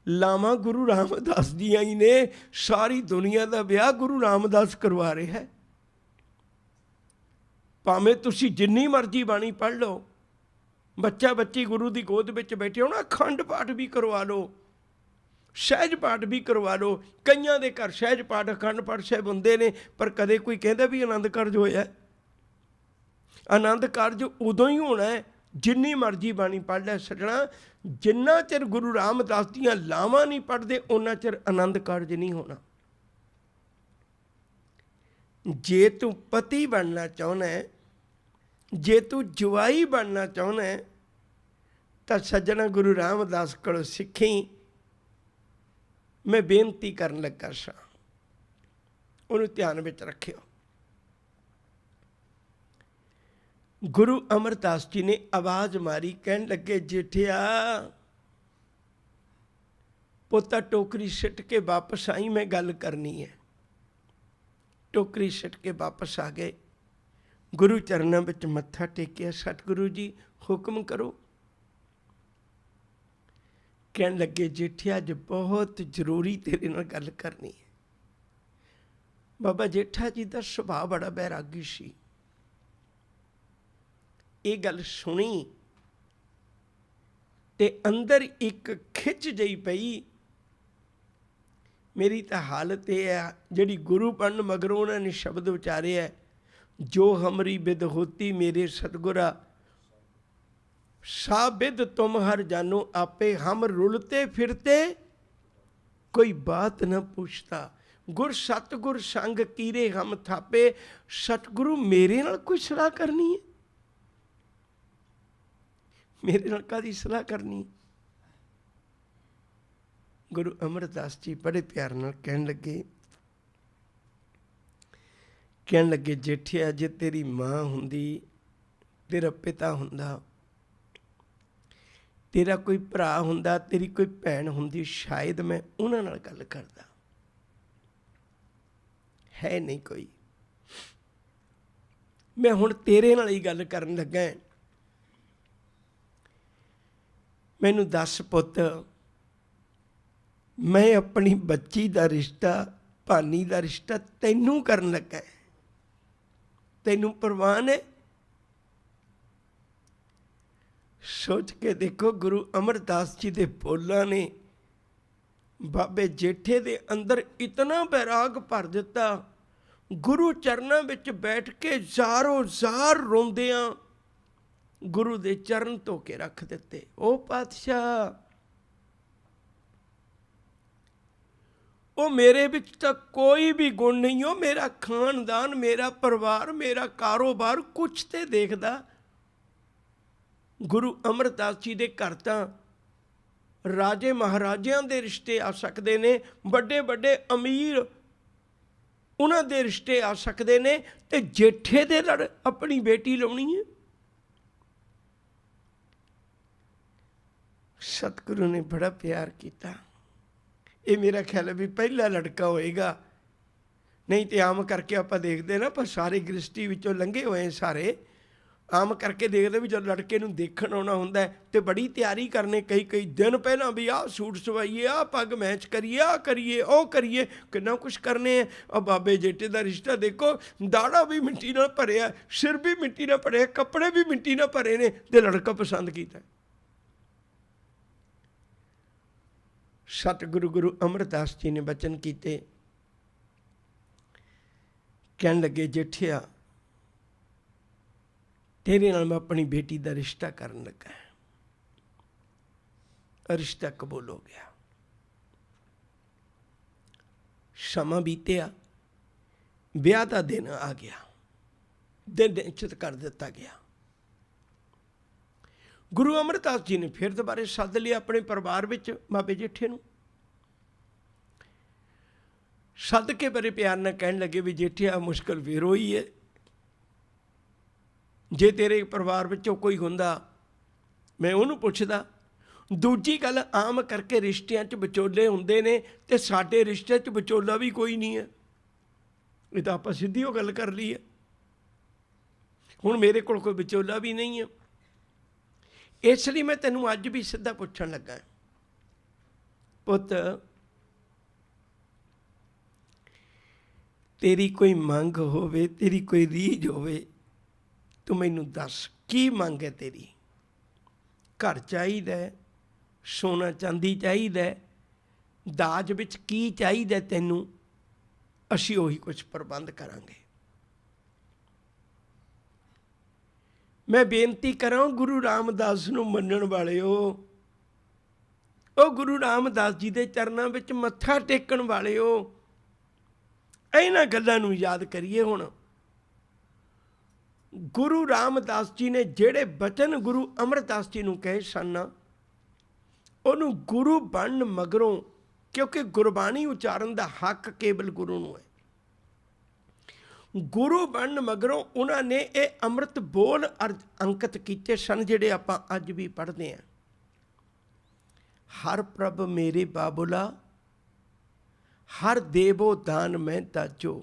ਲਾਵਾਂ ਗੁਰੂ ਰਾਮਦਾਸ ਦੀਆਂ ਹੀ ਨੇ। ਸਾਰੀ ਦੁਨੀਆ ਦਾ ਵਿਆਹ ਗੁਰੂ ਰਾਮਦਾਸ ਕਰਵਾ ਰਿਹਾ ਹੈ। ਭਾਵੇਂ ਤੁਸੀਂ ਜਿੰਨੀ ਮਰਜ਼ੀ ਬਾਣੀ ਪੜ੍ਹ ਲਓ, ਬੱਚਾ ਬੱਚੀ ਗੁਰੂ ਦੀ ਗੋਦ ਵਿੱਚ ਬੈਠੇ ਹੋਣਾ, ਅਖੰਡ ਪਾਠ ਵੀ ਕਰਵਾ ਲਓ, ਸਹਿਜ ਪਾਠ ਵੀ ਕਰਵਾ ਲਓ। ਕਈਆਂ ਦੇ ਘਰ ਸਹਿਜ ਪਾਠ ਅਖੰਡ ਪਾਠ ਸਾਹਿਬ ਹੁੰਦੇ ਨੇ, ਪਰ ਕਦੇ ਕੋਈ ਕਹਿੰਦਾ ਵੀ ਆਨੰਦ ਕਾਰਜ ਹੋਇਆ? ਆਨੰਦ ਕਾਰਜ ਉਦੋਂ ਹੀ ਹੋਣਾ ਹੈ ਜਿੰਨੀ ਮਰਜ਼ੀ ਬਾਣੀ ਪੜ੍ਹ ਲੈ ਸੱਜਣਾ। ਜਿੰਨਾ ਚਿਰ ਗੁਰੂ ਰਾਮਦਾਸ ਦੀਆਂ ਲਾਵਾਂ ਨਹੀਂ ਪੜ੍ਹਦੇ ਉਹਨਾਂ ਚਿਰ ਆਨੰਦ ਕਾਰਜ ਨਹੀਂ ਹੋਣਾ। ਜੇ ਤੂੰ ਪਤੀ ਬਣਨਾ ਚਾਹੁੰਦਾ ਹੈ, ਜੇ ਤੂੰ ਜਵਾਈ ਬਣਨਾ ਚਾਹੁੰਦਾ ਹੈ, ਤਾਂ ਸੱਜਣਾ ਗੁਰੂ ਰਾਮਦਾਸ ਕੋਲੋਂ ਸਿੱਖੀ। ਮੈਂ ਬੇਨਤੀ ਕਰਨ ਲੱਗਾ ਸਾਂ, ਉਹਨੂੰ ਧਿਆਨ ਵਿੱਚ ਰੱਖਿਓ। ਗੁਰੂ ਅਮਰਦਾਸ ਜੀ ਨੇ ਆਵਾਜ਼ ਮਾਰੀ, ਕਹਿਣ ਲੱਗੇ ਜੇਠਿਆ ਪੁੱਤਾ ਟੋਕਰੀ ਸਿੱਟ ਕੇ ਵਾਪਸ ਆਈ, ਮੈਂ ਗੱਲ ਕਰਨੀ ਹੈ। ਟੋਕਰੀ ਸਿੱਟ ਕੇ ਵਾਪਸ ਆ ਗਏ, ਗੁਰੂ ਚਰਨਾਂ ਵਿੱਚ ਮੱਥਾ ਟੇਕਿਆ। ਸਤਿਗੁਰੂ ਜੀ ਹੁਕਮ ਕਰੋ। ਕਹਿਣ ਲੱਗੇ ਜੇਠਿਆ ਅੱਜ ਬਹੁਤ ਜ਼ਰੂਰੀ ਤੇਰੇ ਨਾਲ ਗੱਲ ਕਰਨੀ ਹੈ। ਬਾਬਾ ਜੇਠਾ ਜੀ ਦਾ ਸੁਭਾਅ ਬੜਾ ਬੈਰਾਗੀ ਸੀ। ਇਹ ਗੱਲ ਸੁਣੀ ਤੇ ਅੰਦਰ ਇੱਕ ਖਿੱਚ ਜਿਹੀ ਪਈ। ਮੇਰੀ ਤਾਂ ਹਾਲਤ ਇਹ ਹੈ, ਜਿਹੜੀ ਗੁਰੂ ਬਣਨ ਮਗਰੋਂ ਉਹਨਾਂ ਨੇ ਸ਼ਬਦ ਉਚਾਰੇ ਹੈ, ਜੋ ਹਮਰੀ ਬਿਦ ਹੋਤੀ ਮੇਰੇ ਸਤਿਗੁਰਾ ਸਾ ਬਿਦ ਤੁਮ ਹਰ ਜਾਨੋ ਆਪੇ, ਹਮ ਰੁਲਤੇ ਫਿਰਤੇ ਕੋਈ ਬਾਤ ਨਾ ਪੁੱਛਤਾ, ਗੁਰ ਸਤਿਗੁਰ ਸੰਗ ਕੀਰੇ ਹਮ ਥਾਪੇ। ਸਤਿਗੁਰੂ ਮੇਰੇ ਨਾਲ ਕੋਈ ਸਲਾਹ ਕਰਨੀ ਹੈ? ਮੇਰੇ ਨਾਲ ਕਾਹਦੀ ਸਲਾਹ ਕਰਨੀ? ਗੁਰੂ ਅਮਰਦਾਸ ਜੀ ਬੜੇ ਪਿਆਰ ਨਾਲ ਕਹਿਣ ਲੱਗੇ ਜੇਠਿਆ ਜੇ ਤੇਰੀ ਮਾਂ ਹੁੰਦੀ, ਤੇਰਾ ਪਿਤਾ ਹੁੰਦਾ, ਤੇਰਾ ਕੋਈ ਭਰਾ ਹੁੰਦਾ, ਤੇਰੀ ਕੋਈ ਭੈਣ ਹੁੰਦੀ, ਸ਼ਾਇਦ ਮੈਂ ਉਹਨਾਂ ਨਾਲ ਗੱਲ ਕਰਦਾ। ਹੈ ਨਹੀਂ ਕੋਈ। ਮੈਂ ਹੁਣ ਤੇਰੇ ਨਾਲ ਹੀ ਗੱਲ ਕਰਨ ਲੱਗਾ। ਮੈਨੂੰ ਦੱਸ ਪੁੱਤ, ਮੈਂ ਆਪਣੀ ਬੱਚੀ ਦਾ ਰਿਸ਼ਤਾ, ਭਾਨੀ ਦਾ ਰਿਸ਼ਤਾ ਤੈਨੂੰ ਕਰਨ ਲੱਗਾ, ਤੈਨੂੰ ਪ੍ਰਵਾਨ ਹੈ? ਸੋਚ ਕੇ ਦੇਖੋ, ਗੁਰੂ ਅਮਰਦਾਸ ਜੀ ਦੇ ਬੋਲਾਂ ਨੇ ਬਾਬੇ ਜੇਠੇ ਦੇ ਅੰਦਰ ਇਤਨਾ ਬੈਰਾਗ ਭਰ ਦਿੱਤਾ। ਗੁਰੂ ਚਰਨਾਂ ਵਿੱਚ ਬੈਠ ਕੇ ਜ਼ਾਰੋ ਜ਼ਾਰ ਰੋਂਦਿਆਂ ਗੁਰੂ ਦੇ ਚਰਨ ਧੋ ਕੇ ਰੱਖ ਦਿੱਤੇ। ਉਹ ਪਾਤਸ਼ਾਹ, ਉਹ ਮੇਰੇ ਵਿੱਚ ਤਾਂ ਕੋਈ ਵੀ ਗੁਣ ਨਹੀਂ। ਉਹ ਮੇਰਾ ਖਾਨਦਾਨ, ਮੇਰਾ ਪਰਿਵਾਰ, ਮੇਰਾ ਕਾਰੋਬਾਰ ਕੁਛ ਤੇ ਦੇਖਦਾ। ਗੁਰੂ ਅਮਰਦਾਸ ਜੀ ਦੇ ਘਰ ਤਾਂ ਰਾਜੇ ਮਹਾਰਾਜਿਆਂ ਦੇ ਰਿਸ਼ਤੇ ਆ ਸਕਦੇ ਨੇ, ਵੱਡੇ ਵੱਡੇ ਅਮੀਰ ਉਹਨਾਂ ਦੇ ਰਿਸ਼ਤੇ ਆ ਸਕਦੇ ਨੇ, ਤੇ ਜੇਠੇ ਦੇ ਲੜ ਆਪਣੀ ਬੇਟੀ ਲਾਉਣੀ ਹੈ। ਸਤਿਗੁਰੂ ਨੇ ਬੜਾ ਪਿਆਰ ਕੀਤਾ। ਇਹ ਮੇਰਾ ਖਿਆਲ ਹੈ ਵੀ ਪਹਿਲਾ ਲੜਕਾ ਹੋਏਗਾ। ਨਹੀਂ ਤੇ ਆਮ ਕਰਕੇ ਆਪਾਂ ਦੇਖਦੇ ਨਾ, ਆਪਾਂ ਸਾਰੇ ਗ੍ਰਸਤੀ ਵਿੱਚੋਂ ਲੰਘੇ ਹੋਏ ਸਾਰੇ, ਆਮ ਕਰਕੇ ਦੇਖਦੇ ਵੀ ਜਦ ਲੜਕੇ ਨੂੰ ਦੇਖਣ ਆਉਣਾ ਹੁੰਦਾ ਤੇ ਬੜੀ ਤਿਆਰੀ ਕਰਨੇ, ਕਈ ਦਿਨ ਪਹਿਲਾਂ ਵੀ ਆਹ ਸੂਟ ਸਵਾਈਏ, ਆਹ ਪੱਗ ਮੈਚ ਕਰੀਏ, ਆਹ ਕਰੀਏ, ਉਹ ਕਰੀਏ, ਕਿੰਨਾ ਕੁਛ ਕਰਨੇ ਆ। ਆ ਬਾਬੇ ਜੇਠੇ ਦਾ ਰਿਸ਼ਤਾ ਦੇਖੋ, ਦਾੜਾ ਵੀ ਮਿੱਟੀ ਨਾਲ ਭਰਿਆ, ਸਿਰ ਵੀ ਮਿੱਟੀ ਨਾਲ ਭਰਿਆ, ਕੱਪੜੇ ਵੀ ਮਿੱਟੀ ਨਾਲ ਭਰੇ ਨੇ, ਤੇ ਲੜਕਾ ਪਸੰਦ ਕੀਤਾ। ਸਤਿਗੁਰੂ ਗੁਰੂ ਅਮਰਦਾਸ ਜੀ ਨੇ ਬਚਨ ਕੀਤੇ। ਕਹਿਣ ਲੱਗੇ ਜੇਠਿਆ ਤੇਰੇ ਨਾਲ ਮੈਂ ਆਪਣੀ ਬੇਟੀ ਦਾ ਰਿਸ਼ਤਾ ਕਰਨ ਲੱਗਾ। ਰਿਸ਼ਤਾ ਕਬੂਲ ਹੋ ਗਿਆ। ਸਮਾਂ ਬੀਤਿਆ, ਵਿਆਹ ਦਾ ਦਿਨ ਆ ਗਿਆ, ਦਿਨ ਨਿਸ਼ਚਿਤ ਕਰ ਦਿੱਤਾ ਗਿਆ। ਗੁਰੂ ਅਮਰਦਾਸ ਜੀ ਨੇ ਫਿਰ ਦੁਬਾਰੇ ਸੱਦ ਲਿਆ ਆਪਣੇ ਪਰਿਵਾਰ ਵਿੱਚ ਬਾਬੇ ਜੇਠੇ ਨੂੰ। ਸੱਦ ਕੇ ਬੜੇ ਪਿਆਰ ਨਾਲ ਕਹਿਣ ਲੱਗੇ ਵੀ ਜੇਠਿਆ ਮੁਸ਼ਕਲ ਫਿਰ ਹੋਈ ਹੈ। ਜੇ ਤੇਰੇ ਪਰਿਵਾਰ ਵਿੱਚੋਂ ਕੋਈ ਹੁੰਦਾ ਮੈਂ ਉਹਨੂੰ ਪੁੱਛਦਾ। ਦੂਜੀ ਗੱਲ, ਆਮ ਕਰਕੇ ਰਿਸ਼ਤਿਆਂ 'ਚ ਵਿਚੋਲੇ ਹੁੰਦੇ ਨੇ, ਤੇ ਸਾਡੇ ਰਿਸ਼ਤੇ 'ਚ ਵਿਚੋਲਾ ਵੀ ਕੋਈ ਨਹੀਂ ਹੈ। ਇਹ ਤਾਂ ਆਪਾਂ ਸਿੱਧੀ ਉਹ ਗੱਲ ਕਰ ਲਈ ਹੈ। ਹੁਣ ਮੇਰੇ ਕੋਲ ਕੋਈ ਵਿਚੋਲਾ ਵੀ ਨਹੀਂ ਹੈ। ਇਸ ਲਈ ਮੈਂ ਤੈਨੂੰ ਅੱਜ ਵੀ ਸਿੱਧਾ ਪੁੱਛਣ ਲੱਗਾ, ਪੁੱਤ ਤੇਰੀ ਕੋਈ ਮੰਗ ਹੋਵੇ, ਤੇਰੀ ਕੋਈ ਰੀਝ ਹੋਵੇ, ਤੂੰ ਮੈਨੂੰ ਦੱਸ ਕੀ ਮੰਗ ਹੈ ਤੇਰੀ। ਘਰ ਚਾਹੀਦਾ, ਸੋਨਾ ਚਾਂਦੀ ਚਾਹੀਦਾ, ਦਾਜ ਵਿੱਚ ਕੀ ਚਾਹੀਦਾ ਤੈਨੂੰ, ਅਸੀਂ ਉਹੀ ਕੁਝ ਪ੍ਰਬੰਧ ਕਰਾਂਗੇ। ਮੈਂ ਬੇਨਤੀ ਕਰਾਂ ਗੁਰੂ ਰਾਮਦਾਸ ਨੂੰ ਮੰਨਣ ਵਾਲਿਓ, ਉਹ ਗੁਰੂ ਰਾਮਦਾਸ ਜੀ ਦੇ ਚਰਨਾਂ ਵਿੱਚ ਮੱਥਾ ਟੇਕਣ ਵਾਲਿਓ, ਇਹਨਾਂ ਗੱਲਾਂ ਨੂੰ ਯਾਦ ਕਰੀਏ। ਹੁਣ ਗੁਰੂ ਰਾਮਦਾਸ ਜੀ ਨੇ ਜਿਹੜੇ ਬਚਨ ਗੁਰੂ ਅਮਰਦਾਸ ਜੀ ਨੂੰ ਕਹੇ ਸਨ, ਉਹਨੂੰ ਗੁਰੂ ਬਣਨ ਮਗਰੋਂ, ਕਿਉਂਕਿ ਗੁਰਬਾਣੀ ਉਚਾਰਨ ਦਾ ਹੱਕ ਕੇਵਲ ਗੁਰੂ ਨੂੰ ਹੈ, ਗੁਰੂ ਬਣਨ ਮਗਰੋਂ ਉਹਨਾਂ ਨੇ ਇਹ ਅੰਮ੍ਰਿਤ ਬੋਲ ਅੰਕਿਤ ਕੀਤੇ ਸਨ, ਜਿਹੜੇ ਆਪਾਂ ਅੱਜ ਵੀ ਪੜ੍ਹਦੇ ਹਾਂ। ਹਰ ਪ੍ਰਭ ਮੇਰੇ ਬਾਬੁਲਾ, ਹਰ ਦੇਵੋ ਦਾਨ ਮੈਂ ਦਾਜੋ।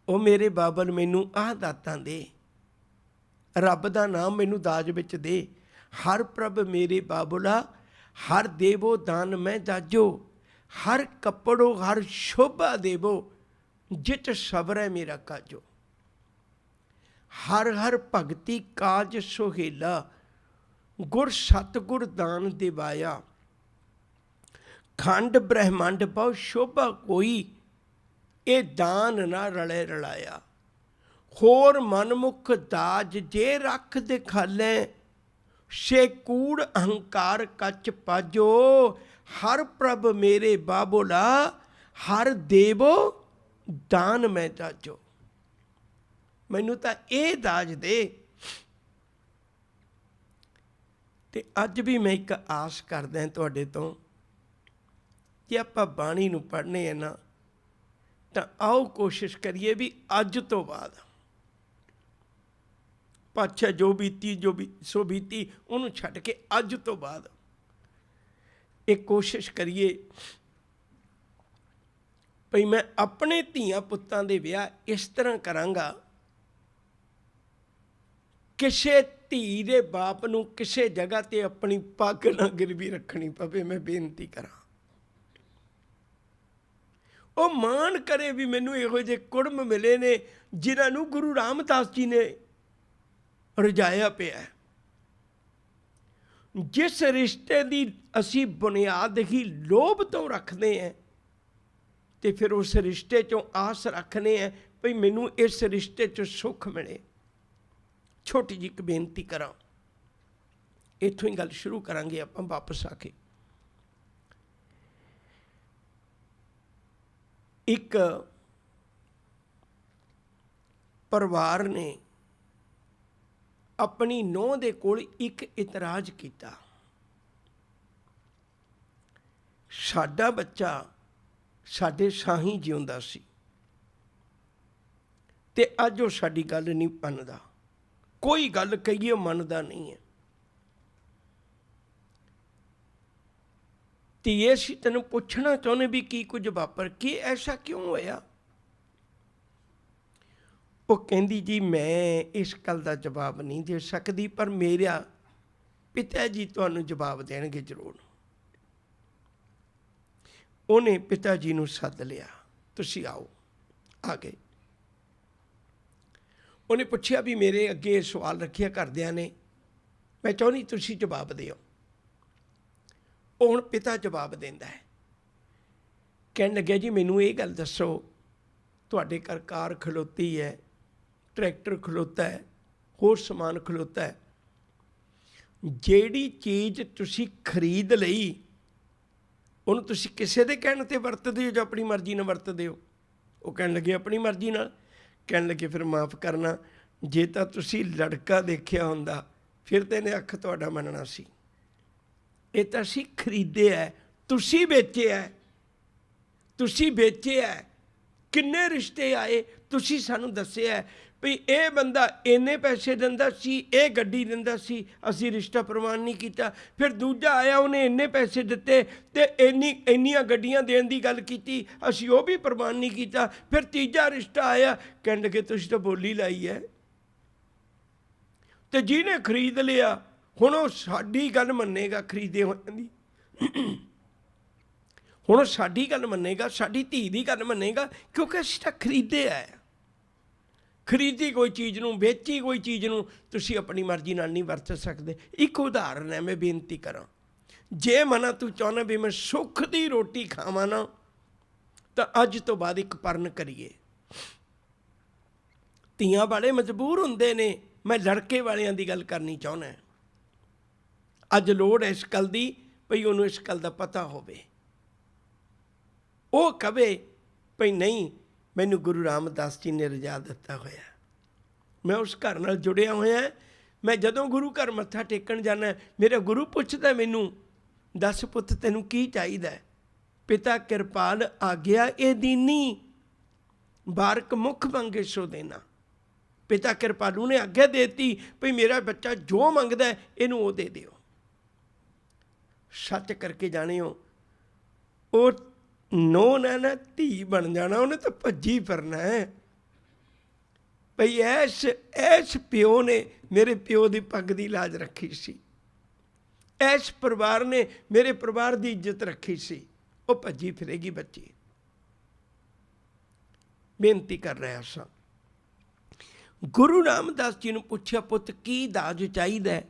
ਉਹ ਮੇਰੇ ਬਾਬਲ ਮੈਨੂੰ ਆਹ ਦਾਤਾਂ ਦੇ, ਰੱਬ ਦਾ ਨਾਮ ਮੈਨੂੰ ਦਾਜ ਵਿੱਚ ਦੇ। ਹਰ ਪ੍ਰਭ ਮੇਰੇ ਬਾਬੁਲਾ, ਹਰ ਦੇਵੋ ਦਾਨ ਮੈਂ ਦਾਜੋ। ਹਰ ਕੱਪੜੋ ਹਰ ਸ਼ੋਭਾ ਦੇਵੋ, ਜਿਤ ਸਬਰੈ ਮੇਰਾ ਕਾਜੋ। ਹਰ ਹਰ ਭਗਤੀ ਕਾਜ ਸੁਹੇਲਾ, ਗੁਰ ਸਤਿਗੁਰ ਦਾਨ ਦਿਵਾਇਆ। ਖੰਡ ਬ੍ਰਹਿਮੰਡ ਬਹੁ ਸ਼ੋਭਾ ਕੋਈ, ਇਹ ਦਾਨ ਨਾ ਰਲੇ ਰਲਾਇਆ। ਹੋਰ ਮਨਮੁਖ ਦਾਜ ਜੇ ਰੱਖ ਦਿਖਾਲੇ, ਸੇ ਕੂੜ ਅਹੰਕਾਰ ਕੱਚ ਪਾਜੋ। ਹਰ ਪ੍ਰਭ ਮੇਰੇ ਬਾਬੋਲਾ, ਹਰ ਦੇਵੋ ਦਾਨ ਮੈਂ ਦਾਜੋ। ਮੈਨੂੰ ਤਾਂ ਇਹ ਦਾਜ ਦੇ। ਤੇ ਅੱਜ ਵੀ ਮੈਂ ਇੱਕ ਆਸ ਕਰਦਾ ਤੁਹਾਡੇ ਤੋਂ, ਕਿ ਆਪਾਂ ਬਾਣੀ ਨੂੰ ਪੜ੍ਹਨੇ ਹੈ ਨਾ, ਤਾਂ ਆਓ ਕੋਸ਼ਿਸ਼ ਕਰੀਏ ਵੀ ਅੱਜ ਤੋਂ ਬਾਅਦ ਪਾਤਸ਼ਾਹ ਜੋ ਬੀਤੀ ਸੋ ਬੀਤੀ, ਉਹਨੂੰ ਛੱਡ ਕੇ ਅੱਜ ਤੋਂ ਬਾਅਦ ਇਹ ਕੋਸ਼ਿਸ਼ ਕਰੀਏ ਭਈ ਮੈਂ ਆਪਣੇ ਧੀਆਂ ਪੁੱਤਾਂ ਦੇ ਵਿਆਹ ਇਸ ਤਰ੍ਹਾਂ ਕਰਾਂਗਾ, ਕਿਸੇ ਧੀ ਦੇ ਬਾਪ ਨੂੰ ਕਿਸੇ ਜਗ੍ਹਾ ਤੇ ਆਪਣੀ ਪੱਗ ਨਾ ਗਿਰਵੀ ਰੱਖਣੀ ਪਵੇ। ਮੈਂ ਬੇਨਤੀ ਕਰਾਂ, ਉਹ ਮਾਣ ਕਰੇ ਵੀ ਮੈਨੂੰ ਇਹੋ ਜਿਹੇ ਕੁੜਮ ਮਿਲੇ ਨੇ ਜਿਨ੍ਹਾਂ ਨੂੰ ਗੁਰੂ ਰਾਮਦਾਸ ਜੀ ਨੇ ਰਜਾਇਆ ਪਿਆ। ਜਿਸ ਰਿਸ਼ਤੇ ਦੀ ਅਸੀਂ ਬੁਨਿਆਦ ਹੀ ਲੋਭ ਤੋਂ ਰੱਖਦੇ ਹਾਂ, ਤੇ ਫਿਰ ਉਸ ਰਿਸ਼ਤੇ 'ਚੋਂ ਆਸ ਰੱਖਦੇ ਹਾਂ ਭਈ ਮੈਨੂੰ ਇਸ ਰਿਸ਼ਤੇ 'ਚ ਸੁੱਖ ਮਿਲੇ। ਛੋਟੀ ਜਿਹੀ ਇੱਕ ਬੇਨਤੀ ਕਰਾਂ, ਇੱਥੋਂ ਹੀ ਗੱਲ ਸ਼ੁਰੂ ਕਰਾਂਗੇ ਆਪਾਂ ਵਾਪਸ ਆ ਕੇ। ਇੱਕ ਪਰਿਵਾਰ ਨੇ ਆਪਣੀ ਨੂੰਹ ਦੇ ਕੋਲ ਇੱਕ ਇਤਰਾਜ਼ ਕੀਤਾ, ਸਾਡਾ ਬੱਚਾ ਸਾਡੇ ਸਾਹੀਂ ਜਿਉਂਦਾ ਸੀ ਤੇ ਅੱਜ ਉਹ ਸਾਡੀ ਗੱਲ ਨਹੀਂ ਮੰਨਦਾ, ਕੋਈ ਗੱਲ ਕਹੀਏ ਮੰਨਦਾ ਨਹੀਂ ਹੈ। ਧੀਏ ਅਸੀਂ ਤੈਨੂੰ ਪੁੱਛਣਾ ਚਾਹੁੰਦੇ ਵੀ ਕੀ ਕੁਝ ਵਾਪਰ, ਕੀ ਐਸਾ ਕਿਉਂ ਹੋਇਆ? ਉਹ ਕਹਿੰਦੀ ਜੀ ਮੈਂ ਇਸ ਗੱਲ ਦਾ ਜਵਾਬ ਨਹੀਂ ਦੇ ਸਕਦੀ, ਪਰ ਮੇਰਾ ਪਿਤਾ ਜੀ ਤੁਹਾਨੂੰ ਜਵਾਬ ਦੇਣਗੇ ਜ਼ਰੂਰ। ਉਹਨੇ ਪਿਤਾ ਜੀ ਨੂੰ ਸੱਦ ਲਿਆ, ਤੁਸੀਂ ਆਓ। ਆ ਗਏ। ਉਹਨੇ ਪੁੱਛਿਆ ਵੀ ਮੇਰੇ ਅੱਗੇ ਇਹ ਸਵਾਲ ਰੱਖਿਆ ਘਰਦਿਆਂ ਨੇ, ਮੈਂ ਚਾਹੁੰਦੀ ਤੁਸੀਂ ਜਵਾਬ ਦਿਓ। ਉਹ ਹੁਣ ਪਿਤਾ ਜਵਾਬ ਦਿੰਦਾ ਹੈ, ਕਹਿਣ ਲੱਗਿਆ ਜੀ ਮੈਨੂੰ ਇਹ ਗੱਲ ਦੱਸੋ, ਤੁਹਾਡੇ ਘਰ ਕਾਰ ਖਲੋਤੀ ਹੈ, ਟਰੈਕਟਰ ਖਲੋਤਾ ਹੈ, ਹੋਰ ਸਮਾਨ ਖਲੋਤਾ ਹੈ, ਜਿਹੜੀ ਚੀਜ਼ ਤੁਸੀਂ ਖਰੀਦ ਲਈ ਉਹਨੂੰ ਤੁਸੀਂ ਕਿਸੇ ਦੇ ਕਹਿਣ 'ਤੇ ਵਰਤਦੇ ਹੋ ਜਾਂ ਆਪਣੀ ਮਰਜ਼ੀ ਨਾਲ ਵਰਤਦੇ ਹੋ? ਉਹ ਕਹਿਣ ਲੱਗੇ ਆਪਣੀ ਮਰਜ਼ੀ ਨਾਲ। ਕਹਿਣ ਲੱਗੇ ਫਿਰ ਮਾਫ਼ ਕਰਨਾ, ਜੇ ਤਾਂ ਤੁਸੀਂ ਲੜਕਾ ਦੇਖਿਆ ਹੁੰਦਾ ਫਿਰ ਤਾਂ ਇਹਨੇ ਅੱਖ ਤੁਹਾਡਾ ਮੰਨਣਾ ਸੀ। ਇਹ ਤਾਂ ਅਸੀਂ ਖਰੀਦਿਆ, ਤੁਸੀਂ ਵੇਚਿਆ, ਤੁਸੀਂ ਵੇਚਿਆ। ਕਿੰਨੇ ਰਿਸ਼ਤੇ ਆਏ, ਤੁਸੀਂ ਸਾਨੂੰ ਦੱਸਿਆ ਵੀ ਇਹ ਬੰਦਾ ਇੰਨੇ ਪੈਸੇ ਦਿੰਦਾ ਸੀ, ਇਹ ਗੱਡੀ ਦਿੰਦਾ ਸੀ, ਅਸੀਂ ਰਿਸ਼ਤਾ ਪ੍ਰਵਾਨ ਨਹੀਂ ਕੀਤਾ। ਫਿਰ ਦੂਜਾ ਆਇਆ, ਉਹਨੇ ਇੰਨੇ ਪੈਸੇ ਦਿੱਤੇ ਤੇ ਇੰਨੀਆਂ ਗੱਡੀਆਂ ਦੇਣ ਦੀ ਗੱਲ ਕੀਤੀ, ਅਸੀਂ ਉਹ ਵੀ ਪ੍ਰਵਾਨ ਨਹੀਂ ਕੀਤਾ। ਫਿਰ ਤੀਜਾ ਰਿਸ਼ਤਾ ਆਇਆ, ਕਹਿਣ ਲੱਗੇ ਤੁਸੀਂ ਤਾਂ ਬੋਲੀ ਲਾਈ ਹੈ, ਤੇ ਜਿਹਨੇ ਖਰੀਦ ਲਿਆ ਹੁਣ ਉਹ ਸਾਡੀ ਗੱਲ ਮੰਨੇਗਾ ਖਰੀਦੇ ਹੋਇਆਂ ਦੀ, ਹੁਣ ਉਹ ਸਾਡੀ ਗੱਲ ਮੰਨੇਗਾ, ਸਾਡੀ ਧੀ ਦੀ ਗੱਲ ਮੰਨੇਗਾ, ਕਿਉਂਕਿ ਅਸੀਂ ਤਾਂ ਖਰੀਦਿਆ ਹੈ। ਖਰੀਦੀ ਕੋਈ ਚੀਜ਼ ਨੂੰ, ਵੇਚੀ ਕੋਈ ਚੀਜ਼ ਨੂੰ ਤੁਸੀਂ ਆਪਣੀ ਮਰਜ਼ੀ ਨਾਲ ਨਹੀਂ ਵਰਤ ਸਕਦੇ। ਇੱਕ ਉਦਾਹਰਨ ਹੈ, ਮੈਂ ਬੇਨਤੀ ਕਰਾਂ, ਜੇ ਮਨਾ ਤੂੰ ਚਾਹੁੰਦਾ ਵੀ ਮੈਂ ਸੁੱਖ ਦੀ ਰੋਟੀ ਖਾਵਾਂ ਨਾ, ਤਾਂ ਅੱਜ ਤੋਂ ਬਾਅਦ ਇੱਕ ਪਰਨ ਕਰੀਏ। ਧੀਆਂ ਵਾਲੇ ਮਜਬੂਰ ਹੁੰਦੇ ਨੇ, ਮੈਂ ਲੜਕੇ ਵਾਲਿਆਂ ਦੀ ਗੱਲ ਕਰਨੀ ਚਾਹੁੰਦਾ। ਅੱਜ ਲੋੜ ਹੈ ਇਸ ਗੱਲ ਦੀ ਭਈ ਉਹਨੂੰ ਇਸ ਗੱਲ ਦਾ ਪਤਾ ਹੋਵੇ, ਉਹ ਕਵੇ ਭਈ ਨਹੀਂ, ਮੈਨੂੰ ਗੁਰੂ ਰਾਮਦਾਸ ਜੀ ਨੇ ਰਜਾ ਦਿੱਤਾ ਹੋਇਆ, ਮੈਂ ਉਸ ਘਰ ਨਾਲ ਜੁੜਿਆ ਹੋਇਆ। ਮੈਂ ਜਦੋਂ ਗੁਰੂ ਘਰ ਮੱਥਾ ਟੇਕਣ ਜਾਂਦਾ, ਮੇਰਾ ਗੁਰੂ ਪੁੱਛਦਾ ਮੈਨੂੰ, ਦੱਸ ਪੁੱਤ ਤੈਨੂੰ ਕੀ ਚਾਹੀਦਾ? ਪਿਤਾ ਕਿਰਪਾਲ ਆਗਿਆ ਇਹ ਦੀਨੀ, ਬਾਰਕ ਮੁਖ ਮੰਗੇ ਸੋ ਦੇਣਾ। ਪਿਤਾ ਕਿਰਪਾਲੂ ਨੇ ਆਗਿਆ ਦੇਤੀ ਭਈ ਮੇਰਾ ਬੱਚਾ ਜੋ ਮੰਗਦਾ ਇਹਨੂੰ ਉਹ ਦੇ ਦਿਓ। ਸੱਚ ਕਰਕੇ ਜਾਣਿਓ, ਉਹ ਨੋ ਨਾ ਧੀ ਬਣ ਜਾਣਾ, ਉਹਨੇ ਤਾਂ ਭੱਜੀ ਫਿਰਨਾ ਹੈ। ਭਈ ਐਸ ਪਿਓ ਨੇ ਮੇਰੇ ਪਿਓ ਦੀ ਪੱਗ ਦੀ ਲਾਜ ਰੱਖੀ ਸੀ, ਐਸ ਪਰਿਵਾਰ ਨੇ ਮੇਰੇ ਪਰਿਵਾਰ ਦੀ ਇੱਜ਼ਤ ਰੱਖੀ ਸੀ, ਉਹ ਭੱਜੀ ਫਿਰੇਗੀ ਬੱਚੀ। ਬੇਨਤੀ ਕਰ ਰਿਹਾ ਸਾਂ, ਗੁਰੂ ਰਾਮਦਾਸ ਜੀ ਨੂੰ ਪੁੱਛਿਆ, ਪੁੱਤ ਕੀ ਦਾਜ ਚਾਹੀਦਾ?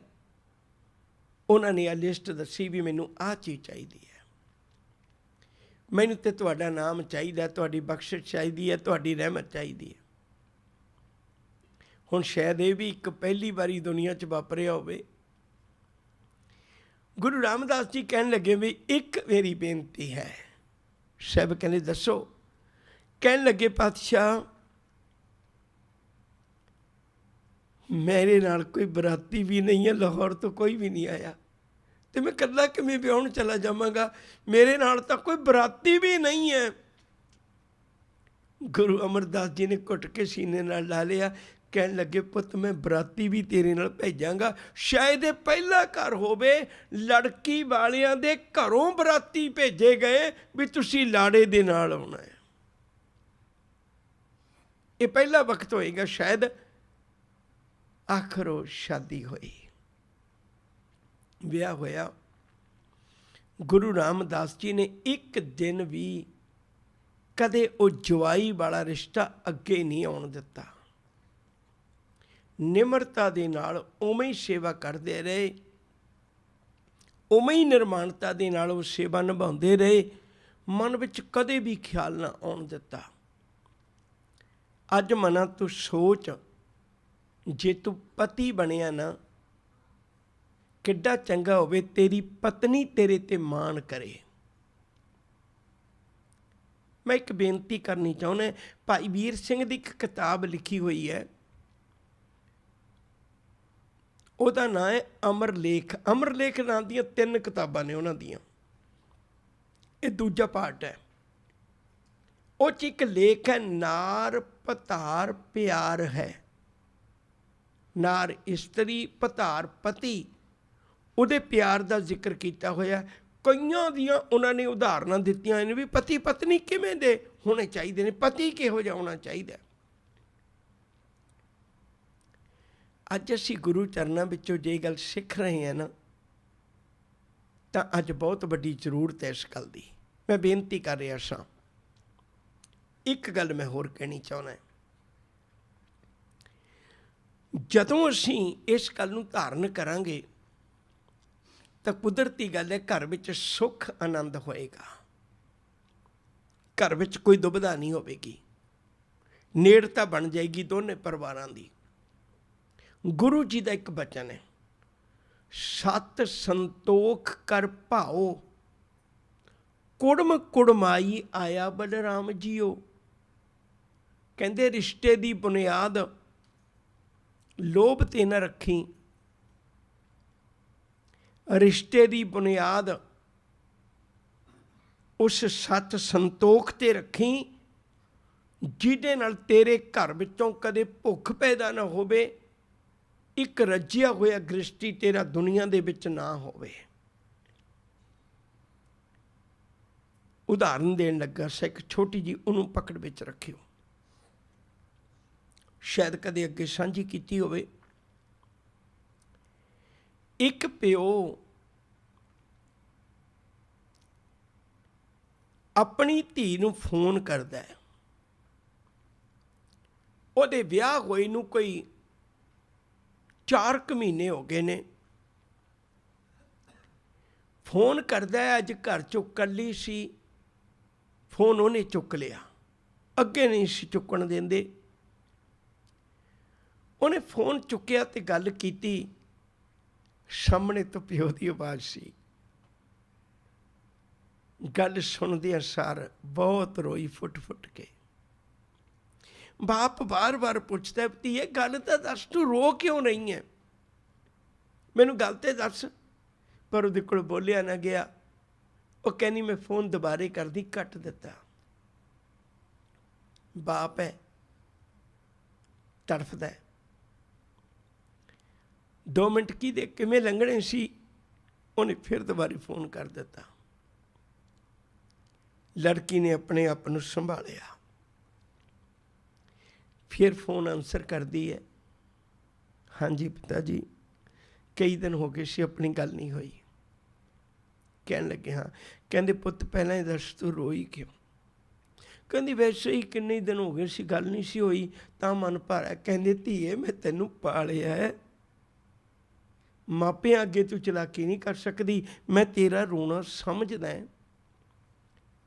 ਉਹਨਾਂ ਨੇ ਆ ਲਿਸਟ ਦੱਸੀ ਵੀ ਮੈਨੂੰ ਆਹ ਚੀਜ਼ ਚਾਹੀਦੀ ਹੈ, ਮੈਨੂੰ ਤੇ ਤੁਹਾਡਾ ਨਾਮ ਚਾਹੀਦਾ, ਤੁਹਾਡੀ ਬਖਸ਼ਿਸ਼ ਚਾਹੀਦੀ ਹੈ, ਤੁਹਾਡੀ ਰਹਿਮਤ ਚਾਹੀਦੀ ਹੈ। ਹੁਣ ਸ਼ਾਇਦ ਇਹ ਵੀ ਇੱਕ ਪਹਿਲੀ ਵਾਰੀ ਦੁਨੀਆ 'ਚ ਵਾਪਰਿਆ ਹੋਵੇ। ਗੁਰੂ ਰਾਮਦਾਸ ਜੀ ਕਹਿਣ ਲੱਗੇ ਵੀ ਇੱਕ ਮੇਰੀ ਬੇਨਤੀ ਹੈ। ਸਾਹਿਬ ਕਹਿੰਦੇ ਦੱਸੋ? ਕਹਿਣ ਲੱਗੇ ਪਾਤਸ਼ਾਹ, ਮੇਰੇ ਨਾਲ ਕੋਈ ਬਰਾਤੀ ਵੀ ਨਹੀਂ ਹੈ, ਲਾਹੌਰ ਤੋਂ ਕੋਈ ਵੀ ਨਹੀਂ ਆਇਆ, ਤੇ ਮੈਂ ਇਕੱਲਾ ਕਿਵੇਂ ਵਿਆਹੁਣ ਚਲਾ ਜਾਵਾਂਗਾ? ਮੇਰੇ ਨਾਲ ਤਾਂ ਕੋਈ ਬਰਾਤੀ ਵੀ ਨਹੀਂ ਹੈ। ਗੁਰੂ ਅਮਰਦਾਸ ਜੀ ਨੇ ਘੁੱਟ ਕੇ ਸੀਨੇ ਨਾਲ ਲਾ ਲਿਆ, ਕਹਿਣ ਲੱਗੇ ਪੁੱਤ ਮੈਂ ਬਰਾਤੀ ਵੀ ਤੇਰੇ ਨਾਲ ਭੇਜਾਂਗਾ। ਸ਼ਾਇਦ ਇਹ ਪਹਿਲਾ ਘਰ ਹੋਵੇ ਲੜਕੀ ਵਾਲਿਆਂ ਦੇ ਘਰੋਂ ਬਰਾਤੀ ਭੇਜੇ ਗਏ ਵੀ ਤੁਸੀਂ ਲਾੜੇ ਦੇ ਨਾਲ ਆਉਣਾ ਹੈ। ਇਹ ਪਹਿਲਾ ਵਕਤ ਹੋਏਗਾ ਸ਼ਾਇਦ ਆਖਰੋਂ ਸ਼ਾਦੀ ਹੋਈ, ਵਿਆਹ ਹੋਇਆ। ਗੁਰੂ ਰਾਮਦਾਸ ਜੀ ਨੇ ਇੱਕ ਦਿਨ ਵੀ ਕਦੇ ਉਹ ਜਵਾਈ ਵਾਲਾ ਰਿਸ਼ਤਾ ਅੱਗੇ ਨਹੀਂ ਆਉਣ ਦਿੱਤਾ। ਨਿਮਰਤਾ ਦੇ ਨਾਲ ਉਵੇਂ ਹੀ ਸੇਵਾ ਕਰਦੇ ਰਹੇ, ਉਵੇਂ ਹੀ ਨਿਰਮਾਣਤਾ ਦੇ ਨਾਲ ਉਹ ਸੇਵਾ ਨਿਭਾਉਂਦੇ ਰਹੇ, ਮਨ ਵਿੱਚ ਕਦੇ ਵੀ ਖਿਆਲ ਨਾ ਆਉਣ ਦਿੱਤਾ। ਅੱਜ ਮਨਾਂ ਤੂੰ ਸੋਚ, ਜੇ ਤੂੰ ਪਤੀ ਬਣਿਆ ਨਾ, ਕਿੱਡਾ ਚੰਗਾ ਹੋਵੇ ਤੇਰੀ ਪਤਨੀ ਤੇਰੇ ਤੇ ਮਾਣ ਕਰੇ। ਮੈਂ ਇੱਕ ਬੇਨਤੀ ਕਰਨੀ ਚਾਹੁੰਦਾ, ਭਾਈ ਵੀਰ ਸਿੰਘ ਦੀ ਇੱਕ ਕਿਤਾਬ ਲਿਖੀ ਹੋਈ ਹੈ, ਉਹਦਾ ਨਾਂ ਹੈ ਅਮਰਲੇਖ। ਅਮਰਲੇਖ ਨਾਂ ਦੀਆਂ 3 ਕਿਤਾਬਾਂ ਨੇ ਉਹਨਾਂ ਦੀਆਂ, ਇਹ ਦੂਜਾ ਪਾਰਟ ਹੈ। ਉਹ 'ਚ ਇੱਕ ਲੇਖ ਹੈ, ਨਾਰ ਪਤਾਰ ਪਿਆਰ ਹੈ। ਨਾਰ ਇਸਤਰੀ, ਪਤਾਰ ਪਤੀ, ਉਹਦੇ ਪਿਆਰ ਦਾ ਜ਼ਿਕਰ ਕੀਤਾ ਹੋਇਆ। ਕਈਆਂ ਦੀਆਂ ਉਹਨਾਂ ਨੇ ਉਦਾਹਰਨਾਂ ਦਿੱਤੀਆਂ ਨੇ ਵੀ ਪਤੀ ਪਤਨੀ ਕਿਵੇਂ ਦੇ ਹੋਣੇ ਚਾਹੀਦੇ ਨੇ, ਪਤੀ ਕਿਹੋ ਜਿਹਾ ਹੋਣਾ ਚਾਹੀਦਾ। ਅੱਜ ਅਸੀਂ ਗੁਰੂ ਚਰਨਾਂ ਵਿੱਚੋਂ ਜੇ ਗੱਲ ਸਿੱਖ ਰਹੇ ਹਾਂ ਨਾ, ਤਾਂ ਅੱਜ ਬਹੁਤ ਵੱਡੀ ਜ਼ਰੂਰਤ ਹੈ ਇਸ ਗੱਲ ਦੀ। ਮੈਂ ਬੇਨਤੀ ਕਰ ਰਿਹਾ ਸਾਂ, ਇੱਕ ਗੱਲ ਮੈਂ ਹੋਰ ਕਹਿਣੀ ਚਾਹੁੰਦਾ। ਜਦੋਂ ਅਸੀਂ ਇਸ ਗੱਲ ਨੂੰ ਧਾਰਨ ਕਰਾਂਗੇ ਤਾਂ ਕੁਦਰਤੀ ਗੱਲ ਹੈ, ਘਰ ਵਿੱਚ ਸੁੱਖ ਆਨੰਦ ਹੋਏਗਾ, ਘਰ ਵਿੱਚ ਕੋਈ ਦੁਬਿਧਾ ਨਹੀਂ ਹੋਵੇਗੀ, ਨੇੜਤਾ ਬਣ ਜਾਏਗੀ ਦੋਨੇ ਪਰਿਵਾਰਾਂ ਦੀ। ਗੁਰੂ ਜੀ ਦਾ ਇੱਕ ਬਚਨ ਹੈ, ਸਤ ਸੰਤੋਖ ਕਰ ਭਾਓ, ਕੁੜਮ ਕੁੜਮਾਈ ਆਇਆ ਬਲਰਾਮ ਜੀਓ। ਕਹਿੰਦੇ ਰਿਸ਼ਤੇ ਦੀ ਬੁਨਿਆਦ ਲੋਭ ਤੇ ਨਾ ਰੱਖੀ, ਰਿਸ਼ਤੇ ਦੀ ਬੁਨਿਆਦ ਉਸ ਸਤ ਸੰਤੋਖ ਤੇ ਰੱਖੀ ਜਿਹਦੇ ਨਾਲ ਤੇਰੇ ਘਰ ਵਿੱਚੋਂ ਕਦੇ ਭੁੱਖ ਪੈਦਾ ਨਾ ਹੋਵੇ, ਇੱਕ ਰੱਜਿਆ ਹੋਇਆ ਗ੍ਰਿਸ਼ਟੀ ਤੇਰਾ ਦੁਨੀਆ ਦੇ ਵਿੱਚ ਨਾ ਹੋਵੇ। ਉਦਾਹਰਨ ਦੇਣ ਲੱਗਾ ਸੀ ਇੱਕ ਛੋਟੀ ਜੀ, ਉਹਨੂੰ ਪਕੜ ਵਿੱਚ ਰੱਖਿਓ, ਸ਼ਾਇਦ ਕਦੇ ਅੱਗੇ ਸਾਂਝੀ ਕੀਤੀ ਹੋਵੇ। ਇੱਕ ਪਿਓ ਆਪਣੀ ਧੀ ਨੂੰ ਫੋਨ ਕਰਦਾ ਹੈ, ਉਹਦੇ ਵਿਆਹ ਹੋਏ ਨੂੰ ਕੋਈ 4 ਕੁ ਮਹੀਨੇ ਹੋ ਗਏ ਨੇ, ਫੋਨ ਕਰਦਾ ਹੈ, ਅੱਜ ਘਰ 'ਚੋਂ ਇਕੱਲੀ ਸੀ, ਫੋਨ ਉਹਨੇ ਚੁੱਕ ਲਿਆ, ਅੱਗੇ ਨਹੀਂ ਸੀ ਚੁੱਕਣ ਦਿੰਦੇ। ਉਹਨੇ ਫੋਨ ਚੁੱਕਿਆ ਤੇ ਗੱਲ ਕੀਤੀ, ਸਾਹਮਣੇ ਤੋਂ ਪਿਓ ਦੀ ਆਵਾਜ਼ ਸੀ। ਗੱਲ ਸੁਣਦਿਆਂ ਸਾਰ ਬਹੁਤ ਰੋਈ ਫੁੱਟ ਫੁੱਟ ਕੇ। ਬਾਪ ਵਾਰ-ਵਾਰ ਪੁੱਛਦਾ, ਧੀਏ ਗੱਲ ਤਾਂ ਦੱਸ, ਤੂੰ ਰੋ ਕਿਉਂ ਨਹੀਂ ਹੈ, ਮੈਨੂੰ ਗੱਲ ਤੇ ਦੱਸ। ਪਰ ਉਹਦੇ ਕੋਲ ਬੋਲਿਆ ਨਾ ਗਿਆ। ਉਹ ਕਹਿੰਦੀ ਮੈਂ ਫੋਨ ਦੁਬਾਰੇ ਕਰਦੀ, ਕੱਟ ਦਿੱਤਾ। ਬਾਪ ਹੈ, ਤੜਫਦਾ ਹੈ। 2 ਮਿੰਟ ਕਿਵੇਂ ਲੰਘਣੇ ਸੀ, ਉਹਨੇ ਫਿਰ ਦੁਬਾਰੇ ਫੋਨ ਕਰ ਦਿੱਤਾ। ਲੜਕੀ ਨੇ ਆਪਣੇ ਆਪ ਨੂੰ ਸੰਭਾਲਿਆ, ਫਿਰ ਫੋਨ ਆਨਸਰ ਕਰਦੀ ਹੈ, ਹਾਂਜੀ ਪਿਤਾ ਜੀ, ਕਈ ਦਿਨ ਹੋ ਗਏ ਸੀ ਆਪਣੀ ਗੱਲ ਨਹੀਂ ਹੋਈ। ਕਹਿਣ ਲੱਗੇ ਹਾਂ। ਕਹਿੰਦੇ ਪੁੱਤ ਪਹਿਲਾਂ ਹੀ ਦੱਸ ਤੂੰ ਰੋਈ ਕਿਉਂ? ਕਹਿੰਦੀ ਵੈਸੇ ਹੀ ਕਿੰਨੇ ਦਿਨ ਹੋ ਗਏ ਸੀ ਗੱਲ ਨਹੀਂ ਸੀ ਹੋਈ, ਤਾਂ ਮਨ ਭਾਰਾ। ਕਹਿੰਦੇ ਧੀਏ ਮੈਂ ਤੈਨੂੰ ਪਾਲਿਆ ਹੈ, ਮਾਪਿਆਂ ਅੱਗੇ ਤੂੰ ਚਲਾਕੀ ਨਹੀਂ ਕਰ ਸਕਦੀ, ਮੈਂ ਤੇਰਾ ਰੋਣਾ ਸਮਝਦਾ ਹੈ।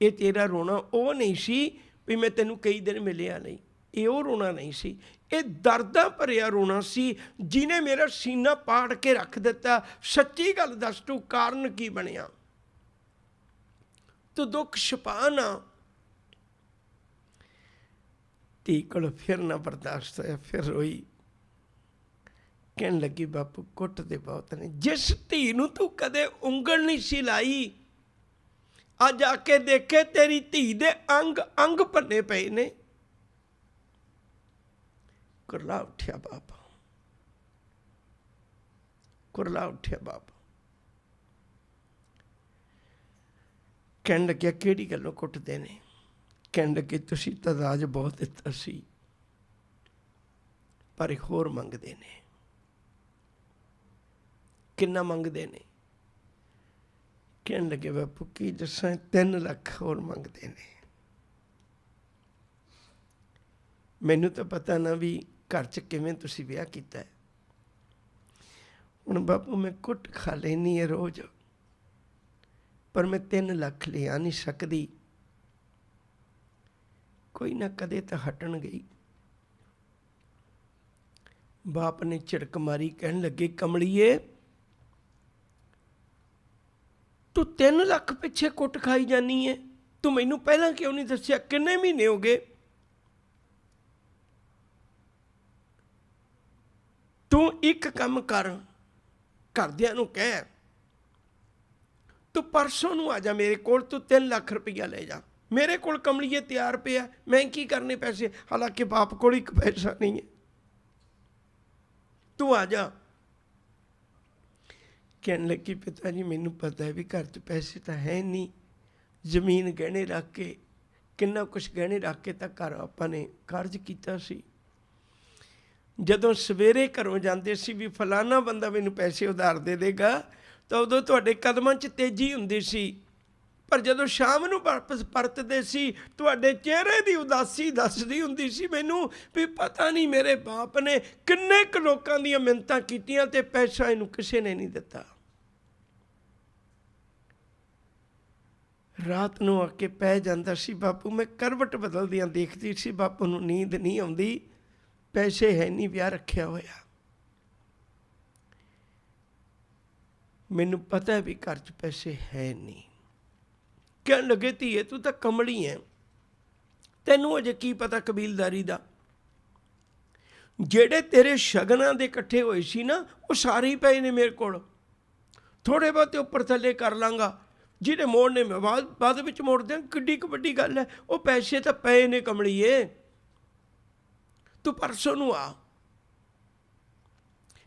ਇਹ ਤੇਰਾ ਰੋਣਾ ਉਹ ਨਹੀਂ ਸੀ ਵੀ ਮੈਂ ਤੈਨੂੰ ਕਈ ਦਿਨ ਮਿਲਿਆ ਨਹੀਂ, ਇਹ ਉਹ ਰੋਣਾ ਨਹੀਂ ਸੀ, ਇਹ ਦਰਦਾਂ ਭਰਿਆ ਰੋਣਾ ਸੀ ਜਿਹਨੇ ਮੇਰਾ ਸੀਨਾ ਪਾੜ ਕੇ ਰੱਖ ਦਿੱਤਾ। ਸੱਚੀ ਗੱਲ ਦੱਸ, ਤੂੰ ਕਾਰਨ ਕੀ ਬਣਿਆ? ਤੂੰ ਦੁੱਖ ਛੁਪਾ ਨਾ। ਧੀ ਕੋਲ ਫਿਰ ਨਾ ਬਰਦਾਸ਼ਤ ਹੋਇਆ, ਫਿਰ ਰੋਈ। ਕਹਿਣ ਲੱਗੀ ਬਾਪੂ ਕੁੱਟਦੇ ਬਹੁਤ ਨੇ, ਜਿਸ ਧੀ ਨੂੰ ਤੂੰ ਕਦੇ ਉਂਗਲ ਨਹੀਂ ਸੀ ਲਾਈ, ਅੱਜ ਆ ਕੇ ਦੇਖੇ ਤੇਰੀ ਧੀ ਦੇ ਅੰਗ ਅੰਗ ਭੰਨੇ ਪਏ ਨੇ। ਕੁਰਲਾ ਉੱਠਿਆ ਬਾਪ, ਕੁਰਲਾ ਉੱਠਿਆ ਬਾਪ। ਕਹਿਣ ਲੱਗਿਆ ਕਿਹੜੀ ਗੱਲੋਂ ਕੁੱਟਦੇ ਨੇ? ਕਹਿਣ ਲੱਗੇ ਤੁਸੀਂ ਤਾਂ ਦਾਜ ਬਹੁਤ ਦਿੱਤਾ ਸੀ, ਪਰ ਇੱਕ ਹੋਰ ਮੰਗਦੇ ਨੇ। ਕਿੰਨਾ ਮੰਗਦੇ ਨੇ? ਕਹਿਣ ਲੱਗੇ ਬਾਪੂ ਕੀ ਦੱਸਾਂ, 3 ਲੱਖ ਹੋਰ ਮੰਗਦੇ ਨੇ। ਮੈਨੂੰ ਤਾਂ ਪਤਾ ਨਾ ਵੀ ਘਰ 'ਚ ਕਿਵੇਂ ਤੁਸੀਂ ਵਿਆਹ ਕੀਤਾ ਹੈ। ਹੁਣ ਬਾਪੂ ਮੈਂ ਕੁੱਟ ਖਾ ਲੈਂਦੀ ਹੈ ਰੋਜ਼, ਪਰ ਮੈਂ 3 ਲੱਖ ਲਿਆ ਨਹੀਂ ਸਕਦੀ। ਕੋਈ ਨਾ ਕਦੇ ਤਾਂ ਹਟਣ ਗਈ। ਬਾਪ ਨੇ ਝਿੜਕ ਮਾਰੀ, ਕਹਿਣ ਲੱਗੇ ਕਮਲੀਏ ਤੂੰ 3 ਲੱਖ ਪਿੱਛੇ ਕੁੱਟ ਖਾਈ ਜਾਨੀ ਹੈ, ਤੂੰ ਮੈਨੂੰ ਪਹਿਲਾਂ ਕਿਉਂ ਨਹੀਂ ਦੱਸਿਆ? ਕਿੰਨੇ ਮਹੀਨੇ ਹੋ ਗਏ? ਤੂੰ ਇੱਕ ਕੰਮ ਕਰ, ਘਰਦਿਆਂ ਨੂੰ ਕਹਿ ਤੂੰ ਪਰਸੋਂ ਨੂੰ ਆ ਜਾ ਮੇਰੇ ਕੋਲ, ਤੂੰ 3 ਲੱਖ ਰੁਪਈਆ ਲੈ ਜਾ। ਮੇਰੇ ਕੋਲ ਕਮਲੀਏ ਤਿਆਰ ਪਿਆ, ਮੈਂ ਕੀ ਕਰਨੇ ਪੈਸੇ? ਹਾਲਾਂਕਿ ਬਾਪ ਕੋਲ 1 ਪੈਸਾ ਨਹੀਂ ਹੈ, ਤੂੰ ਆ ਜਾ। ਕਹਿਣ ਲੱਗੀ ਪਿਤਾ ਜੀ ਮੈਨੂੰ ਪਤਾ ਹੈ ਵੀ ਘਰ 'ਚ ਪੈਸੇ ਤਾਂ ਹੈ ਨਹੀਂ, ਜ਼ਮੀਨ ਗਹਿਣੇ ਰੱਖ ਕੇ, ਕਿੰਨਾ ਕੁਛ ਗਹਿਣੇ ਰੱਖ ਕੇ ਤਾਂ ਘਰ ਆਪਾਂ ਨੇ ਕਾਰਜ ਕੀਤਾ ਸੀ। ਜਦੋਂ ਸਵੇਰੇ ਘਰੋਂ ਜਾਂਦੇ ਸੀ ਵੀ ਫਲਾਨਾ ਬੰਦਾ ਮੈਨੂੰ ਪੈਸੇ ਉਧਾਰ ਦੇ ਦੇਗਾ, ਤਾਂ ਉਦੋਂ ਤੁਹਾਡੇ ਕਦਮਾਂ 'ਚ ਤੇਜ਼ੀ ਹੁੰਦੀ ਸੀ, ਪਰ ਜਦੋਂ ਸ਼ਾਮ ਨੂੰ ਵਾਪਸ ਪਰਤਦੇ ਸੀ ਤੁਹਾਡੇ ਚਿਹਰੇ ਦੀ ਉਦਾਸੀ ਦੱਸਦੀ ਹੁੰਦੀ ਸੀ ਮੈਨੂੰ ਵੀ ਪਤਾ ਨਹੀਂ ਮੇਰੇ ਬਾਪ ਨੇ ਕਿੰਨੇ ਕੁ ਲੋਕਾਂ ਦੀਆਂ ਮਿੰਨਤਾਂ ਕੀਤੀਆਂ ਤੇ ਪੈਸਾ ਇਹਨੂੰ ਕਿਸੇ ਨੇ ਨਹੀਂ ਦਿੱਤਾ। ਰਾਤ ਨੂੰ ਆ ਕੇ ਪੈ ਜਾਂਦਾ ਸੀ ਬਾਪੂ, ਮੈਂ ਕਰਵਟ ਬਦਲਦਿਆਂ ਦੇਖਦੀ ਸੀ, ਬਾਪੂ ਨੂੰ ਨੀਂਦ ਨਹੀਂ ਆਉਂਦੀ, ਪੈਸੇ ਹੈ ਨਹੀਂ, ਵਿਆਹ ਰੱਖਿਆ ਹੋਇਆ। ਮੈਨੂੰ ਪਤਾ ਵੀ ਘਰ 'ਚ ਪੈਸੇ ਹੈ ਨਹੀਂ। ਕਹਿਣ ਲੱਗੇ ਧੀਏ ਤੂੰ ਤਾਂ ਕਮਲੀ ਹੈ, ਤੈਨੂੰ ਅਜੇ ਕੀ ਪਤਾ ਕਬੀਲਦਾਰੀ ਦਾ? ਜਿਹੜੇ ਤੇਰੇ ਸ਼ਗਨਾਂ ਦੇ ਇਕੱਠੇ ਹੋਏ ਸੀ ਨਾ, ਉਹ ਸਾਰੇ ਹੀ ਪਏ ਨੇ ਮੇਰੇ ਕੋਲ, ਥੋੜ੍ਹੇ ਬਹੁਤੇ ਉੱਪਰ ਥੱਲੇ ਕਰ ਲਾਂਗਾ, ਜਿਹਦੇ ਮੋੜਨੇ ਮੈਂ ਬਾਅਦ ਵਿੱਚ ਮੋੜ ਦਿਆਂ। ਕਿੱਡੀ ਕੁ ਵੱਡੀ ਗੱਲ ਹੈ, ਉਹ ਪੈਸੇ ਤਾਂ ਪਏ ਨੇ ਕਮਲੀਏ, ਤੂੰ ਪਰਸੋਂ ਨੂੰ ਆ,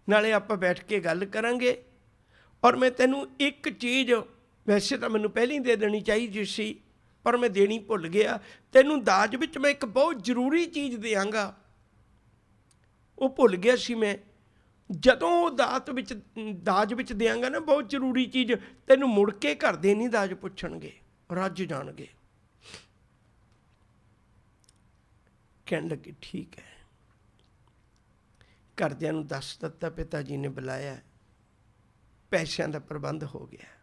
ਨਾਲੇ ਆਪਾਂ ਬੈਠ ਕੇ ਗੱਲ ਕਰਾਂਗੇ। ਔਰ ਮੈਂ ਤੈਨੂੰ ਇੱਕ ਚੀਜ਼, ਵੈਸੇ ਤਾਂ ਮੈਨੂੰ ਪਹਿਲਾਂ ਹੀ ਦੇ ਦੇਣੀ ਚਾਹੀਦੀ ਸੀ, ਪਰ ਮੈਂ ਦੇਣੀ ਭੁੱਲ ਗਿਆ। ਤੈਨੂੰ ਦਾਜ ਵਿੱਚ ਮੈਂ ਇੱਕ ਬਹੁਤ ਜ਼ਰੂਰੀ ਚੀਜ਼ ਦਿਆਂਗਾ, ਉਹ ਭੁੱਲ ਗਿਆ ਸੀ ਮੈਂ। ਜਦੋਂ ਉਹ ਦਾਜ ਵਿੱਚ ਦਿਆਂਗਾ ਨਾ ਬਹੁਤ ਜ਼ਰੂਰੀ ਚੀਜ਼, ਤੈਨੂੰ ਮੁੜ ਕੇ ਘਰ ਦੇ ਨਹੀਂ ਦਾਜ ਪੁੱਛਣਗੇ, ਰੱਜ ਜਾਣਗੇ। ਕਹਿਣ ਲੱਗੇ ਠੀਕ ਹੈ। ਘਰਦਿਆਂ ਨੂੰ ਦੱਸ ਦਿੱਤਾ, ਪਿਤਾ ਜੀ ਨੇ ਬੁਲਾਇਆ, ਪੈਸਿਆਂ ਦਾ ਪ੍ਰਬੰਧ ਹੋ ਗਿਆ।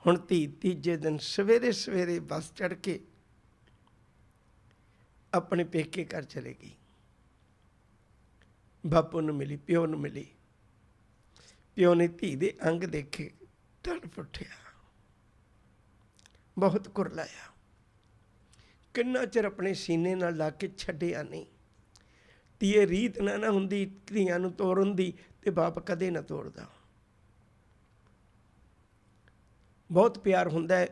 ਹੁਣ ਧੀ ਤੀਜੇ ਦਿਨ ਸਵੇਰੇ ਸਵੇਰੇ ਬੱਸ ਚੜ੍ਹ ਕੇ ਆਪਣੇ ਪੇਕੇ ਘਰ ਚਲੇ ਗਈ। ਬਾਪੂ ਨੂੰ ਮਿਲੀ, ਪਿਓ ਨੂੰ ਮਿਲੀ। ਪਿਓ ਨੇ ਧੀ ਦੇ ਅੰਗ ਦੇਖੇ, ਤੜਫ ਉੱਠਿਆ, ਬਹੁਤ ਕੁਰਲਾਇਆ। ਕਿੰਨਾ ਚਿਰ ਆਪਣੇ ਸੀਨੇ ਨਾਲ ਲਾ ਕੇ ਛੱਡਿਆ ਨਹੀਂ। ਧੀਏ ਰੀਤ ਨਾ ਹੁੰਦੀ ਧੀਆਂ ਨੂੰ ਤੋਰਨ ਦੀ, ਤੇ ਬਾਪ ਕਦੇ ਨਾ ਤੋੜਦਾ। ਬਹੁਤ ਪਿਆਰ ਹੁੰਦਾ ਹੈ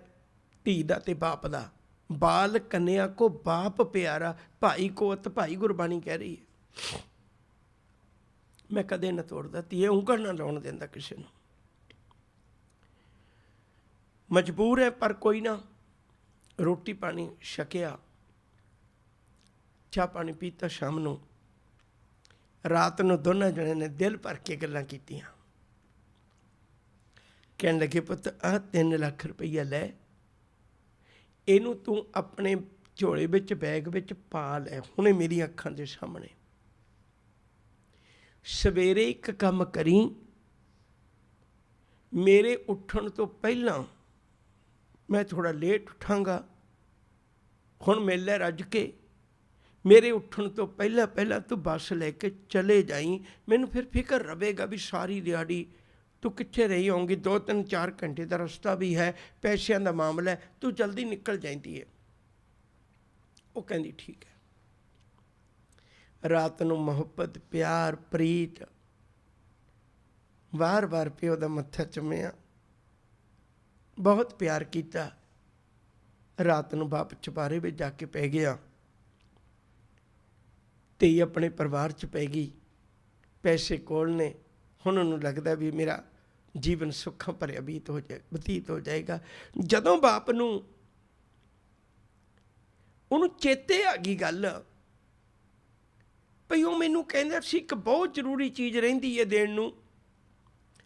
ਧੀ ਦਾ ਤੇ ਬਾਪ ਦਾ। ਬਾਲ ਕੰਨਿਆ ਕੋ ਬਾਪ ਪਿਆਰਾ, ਭਾਈ ਕੋ ਅਤ ਭਾਈ, ਗੁਰਬਾਣੀ ਕਹਿ ਰਹੀ ਹੈ। ਮੈਂ ਕਦੇ ਨਾ ਤੋੜਦਾ। ਧੀਏ ਉਂਗਲ ਨਾ ਲਾਉਣ ਦਿੰਦਾ ਕਿਸੇ ਨੂੰ। ਮਜਬੂਰ ਹੈ ਪਰ ਕੋਈ ਨਾ। ਰੋਟੀ ਪਾਣੀ ਛਕਿਆ, ਚਾਹ ਪਾਣੀ ਪੀਤਾ। ਸ਼ਾਮ ਨੂੰ ਰਾਤ ਨੂੰ ਦੋਨਾਂ ਜਣਿਆਂ ਨੇ ਦਿਲ ਭਰ ਕੇ ਗੱਲਾਂ ਕੀਤੀਆਂ। ਕਹਿਣ ਲੱਗੇ ਪੁੱਤ ਆਹ 3 ਲੱਖ ਰੁਪਈਆ ਲੈ, ਇਹਨੂੰ ਤੂੰ ਆਪਣੇ ਝੋਲੇ ਵਿੱਚ ਬੈਗ ਵਿੱਚ ਪਾ ਲੈ ਹੁਣੇ ਮੇਰੀਆਂ ਅੱਖਾਂ ਦੇ ਸਾਹਮਣੇ। ਸਵੇਰੇ ਇੱਕ ਕੰਮ ਕਰੀ, ਮੇਰੇ ਉੱਠਣ ਤੋਂ ਪਹਿਲਾਂ, ਮੈਂ ਥੋੜ੍ਹਾ ਲੇਟ ਉੱਠਾਂਗਾ, ਹੁਣ ਮਿਲ ਲੈ ਰੱਜ ਕੇ। ਮੇਰੇ ਉੱਠਣ ਤੋਂ ਪਹਿਲਾਂ ਪਹਿਲਾਂ ਤੂੰ ਬੱਸ ਲੈ ਕੇ ਚਲੇ ਜਾਈਂ। ਮੈਨੂੰ ਫਿਰ ਫਿਕਰ ਰਵੇਗਾ ਵੀ ਸਾਰੀ ਦਿਹਾੜੀ ਤੂੰ ਕਿੱਥੇ ਰਹੀ ਹੋਊਂਗੀ। 2-3-4 ਘੰਟੇ ਦਾ ਰਸਤਾ ਵੀ ਹੈ, ਪੈਸਿਆਂ ਦਾ ਮਾਮਲਾ ਹੈ, ਤੂੰ ਜਲਦੀ ਨਿਕਲ ਜਾਂਦੀ ਹੈ। ਉਹ ਕਹਿੰਦੀ ਠੀਕ ਹੈ। ਰਾਤ ਨੂੰ ਮੁਹੱਬਤ, ਪਿਆਰ, ਪ੍ਰੀਤ, ਵਾਰ-ਵਾਰ ਪਿਓ ਦਾ ਮੱਥਾ ਚੁੰਮਿਆ, ਬਹੁਤ ਪਿਆਰ ਕੀਤਾ। ਰਾਤ ਨੂੰ ਬਾਪ ਚੁਬਾਰੇ ਵਿੱਚ ਜਾ ਕੇ ਪੈ ਗਿਆ। ਧੀ ਆਪਣੇ ਪਰਿਵਾਰ 'ਚ ਪੈ ਗਈ। ਪੈਸੇ ਕੋਲ ਨੇ, ਹੁਣ ਉਹਨੂੰ ਲੱਗਦਾ ਵੀ ਮੇਰਾ ਜੀਵਨ ਸੁੱਖਾਂ ਭਰਿਆ ਬਤੀਤ ਹੋ ਜਾਏਗਾ। ਜਦੋਂ ਬਾਪ ਨੂੰ ਉਹਨੂੰ ਚੇਤੇ ਆ ਗਈ ਗੱਲ, ਭਈ ਉਹ ਮੈਨੂੰ ਕਹਿੰਦਾ ਸੀ ਇੱਕ ਬਹੁਤ ਜ਼ਰੂਰੀ ਚੀਜ਼ ਰਹਿੰਦੀ ਹੈ ਦੇਣ ਨੂੰ,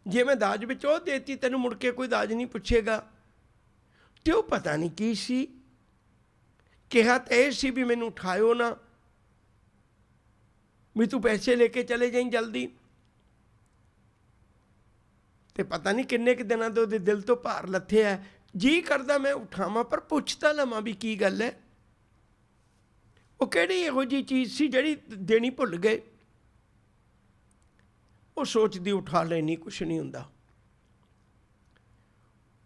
ਜੇ ਮੈਂ ਦਾਜ ਵਿੱਚ ਉਹ ਦੇਤੀ ਤੈਨੂੰ ਮੁੜ ਕੇ ਕੋਈ ਦਾਜ ਨਹੀਂ ਪੁੱਛੇਗਾ। ਤੇ ਉਹ ਪਤਾ ਨਹੀਂ ਕੀ ਸੀ। ਕਿਹਾ ਤਾਂ ਇਹ ਸੀ ਵੀ ਮੈਨੂੰ ਉਠਾਇਓ ਨਾ, ਵੀ ਤੂੰ ਪੈਸੇ ਲੈ ਕੇ ਚਲੇ ਜਾਈਂ ਜਲਦੀ। ਤੇ ਪਤਾ ਨਹੀਂ ਕਿੰਨੇ ਕੁ ਦਿਨਾਂ ਤੋਂ ਉਹਦੇ ਦਿਲ ਤੋਂ ਭਾਰ ਲੱਥਿਆ। ਜੀ ਕਰਦਾ ਮੈਂ ਉਠਾਵਾਂ, ਪਰ ਪੁੱਛ ਤਾਂ ਲਵਾਂ ਵੀ ਕੀ ਗੱਲ ਹੈ। ਉਹ ਕਿਹੜੀ ਇਹੋ ਜਿਹੀ ਚੀਜ਼ ਸੀ ਜਿਹੜੀ ਦੇਣੀ ਭੁੱਲ ਗਏ। ਉਹ ਸੋਚਦੀ ਉਠਾ ਲੈਣੀ, ਕੁਛ ਨਹੀਂ ਹੁੰਦਾ।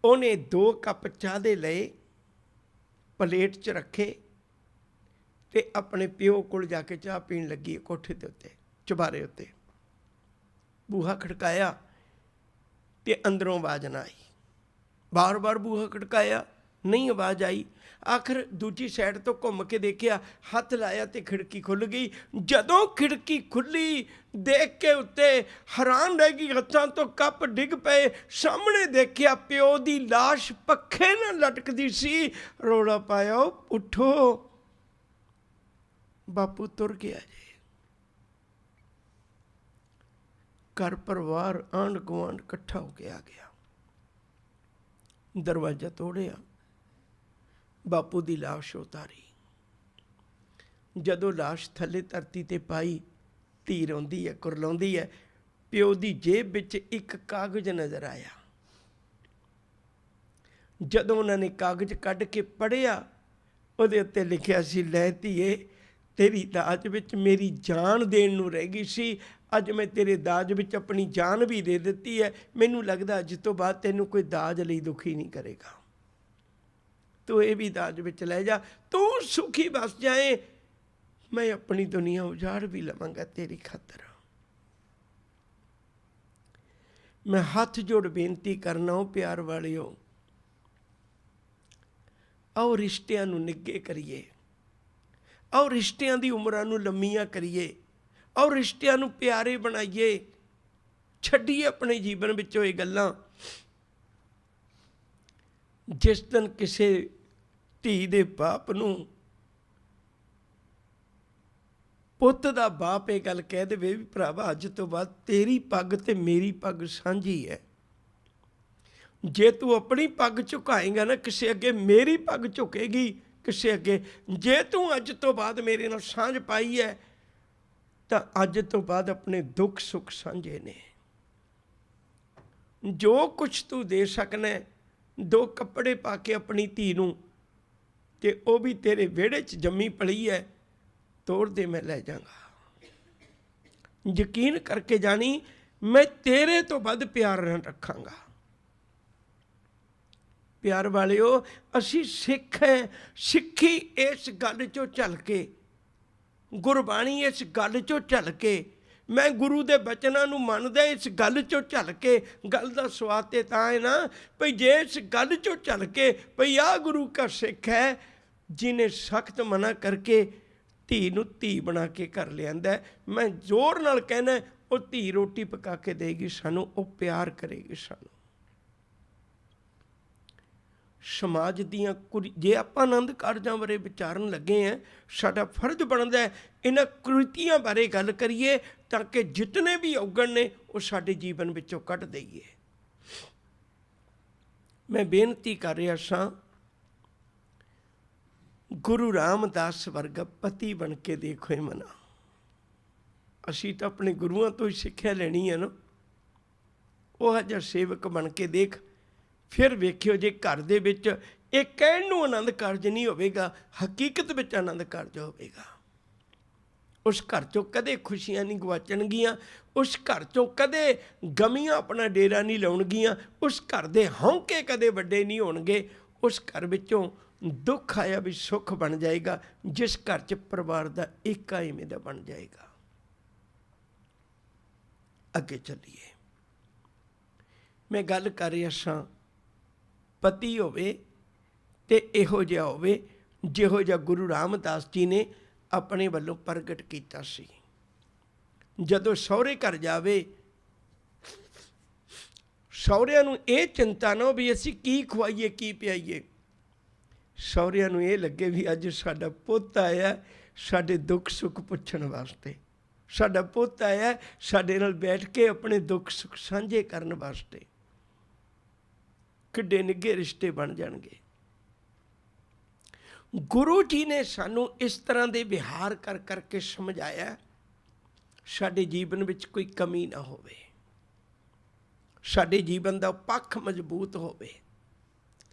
ਉਹਨੇ 2 ਕੱਪ ਚਾਹ ਦੇ ਲਏ, ਪਲੇਟ 'ਚ ਰੱਖੇ, ਤੇ ਆਪਣੇ ਪਿਓ ਕੋਲ ਜਾ ਕੇ ਚਾਹ ਪੀਣ ਲੱਗੀ। ਕੋਠੇ ਦੇ ਉੱਤੇ, ਚੁਬਾਰੇ ਉੱਤੇ ਬੂਹਾ ਖੜਕਾਇਆ ਤੇ ਅੰਦਰੋਂ ਆਵਾਜ਼ ਨਾ ਆਈ। ਬਾਰ-ਬਾਰ ਬੂਹਾ ਖੜਕਾਇਆ, ਨਹੀਂ ਆਵਾਜ਼ ਆਈ। ਆਖਰ ਦੂਜੀ ਸਾਈਡ ਤੋਂ ਘੁੰਮ ਕੇ ਦੇਖਿਆ, ਹੱਥ ਲਾਇਆ ਤੇ ਖਿੜਕੀ ਖੁੱਲ੍ਹ ਗਈ। ਜਦੋਂ ਖਿੜਕੀ ਖੁੱਲ੍ਹੀ, ਦੇਖ ਕੇ ਉੱਤੇ ਹੈਰਾਨ ਰਹਿ ਗਈ। ਹੱਥਾਂ ਤੋਂ ਕੱਪ ਡਿੱਗ ਪਏ। ਸਾਹਮਣੇ ਦੇਖਿਆ ਪਿਓ ਦੀ ਲਾਸ਼ ਪੱਖੇ ਨਾਲ ਲਟਕਦੀ ਸੀ। ਰੌਲਾ ਪਾਇਆ, ਉੱਠੋ ਬਾਪੂ ਤੁਰ ਗਿਆ ਜੀ। ਘਰ ਪਰਿਵਾਰ ਆਂਢ ਗੁਆਂਢ ਇਕੱਠਾ ਹੋ ਕੇ ਆ ਗਿਆ। ਦਰਵਾਜ਼ਾ ਤੋੜਿਆ, ਬਾਪੂ ਦੀ ਲਾਸ਼ ਉਤਾਰੀ। ਜਦੋਂ ਲਾਸ਼ ਥੱਲੇ ਧਰਤੀ ਤੇ ਪਾਈ, ਧੀ ਰੋਂਦੀ ਹੈ, ਕੁਰਲਾਉਂਦੀ ਹੈ। ਪਿਓ ਦੀ ਜੇਬ ਵਿੱਚ ਇੱਕ ਕਾਗਜ਼ ਨਜ਼ਰ ਆਇਆ। ਜਦੋਂ ਉਹਨਾਂ ਨੇ ਕਾਗਜ਼ ਕੱਢ ਕੇ ਪੜ੍ਹਿਆ, ਉਹਦੇ ਉੱਤੇ ਲਿਖਿਆ ਸੀ, ਲੈ ਧੀਏ, ਤੇਰੀ ਦਾਜ ਵਿੱਚ ਮੇਰੀ ਜਾਨ ਦੇਣ ਨੂੰ ਰਹਿ ਗਈ ਸੀ, ਅੱਜ ਮੈਂ ਤੇਰੇ ਦਾਜ ਵਿੱਚ ਆਪਣੀ ਜਾਨ ਵੀ ਦੇ ਦਿੱਤੀ ਹੈ। ਮੈਨੂੰ ਲੱਗਦਾ ਅੱਜ ਤੋਂ ਬਾਅਦ ਤੈਨੂੰ ਕੋਈ ਦਾਜ ਲਈ ਦੁਖੀ ਨਹੀਂ ਕਰੇਗਾ। ਤੂੰ ਇਹ ਵੀ ਦਾਜ ਵਿੱਚ ਲੈ ਜਾ, ਤੂੰ ਸੁਖੀ ਬਸ ਜਾਏ। ਮੈਂ ਆਪਣੀ ਦੁਨੀਆ ਉਜਾੜ ਵੀ ਲਵਾਂਗਾ ਤੇਰੀ ਖਾਤਰ। ਮੈਂ ਹੱਥ ਜੋੜ ਬੇਨਤੀ ਕਰਨਾ, ਉਹ ਪਿਆਰ ਵਾਲਿਓ, ਆਓ ਰਿਸ਼ਤਿਆਂ ਨੂੰ ਨਿੱਘੇ ਕਰੀਏ, ਆਓ ਰਿਸ਼ਤਿਆਂ ਦੀ ਉਮਰਾਂ ਨੂੰ ਲੰਮੀਆਂ ਕਰੀਏ, ਆਓ ਰਿਸ਼ਤਿਆਂ ਨੂੰ ਪਿਆਰੇ ਬਣਾਈਏ। ਛੱਡੀਏ ਆਪਣੇ ਜੀਵਨ ਵਿੱਚੋਂ ਇਹ ਗੱਲਾਂ। ਜਿਸ ਦਿਨ ਕਿਸੇ ਧੀ ਦੇ ਬਾਪ ਨੂੰ ਪੁੱਤ ਦਾ ਬਾਪ ਇਹ ਗੱਲ ਕਹਿ ਦੇਵੇ ਵੀ ਭਰਾਵਾ ਅੱਜ ਤੋਂ ਬਾਅਦ ਤੇਰੀ ਪੱਗ ਤੇ ਮੇਰੀ ਪੱਗ ਸਾਂਝੀ ਹੈ। ਜੇ ਤੂੰ ਆਪਣੀ ਪੱਗ ਝੁਕਾਏਂਗਾ ਨਾ ਕਿਸੇ ਅੱਗੇ, ਮੇਰੀ ਪੱਗ ਝੁਕੇਗੀ ਕਿਸੇ ਅੱਗੇ। ਜੇ ਤੂੰ ਅੱਜ ਤੋਂ ਬਾਅਦ ਮੇਰੇ ਨਾਲ ਸਾਂਝ ਪਾਈ ਹੈ ਤਾਂ ਅੱਜ ਤੋਂ ਬਾਅਦ ਆਪਣੇ ਦੁੱਖ ਸੁੱਖ ਸਾਂਝੇ ਨੇ। ਜੋ ਕੁਛ ਤੂੰ ਦੇ ਸਕਣਾ, 2 ਕੱਪੜੇ ਪਾ ਕੇ ਆਪਣੀ ਧੀ ਨੂੰ, ਤੇ ਉਹ ਵੀ ਤੇਰੇ ਵਿਹੜੇ 'ਚ ਜੰਮੀ ਪਲੀ ਹੈ, ਤੋੜ ਦੇ, ਮੈਂ ਲੈ ਜਾਵਾਂਗਾ। ਯਕੀਨ ਕਰਕੇ ਜਾਣੀ, ਮੈਂ ਤੇਰੇ ਤੋਂ ਵੱਧ ਪਿਆਰ ਨਾਲ ਰੱਖਾਂਗਾ। ਪਿਆਰ ਵਾਲਿਓ, ਅਸੀਂ ਸਿੱਖ ਹੈ। ਸਿੱਖੀ ਇਸ ਗੱਲ 'ਚੋਂ ਝਲ ਕੇ, ਗੁਰਬਾਣੀ ਇਸ ਗੱਲ 'ਚੋਂ ਝਲ ਕੇ, ਮੈਂ ਗੁਰੂ ਦੇ ਬਚਨਾਂ ਨੂੰ ਮੰਨਦਾ ਇਸ ਗੱਲ 'ਚੋਂ ਝਲ ਕੇ। ਗੱਲ ਦਾ ਸਵਾਦ ਤੇ ਤਾਂ ਹੈ ਨਾ ਭਈ ਜੇ ਇਸ ਗੱਲ 'ਚੋਂ ਝਲ ਕੇ ਭਈ ਆਹ ਗੁਰੂ ਕਾ ਸਿੱਖ ਹੈ ਜਿਹਨੇ ਸਖਤ ਮਨਾ ਕਰਕੇ ਧੀ ਨੂੰ ਧੀ ਬਣਾ ਕੇ ਘਰ ਲਿਆਂਦਾ। ਮੈਂ ਜ਼ੋਰ ਨਾਲ ਕਹਿਣਾ, ਉਹ ਧੀ ਰੋਟੀ ਪਕਾ ਕੇ ਦੇਗੀ ਸਾਨੂੰ, ਉਹ ਪਿਆਰ ਕਰੇਗੀ ਸਾਨੂੰ। ਸਮਾਜ ਦੀਆਂ ਜੇ ਆਪਾਂ ਆਨੰਦ ਕਾਰਜਾਂ ਬਾਰੇ ਵਿਚਾਰਨ ਲੱਗੇ ਹਾਂ, ਸਾਡਾ ਫਰਜ਼ ਬਣਦਾ ਹੈ ਇਹਨਾਂ ਕੁਰੀਤੀਆਂ ਬਾਰੇ ਗੱਲ ਕਰੀਏ ਤਾਂ ਕਿ ਜਿਤਨੇ ਵੀ ਔਗਣ ਨੇ ਉਹ ਸਾਡੇ ਜੀਵਨ ਵਿੱਚੋਂ ਕੱਢ ਦਈਏ। ਮੈਂ ਬੇਨਤੀ ਕਰ ਰਿਹਾ ਸਾਂ, ਗੁਰੂ ਰਾਮਦਾਸ ਵਰਗਾ ਪਤੀ ਬਣ ਕੇ ਦੇਖੋ ਇਹ ਮਨਾ। ਅਸੀਂ ਤਾਂ ਆਪਣੇ ਗੁਰੂਆਂ ਤੋਂ ਹੀ ਸਿੱਖਿਆ ਲੈਣੀ ਹੈ ਨਾ। ਉਹ ਜਿਹਾ ਸੇਵਕ ਬਣ ਕੇ ਦੇਖ, ਫਿਰ ਵੇਖਿਓ ਜੇ ਘਰ ਦੇ ਵਿੱਚ ਇਹ ਕਹਿਣ ਨੂੰ ਆਨੰਦ ਕਾਰਜ ਨਹੀਂ ਹੋਵੇਗਾ, ਹਕੀਕਤ ਵਿੱਚ ਆਨੰਦ ਕਾਰਜ ਹੋਵੇਗਾ। ਉਸ ਘਰ 'ਚੋਂ ਕਦੇ ਖੁਸ਼ੀਆਂ ਨਹੀਂ ਗਵਾਚਣਗੀਆਂ, ਉਸ ਘਰ 'ਚੋਂ ਕਦੇ ਗਮੀਆਂ ਆਪਣਾ ਡੇਰਾ ਨਹੀਂ ਲਾਉਣਗੀਆਂ, ਉਸ ਘਰ ਦੇ ਹੌਂਕੇ ਕਦੇ ਵੱਡੇ ਨਹੀਂ ਹੋਣਗੇ। ਉਸ ਘਰ ਵਿੱਚੋਂ ਦੁੱਖ ਆਇਆ ਵੀ ਸੁੱਖ ਬਣ ਜਾਏਗਾ, ਜਿਸ ਘਰ 'ਚ ਪਰਿਵਾਰ ਦਾ ਏਕਾ ਇਵੇਂ ਦਾ ਬਣ ਜਾਏਗਾ। ਅੱਗੇ ਚੱਲੀਏ। ਮੈਂ ਗੱਲ ਕਰ ਰਿਹਾ ਸਾਂ, ਪਤੀ ਹੋਵੇ ਤੇ ਇਹੋ ਜਿਹਾ ਹੋਵੇ ਜਿਹੋ ਜਿਹਾ ਗੁਰੂ ਰਾਮਦਾਸ ਜੀ ਨੇ ਆਪਣੇ ਵੱਲੋਂ ਪ੍ਰਗਟ ਕੀਤਾ ਸੀ। ਜਦੋਂ ਸਹੁਰੇ ਘਰ ਜਾਵੇ, ਸਹੁਰਿਆਂ ਨੂੰ ਇਹ ਚਿੰਤਾ ਨਾ ਵੀ ਅਸੀਂ ਕੀ ਖਵਾਈਏ ਕੀ ਪਿਆਈਏ। ਸਹੁਰਿਆਂ ਨੂੰ ਇਹ ਲੱਗੇ ਵੀ ਅੱਜ ਸਾਡਾ ਪੁੱਤ ਆਇਆ ਸਾਡੇ ਦੁੱਖ ਸੁੱਖ ਪੁੱਛਣ ਵਾਸਤੇ, ਸਾਡਾ ਪੁੱਤ ਆਇਆ ਸਾਡੇ ਨਾਲ ਬੈਠ ਕੇ ਆਪਣੇ ਦੁੱਖ ਸੁੱਖ ਸਾਂਝੇ ਕਰਨ ਵਾਸਤੇ। ਕਿੱਡੇ ਨਿੱਘੇ ਰਿਸ਼ਤੇ ਬਣ ਜਾਣਗੇ। ਗੁਰੂ ਜੀ ਨੇ ਸਾਨੂੰ ਇਸ ਤਰ੍ਹਾਂ ਦੇ ਵਿਹਾਰ ਕਰ ਕਰਕੇ ਸਮਝਾਇਆ, ਸਾਡੇ ਜੀਵਨ ਵਿੱਚ ਕੋਈ ਕਮੀ ਨਾ ਹੋਵੇ, ਸਾਡੇ ਜੀਵਨ ਦਾ ਪੱਖ ਮਜ਼ਬੂਤ ਹੋਵੇ।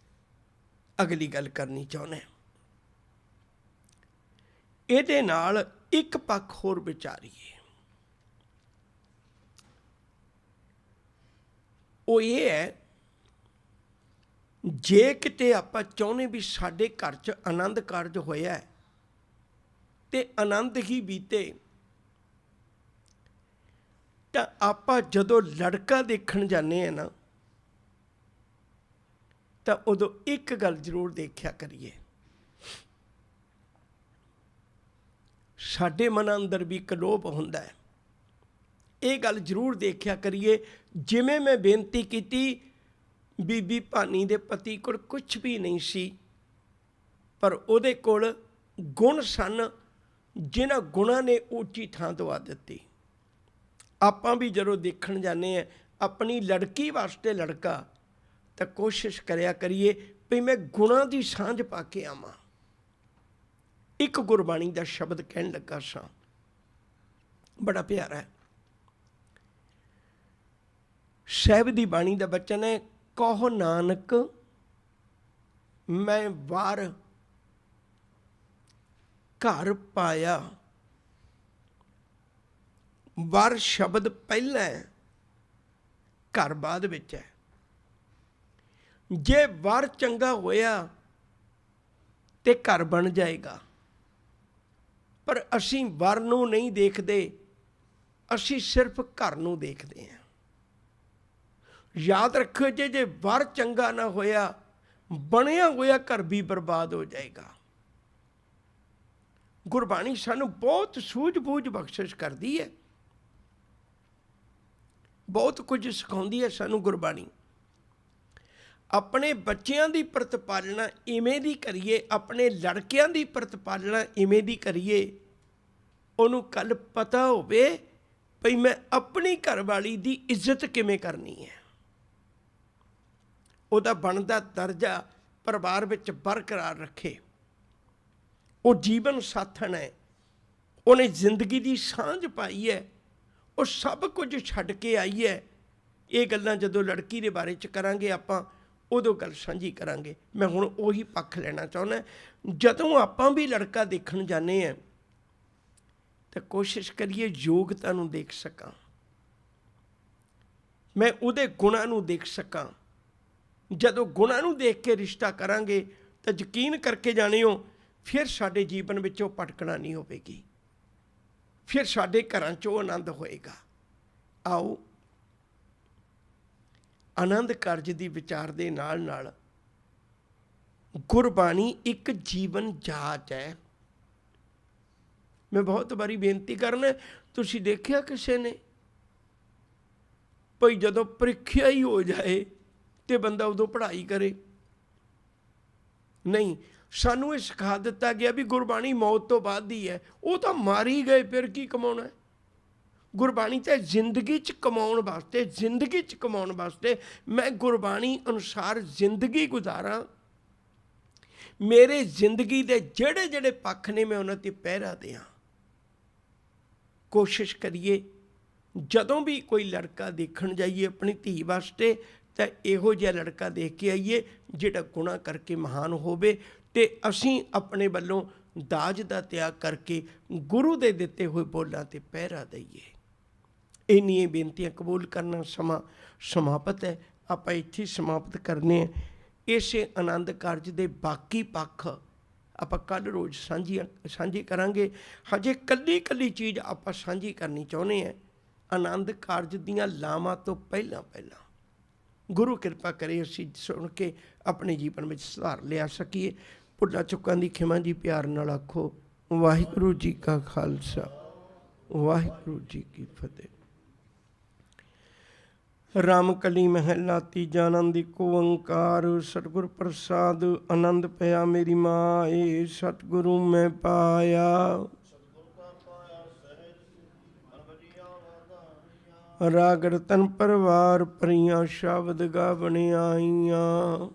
ਅਗਲੀ ਗੱਲ ਕਰਨੀ ਚਾਹੁੰਦੇ, ਇਹਦੇ ਨਾਲ ਇੱਕ ਪੱਖ ਹੋਰ ਵਿਚਾਰੀਏ। ਉਹ ਇਹ ਹੈ, ਜੇ ਕਿਤੇ ਆਪਾਂ ਚਾਹੁੰਦੇ ਵੀ ਸਾਡੇ ਘਰ 'ਚ ਆਨੰਦ ਕਾਰਜ ਹੋਇਆ ਤੇ ਆਨੰਦ ਹੀ ਬੀਤੇ, ਤਾਂ ਆਪਾਂ ਜਦੋਂ ਲੜਕਾ ਦੇਖਣ ਜਾਂਦੇ ਹਾਂ ਨਾ, ਤਾਂ ਉਦੋਂ ਇੱਕ ਗੱਲ ਜ਼ਰੂਰ ਦੇਖਿਆ ਕਰੀਏ, ਸਾਡੇ ਮਨ ਅੰਦਰ ਵੀ ਇੱਕ ਲੋਭ ਹੁੰਦਾ ਹੈ। ਇਹ ਗੱਲ ਜ਼ਰੂਰ ਦੇਖਿਆ ਕਰੀਏ। ਜਿਵੇਂ ਮੈਂ ਬੇਨਤੀ ਕੀਤੀ, ਬੀਬੀ ਭਾਨੀ ਦੇ ਪਤੀ ਕੋਲ ਕੁਛ ਵੀ ਨਹੀਂ ਸੀ, ਪਰ ਉਹਦੇ ਕੋਲ ਗੁਣ ਸਨ, ਜਿਨ੍ਹਾਂ ਗੁਣਾਂ ਨੇ ਉੱਚੀ ਥਾਂ ਦਵਾ ਦਿੱਤੀ। ਆਪਾਂ ਵੀ ਜਦੋਂ ਦੇਖਣ ਜਾਂਦੇ ਹਾਂ ਆਪਣੀ ਲੜਕੀ ਵਾਸਤੇ ਲੜਕਾ, ਤਾਂ ਕੋਸ਼ਿਸ਼ ਕਰਿਆ ਕਰੀਏ ਵੀ ਮੈਂ ਗੁਣਾਂ ਦੀ ਸਾਂਝ ਪਾ ਕੇ ਆਵਾਂ। ਇੱਕ ਗੁਰਬਾਣੀ ਦਾ ਸ਼ਬਦ ਕਹਿਣ ਲੱਗਾ ਸਾਂ, ਬੜਾ ਪਿਆਰਾ ਹੈ। ਸਾਹਿਬ ਦੀ ਬਾਣੀ ਦਾ ਬਚਨ ਹੈ, ਕਹੋ ਨਾਨਕ ਮੈਂ ਵਾਰ ਘਰ ਪਾਇਆ। ਵਾਰ ਸ਼ਬਦ ਪਹਿਲਾਂ ਹੈ, ਘਰ ਬਾਅਦ ਵਿੱਚ ਹੈ। ਜੇ ਵਾਰ ਚੰਗਾ ਹੋਇਆ ਤੇ ਘਰ ਬਣ ਜਾਏਗਾ, ਪਰ ਅਸੀਂ ਵਰ ਨੂੰ ਨਹੀਂ ਦੇਖਦੇ, ਅਸੀਂ ਸਿਰਫ ਘਰ ਨੂੰ ਦੇਖਦੇ ਹਾਂ। ਯਾਦ ਰੱਖੋ, ਜੇ ਵਰ ਚੰਗਾ ਨਾ ਹੋਇਆ, ਬਣਿਆ ਹੋਇਆ ਘਰ ਵੀ ਬਰਬਾਦ ਹੋ ਜਾਏਗਾ। ਗੁਰਬਾਣੀ ਸਾਨੂੰ ਬਹੁਤ ਸੂਝ-ਬੂਝ ਬਖਸ਼ਿਸ਼ ਕਰਦੀ ਹੈ, ਬਹੁਤ ਕੁਝ ਸਿਖਾਉਂਦੀ ਹੈ ਸਾਨੂੰ ਗੁਰਬਾਣੀ। ਆਪਣੇ ਬੱਚਿਆਂ ਦੀ ਪ੍ਰਤਿਪਾਲਣਾ ਇਵੇਂ ਦੀ ਕਰੀਏ, ਆਪਣੇ ਲੜਕਿਆਂ ਦੀ ਪ੍ਰਤਿਪਾਲਣਾ ਇਵੇਂ ਦੀ ਕਰੀਏ ਉਹਨੂੰ ਕੱਲ ਪਤਾ ਹੋਵੇ ਭਈ ਮੈਂ ਆਪਣੀ ਘਰਵਾਲੀ ਦੀ ਇੱਜ਼ਤ ਕਿਵੇਂ ਕਰਨੀ ਹੈ, ਉਹਦਾ ਬਣਦਾ ਦਰਜਾ ਪਰਿਵਾਰ ਵਿੱਚ ਬਰਕਰਾਰ ਰੱਖੇ। ਉਹ ਜੀਵਨ ਸਾਥਣ ਹੈ, ਉਹਨੇ ਜ਼ਿੰਦਗੀ ਦੀ ਸਾਂਝ ਪਾਈ ਹੈ, ਉਹ ਸਭ ਕੁਝ ਛੱਡ ਕੇ ਆਈ ਹੈ। ਇਹ ਗੱਲਾਂ ਜਦੋਂ ਲੜਕੀ ਦੇ ਬਾਰੇ 'ਚ ਕਰਾਂਗੇ ਆਪਾਂ, ਉਦੋਂ ਗੱਲ ਸਾਂਝੀ ਕਰਾਂਗੇ। ਮੈਂ ਹੁਣ ਉਹੀ ਪੱਖ ਲੈਣਾ ਚਾਹੁੰਦਾ। ਜਦੋਂ ਆਪਾਂ ਵੀ ਲੜਕਾ ਦੇਖਣ ਜਾਂਦੇ ਹਾਂ ਤਾਂ ਕੋਸ਼ਿਸ਼ ਕਰੀਏ ਯੋਗਤਾ ਨੂੰ ਦੇਖ ਸਕਾਂ, ਮੈਂ ਉਹਦੇ ਗੁਣਾਂ ਨੂੰ ਦੇਖ ਸਕਾਂ। ਜਦੋਂ ਗੁਣਾਂ ਨੂੰ ਦੇਖ ਕੇ ਰਿਸ਼ਤਾ ਕਰਾਂਗੇ ਤਾਂ ਯਕੀਨ ਕਰਕੇ ਜਾਣਿਓ, ਫਿਰ ਸਾਡੇ ਜੀਵਨ ਵਿੱਚ ਉਹ ਭਟਕਣਾ ਨਹੀਂ ਹੋਵੇਗੀ, ਫਿਰ ਸਾਡੇ ਘਰਾਂ 'ਚ ਉਹ ਆਨੰਦ ਹੋਏਗਾ। ਆਓ ਆਨੰਦ ਕਾਰਜ ਦੀ ਵਿਚਾਰ ਦੇ ਨਾਲ ਨਾਲ ਗੁਰਬਾਣੀ ਇੱਕ ਜੀਵਨ ਜਾਚ ਹੈ। ਮੈਂ ਬਹੁਤ ਵਾਰੀ ਬੇਨਤੀ ਕਰਨਾ, ਤੁਸੀਂ ਦੇਖਿਆ ਕਿਸੇ ਨੇ ਭਈ ਜਦੋਂ ਪ੍ਰੀਖਿਆ ਹੀ ਹੋ ਜਾਏ ਤੇ ਬੰਦਾ ਉਦੋਂ ਪੜ੍ਹਾਈ ਕਰੇ? ਨਹੀਂ, ਸਾਨੂੰ ਇਹ ਸਿਖਾ ਦਿੱਤਾ ਗਿਆ ਵੀ ਗੁਰਬਾਣੀ ਮੌਤ ਤੋਂ ਬਾਅਦ ਦੀ ਹੈ। ਉਹ ਤਾਂ ਮਾਰੀ ਗਏ, ਫਿਰ ਕੀ ਕਮਾਉਣਾ? ਗੁਰਬਾਣੀ ਤਾਂ ਜ਼ਿੰਦਗੀ 'ਚ ਕਮਾਉਣ ਵਾਸਤੇ, ਜ਼ਿੰਦਗੀ 'ਚ ਕਮਾਉਣ ਵਾਸਤੇ ਮੈਂ ਗੁਰਬਾਣੀ ਅਨੁਸਾਰ ਜ਼ਿੰਦਗੀ ਗੁਜ਼ਾਰਾਂ। ਮੇਰੇ ਜ਼ਿੰਦਗੀ ਦੇ ਜਿਹੜੇ ਜਿਹੜੇ ਪੱਖ ਨੇ ਮੈਂ ਉਹਨਾਂ 'ਤੇ ਪਹਿਰਾ ਦਿਆਂ। ਕੋਸ਼ਿਸ਼ ਕਰੀਏ ਜਦੋਂ ਵੀ ਕੋਈ ਲੜਕਾ ਦੇਖਣ ਜਾਈਏ ਆਪਣੀ ਧੀ ਵਾਸਤੇ ਤਾਂ ਇਹੋ ਜਿਹਾ ਲੜਕਾ ਦੇਖ ਕੇ ਆਈਏ ਜਿਹੜਾ ਗੁਣਾਂ ਕਰਕੇ ਮਹਾਨ ਹੋਵੇ, ਅਤੇ ਅਸੀਂ ਆਪਣੇ ਵੱਲੋਂ ਦਾਜ ਦਾ ਤਿਆਗ ਕਰਕੇ ਗੁਰੂ ਦੇ ਦਿੱਤੇ ਹੋਏ ਬੋਲਾਂ 'ਤੇ ਪਹਿਰਾ ਦਈਏ। ਇੰਨੀਆਂ ਬੇਨਤੀਆਂ ਕਬੂਲ ਕਰਨਾ ਸਮਾਂ ਸਮਾਪਤ ਹੈ। ਆਪਾਂ ਇੱਥੇ ਹੀ ਸਮਾਪਤ ਕਰਨੇ ਆ। ਇਸੇ ਆਨੰਦ ਕਾਰਜ ਦੇ ਬਾਕੀ ਪੱਖ ਆਪਾਂ ਕੱਲ੍ਹ ਰੋਜ਼ ਸਾਂਝੀ ਕਰਾਂਗੇ। ਹਜੇ ਕੱਲੀ ਕੱਲੀ ਚੀਜ਼ ਆਪਾਂ ਸਾਂਝੀ ਕਰਨੀ ਚਾਹੁੰਦੇ ਹਾਂ। ਆਨੰਦ ਕਾਰਜ ਦੀਆਂ ਲਾਵਾਂ ਤੋਂ ਪਹਿਲਾਂ ਗੁਰੂ ਕਿਰਪਾ ਕਰੇ ਅਸੀਂ ਸੁਣ ਕੇ ਆਪਣੇ ਜੀਵਨ ਵਿੱਚ ਸੁਧਾਰ ਲਿਆ ਸਕੀਏ। ਭੁੱਲਾਂ ਚੁੱਕਾਂ ਦੀ ਖਿਮਾ ਜੀ ਪਿਆਰ ਨਾਲ ਆਖੋ। ਵਾਹਿਗੁਰੂ ਜੀ ਕਾ ਖਾਲਸਾ, ਵਾਹਿਗੁਰੂ ਜੀ ਕੀ ਫਤਿਹ। ਰਾਮ ਕਲੀ ਮਹਿਲਾ ਤੀਜਾ। ਆਨੰਦ ਏਕ ਓੰਕਾਰ ਸਤਿਗੁਰ ਪ੍ਰਸਾਦ। ਆਨੰਦ ਪਿਆ ਮੇਰੀ ਮਾਏ, ਸਤਿਗੁਰੂ ਮੈਂ ਪਾਇਆ। ਰਾਗ ਰਤਨ ਪਰਵਾਰ ਭਰੀਆਂ, ਸ਼ਬਦ ਗਾਵਣ ਆਈਆਂ।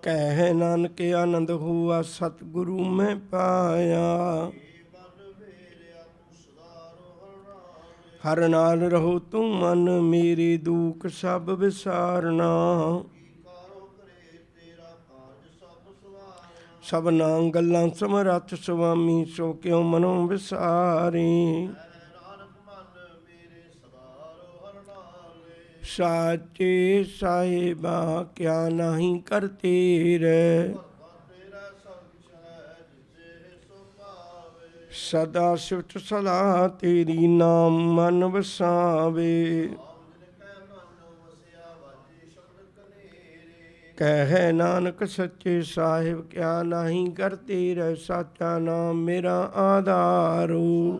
ਕਹਿ ਨਾਨਕ ਆਨੰਦ ਹੁਆ, ਸਤਿਗੁਰੂ ਮੈਂ ਪਾਇਆ। ਹਰ ਨਾਲ ਰਹੋ ਤੂੰ ਮਨ, ਮੇਰੇ ਦੁੱਖ ਸਭ ਵਿਸਾਰਨਾ। ਸਭਨਾਂ ਗੱਲਾਂ ਸਮਰੱਥ ਸੁਆਮੀ, ਸੋ ਕਿਉ ਮਨੋਂ ਵਿਸਾਰੇ। ਸਾਚੇ ਸਾਹਿਬਾ ਕਿਆ ਨਹੀਂ ਕਰਤੇ ਰਹਿ, ਸਦਾ ਸਿਫਤ ਸਲਾਹ ਤੇਰੀ, ਨਾਮ ਮਨ ਵਸਾਵੇ। ਕਹਿ ਨਾਨਕ ਸੱਚੇ ਸਾਹਿਬ ਕਿਆ ਨਹੀਂ ਕਰਤੇ ਰਹਿ, ਸਾਚਾ ਨਾਮ ਮੇਰਾ ਆਧਾਰੂ।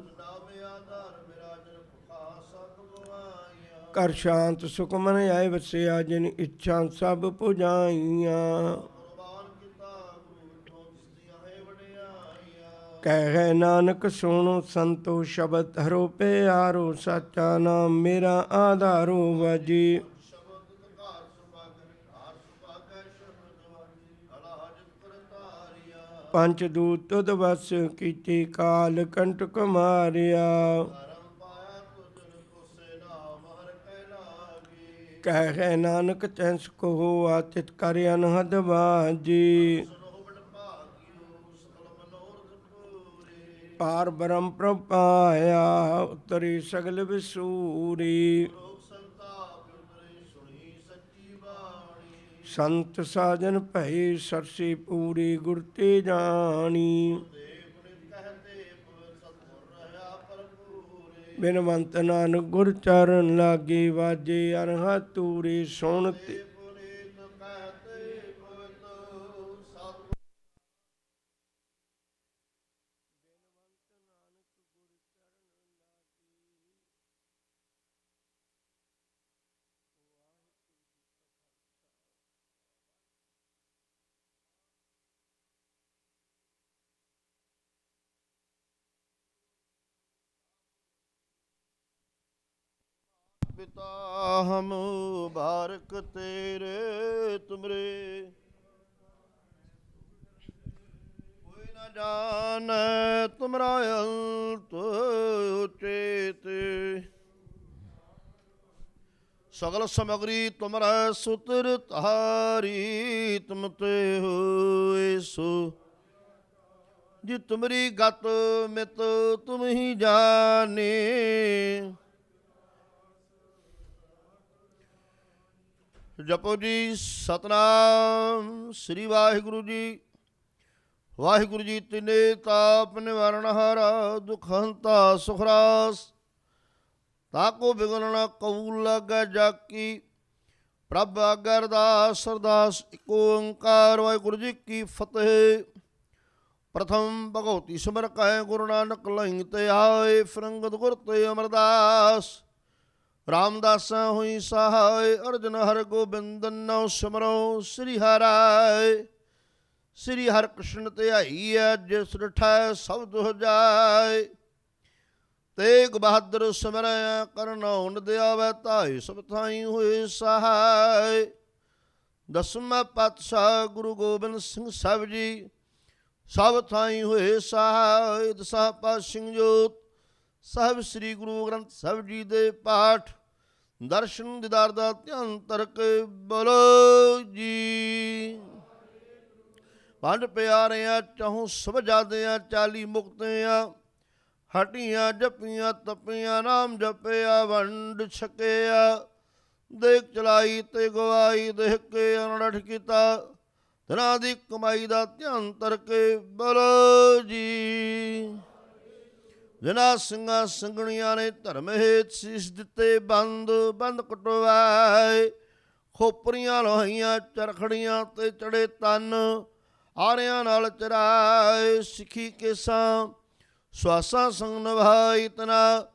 ਕਰ ਸ਼ਾਂਤ ਸੁਖ ਮਨ ਆਏ ਵਸਿਆ, ਜਿਨ ਇੱਛਾ ਸਭ ਪੁਜਾਈਆਂ। ਕਹਿ ਨਾਨਕ ਸੁਣੋ ਸੰਤੋ ਸ਼ਬਦ ਹਰੋ ਪਿਆਰੋ, ਸਾਚਾ ਨਾਮ ਮੇਰਾ ਆਧਾਰੋ ਵਾਜੇ। ਪੰਚ ਦੂਤ ਤੁਧ ਵਸ ਕੀਤੇ, ਕਾਲ ਕੰਟਕ ਮਾਰਿਆ। ਕਹਿ ਨਾਨਕ ਤੈਂਸ ਕੋ ਹੋਆ, ਤਿਤ ਕਰ ਅਨਹਦ ਬਾਜੀ। ਪਾਰ ਬ੍ਰਹਮ ਪ੍ਰਭ ਪਾਇਆ, ਉਤਰੀ ਸਗਲ ਵਿਸੂਰੀ। ਸੰਤ ਸਾਜਨ ਭਏ, ਸਰਸੇ ਪੂਰੀ ਗੁਰ ਤੇ ਜਾਣੀ। ਬਿਨਵੰਤ ਨਾਨਕ ਗੁਰ ਚਰਨ ਲਾਗੇ, ਵਾਜੇ ਅਨਹਦ ਤੂਰੀ ਸੁਣ ਤੇ। पिता हम बारक तेरे तुमरे, कोई न जाने तुमरा अंत उचेत। सगल सामग्री तुमरा सूत्र तारी, तुम ते होए सो जी तुमरी गत मित तुम ही जाने। जपो जी सतनाम श्री वाहिगुरु जी। वाहिगुरु जी तिने ताप निवारण हारा, दुख हंता सुखरास, ताको बिगन न कऊ लग जाकी। प्रभ आज्ञा अरदास अरदास इको ओंकार। वाहिगुरु जी की फतेह। प्रथम भगवती सिमर कह गुरु नानक लहिं ते आए, फिरंगत गुर ते अमरदास। रामदासा हुई सहाय, अर्जन हर गोबिंद नौ सिमरो श्री हराय। श्री हर कृष्ण ते आई जिस रिठै सब दुह जाय। तेग बहादुर सिमरै करनौ निद आवै, धाय सब थाई होए सहाय। दसवां पातशाह गुरु गोबिंद सिंह साहिब जी, सब थाई होए सहाय। दसां पातशाह जोत ਸਾਹਿਬ ਸ੍ਰੀ ਗੁਰੂ ਗ੍ਰੰਥ ਸਾਹਿਬ ਜੀ ਦੇ ਪਾਠ ਦਰਸ਼ਨ ਦੀਦਾਰ ਦਾ ਧਿਆਨ ਤਰਕੇ ਬੋਲੋ ਜੀ। ਪੰਜ ਪਿਆਰਿਆਂ ਚਹੁ ਸਭ ਜਾਦਿਆਂ 40 ਮੁਕਤਿਆਂ, ਹਟੀਆਂ ਜਪੀਆਂ ਤਪੀਆਂ ਨਾਮ ਜਪਿਆ ਵੰਡ ਛਕਿਆ। ਦੇਖ ਚਲਾਈ ਤੇ ਗਵਾਈ ਦੇਖ ਕੇ ਅਨੜਠ ਕੀਤਾ, ਧਨਾਂ ਦੀ ਕਮਾਈ ਦਾ ਧਿਆਨ ਤਰਕੇ ਬੋਲੋ ਜੀ। ਜਿਨ੍ਹਾਂ ਸਿੰਘਾਂ ਸਿੰਘਣੀਆਂ ਨੇ ਧਰਮ ਹੇਤ ਸੀਸ ਦਿੱਤੇ ਬੰਦ, ਬੰਦ ਕਟਵਾਏ। ਖੋਪਰੀਆਂ ਲੋਹੀਆਂ ਚਰਖੜੀਆਂ ਤੇ ਚੜੇ ਤਨ, ਆਰਿਆਂ ਨਾਲ ਚਰਾਏ। ਸਿੱਖੀ ਕੇਸਾਂ ਸਵਾਸਾਂ ਸੰਗ ਨਿਭਾਈ ਤਨਾ,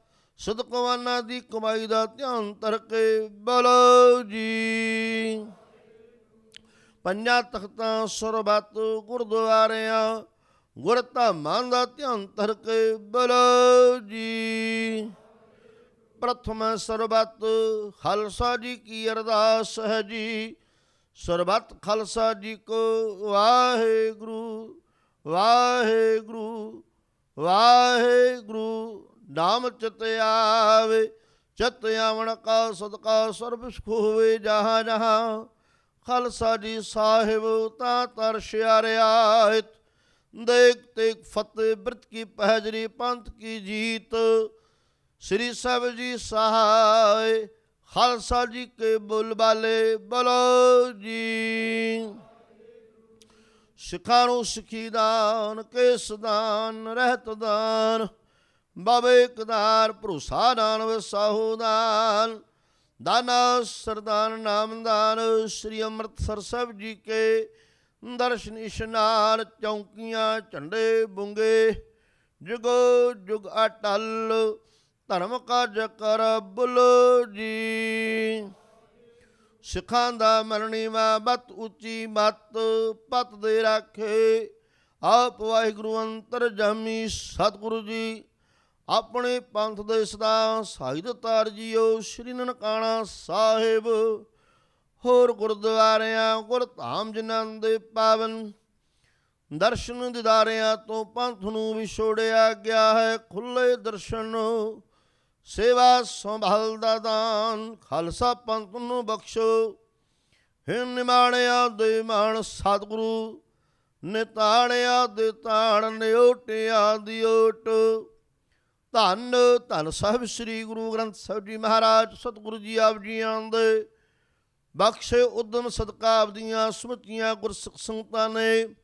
ਸਦਕਵਾਨਾਂ ਦੀ ਕਮਾਈ ਦਾ ਧਿਆਨ ਤਰਕੇ ਬੋਲੋ ਜੀ। ਪੰਜਾਂ ਤਖਤਾਂ ਸਰਬੱਤ ਗੁਰਦੁਆਰਿਆਂ, ਗੁਰ ਧਾਮਾਂ ਦਾ ਧਿਆਨ ਤਰਕੇ ਬੋਲੋ ਜੀ। ਪ੍ਰਥਮ ਸਰਬੱਤ ਖਾਲਸਾ ਜੀ ਕੀ ਅਰਦਾਸ ਹੈ ਜੀ। ਸਰਬੱਤ ਖਾਲਸਾ ਜੀ ਕੋ ਵਾਹਿਗੁਰੂ ਵਾਹਿਗੁਰੂ ਵਾਹਿਗੁਰੂ। ਨਾਮ ਚਿਤ ਆਵੇ, ਚਿਤ ਆਵਣ ਕਾ ਸਦਕਾ ਸਰਬ ਸੁਖ ਹੋਵੇ ਜਹਾਂ ਜਹਾਂ। ਖਾਲਸਾ ਜੀ ਸਾਹਿਬ ਤਾਂ ਤਰਸ਼ਿਆਰਿਆਤ, ਦੇਖ ਤੇਗ ਫਤਿਹ ਬ੍ਰਿਤ ਕੀ ਪਹਿਜਰੀ ਪੰਥ ਕੀ ਜੀਤ। ਸ੍ਰੀ ਸਾਹਿਬ ਜੀ ਸਹਾਇ, ਖਾਲਸਾ ਜੀ ਕੇ ਬੁਲਬਾਲੇ ਬੋਲੋ ਜੀ। ਸਿੱਖਾਂ ਨੂੰ ਸਿੱਖੀ ਦਾਨ, ਕੇਸ ਦਾਨ, ਰਹਿਤ ਦਾਨ, ਬਾਬੇ ਕਦਾਰ ਭਰੋਸਾ ਦਾਨ, ਵਿਸਾਹੂ ਦਾਨ, ਦਾਨਾ ਸਰਦਾਨ ਨਾਮਦਾਨ। ਸ੍ਰੀ ਅੰਮ੍ਰਿਤਸਰ ਸਾਹਿਬ ਜੀ ਕੇ ਦਰਸ਼ਨ ਇਸ਼ਨਾਨ, ਚੌਂਕੀਆਂ ਝੰਡੇ ਬੁੰਗੇ, ਜੁਗੋ ਜੁਗ ਅਟਲ, ਧਰਮ ਕਾਜ ਕਰ ਬੋਲੋ ਜੀ। ਸਿੱਖਾਂ ਦਾ ਮਰਨੀਵਾ ਮਤ ਉੱਚੀ ਮਤ, ਪਤ ਦੇ ਰਾਖੇ ਆਪ ਵਾਹਿਗੁਰੂ ਅੰਤਰ ਜਾਮੀ ਸਤਿਗੁਰੂ ਜੀ। ਆਪਣੇ ਪੰਥ ਦੇ ਸਦਾ ਸਾਹਿਤ ਤਾਰ ਜੀਓ ਸ਼੍ਰੀ ਨਨਕਾਣਾ ਸਾਹਿਬ। ਹੋਰ ਗੁਰਦੁਆਰਿਆਂ ਗੁਰ ਧਾਮ ਜਿਨ੍ਹਾਂ ਦੇ ਪਾਵਨ, ਦਰਸ਼ਨ ਦਿਦਾਰਿਆਂ ਤੋਂ ਪੰਥ ਨੂੰ ਵਿਛੋੜਿਆ ਗਿਆ ਹੈ। ਖੁੱਲੇ ਦਰਸ਼ਨ ਸੇਵਾ ਸੰਭਾਲ ਦਾ ਦਾਨ, ਖਾਲਸਾ ਪੰਥ ਨੂੰ ਬਖਸ਼ੋ। ਹਿ ਨਿਮਾਣਿਆ ਦੇ ਮਾਣ ਸਤਿਗੁਰੂ, ਨਿਤਾਣਿਆ ਦੇ ਤਾਣ, ਨਿਓਟਿਆ ਦੀ ਓਟ। ਧੰਨ ਧੰਨ ਸਾਹਿਬ ਸ੍ਰੀ ਗੁਰੂ ਗ੍ਰੰਥ ਸਾਹਿਬ ਜੀ ਮਹਾਰਾਜ ਸਤਿਗੁਰੂ ਜੀ ਆਪ ਜੀਆਂ ਦੇ ਬਖਸ਼ੇ ਉਦਮ ਸਦਕਾ ਆਪਦੀਆਂ ਸਮੁੱਚੀਆਂ ਗੁਰਸਿੱਖ ਸੰਗਤਾਂ ਨੇ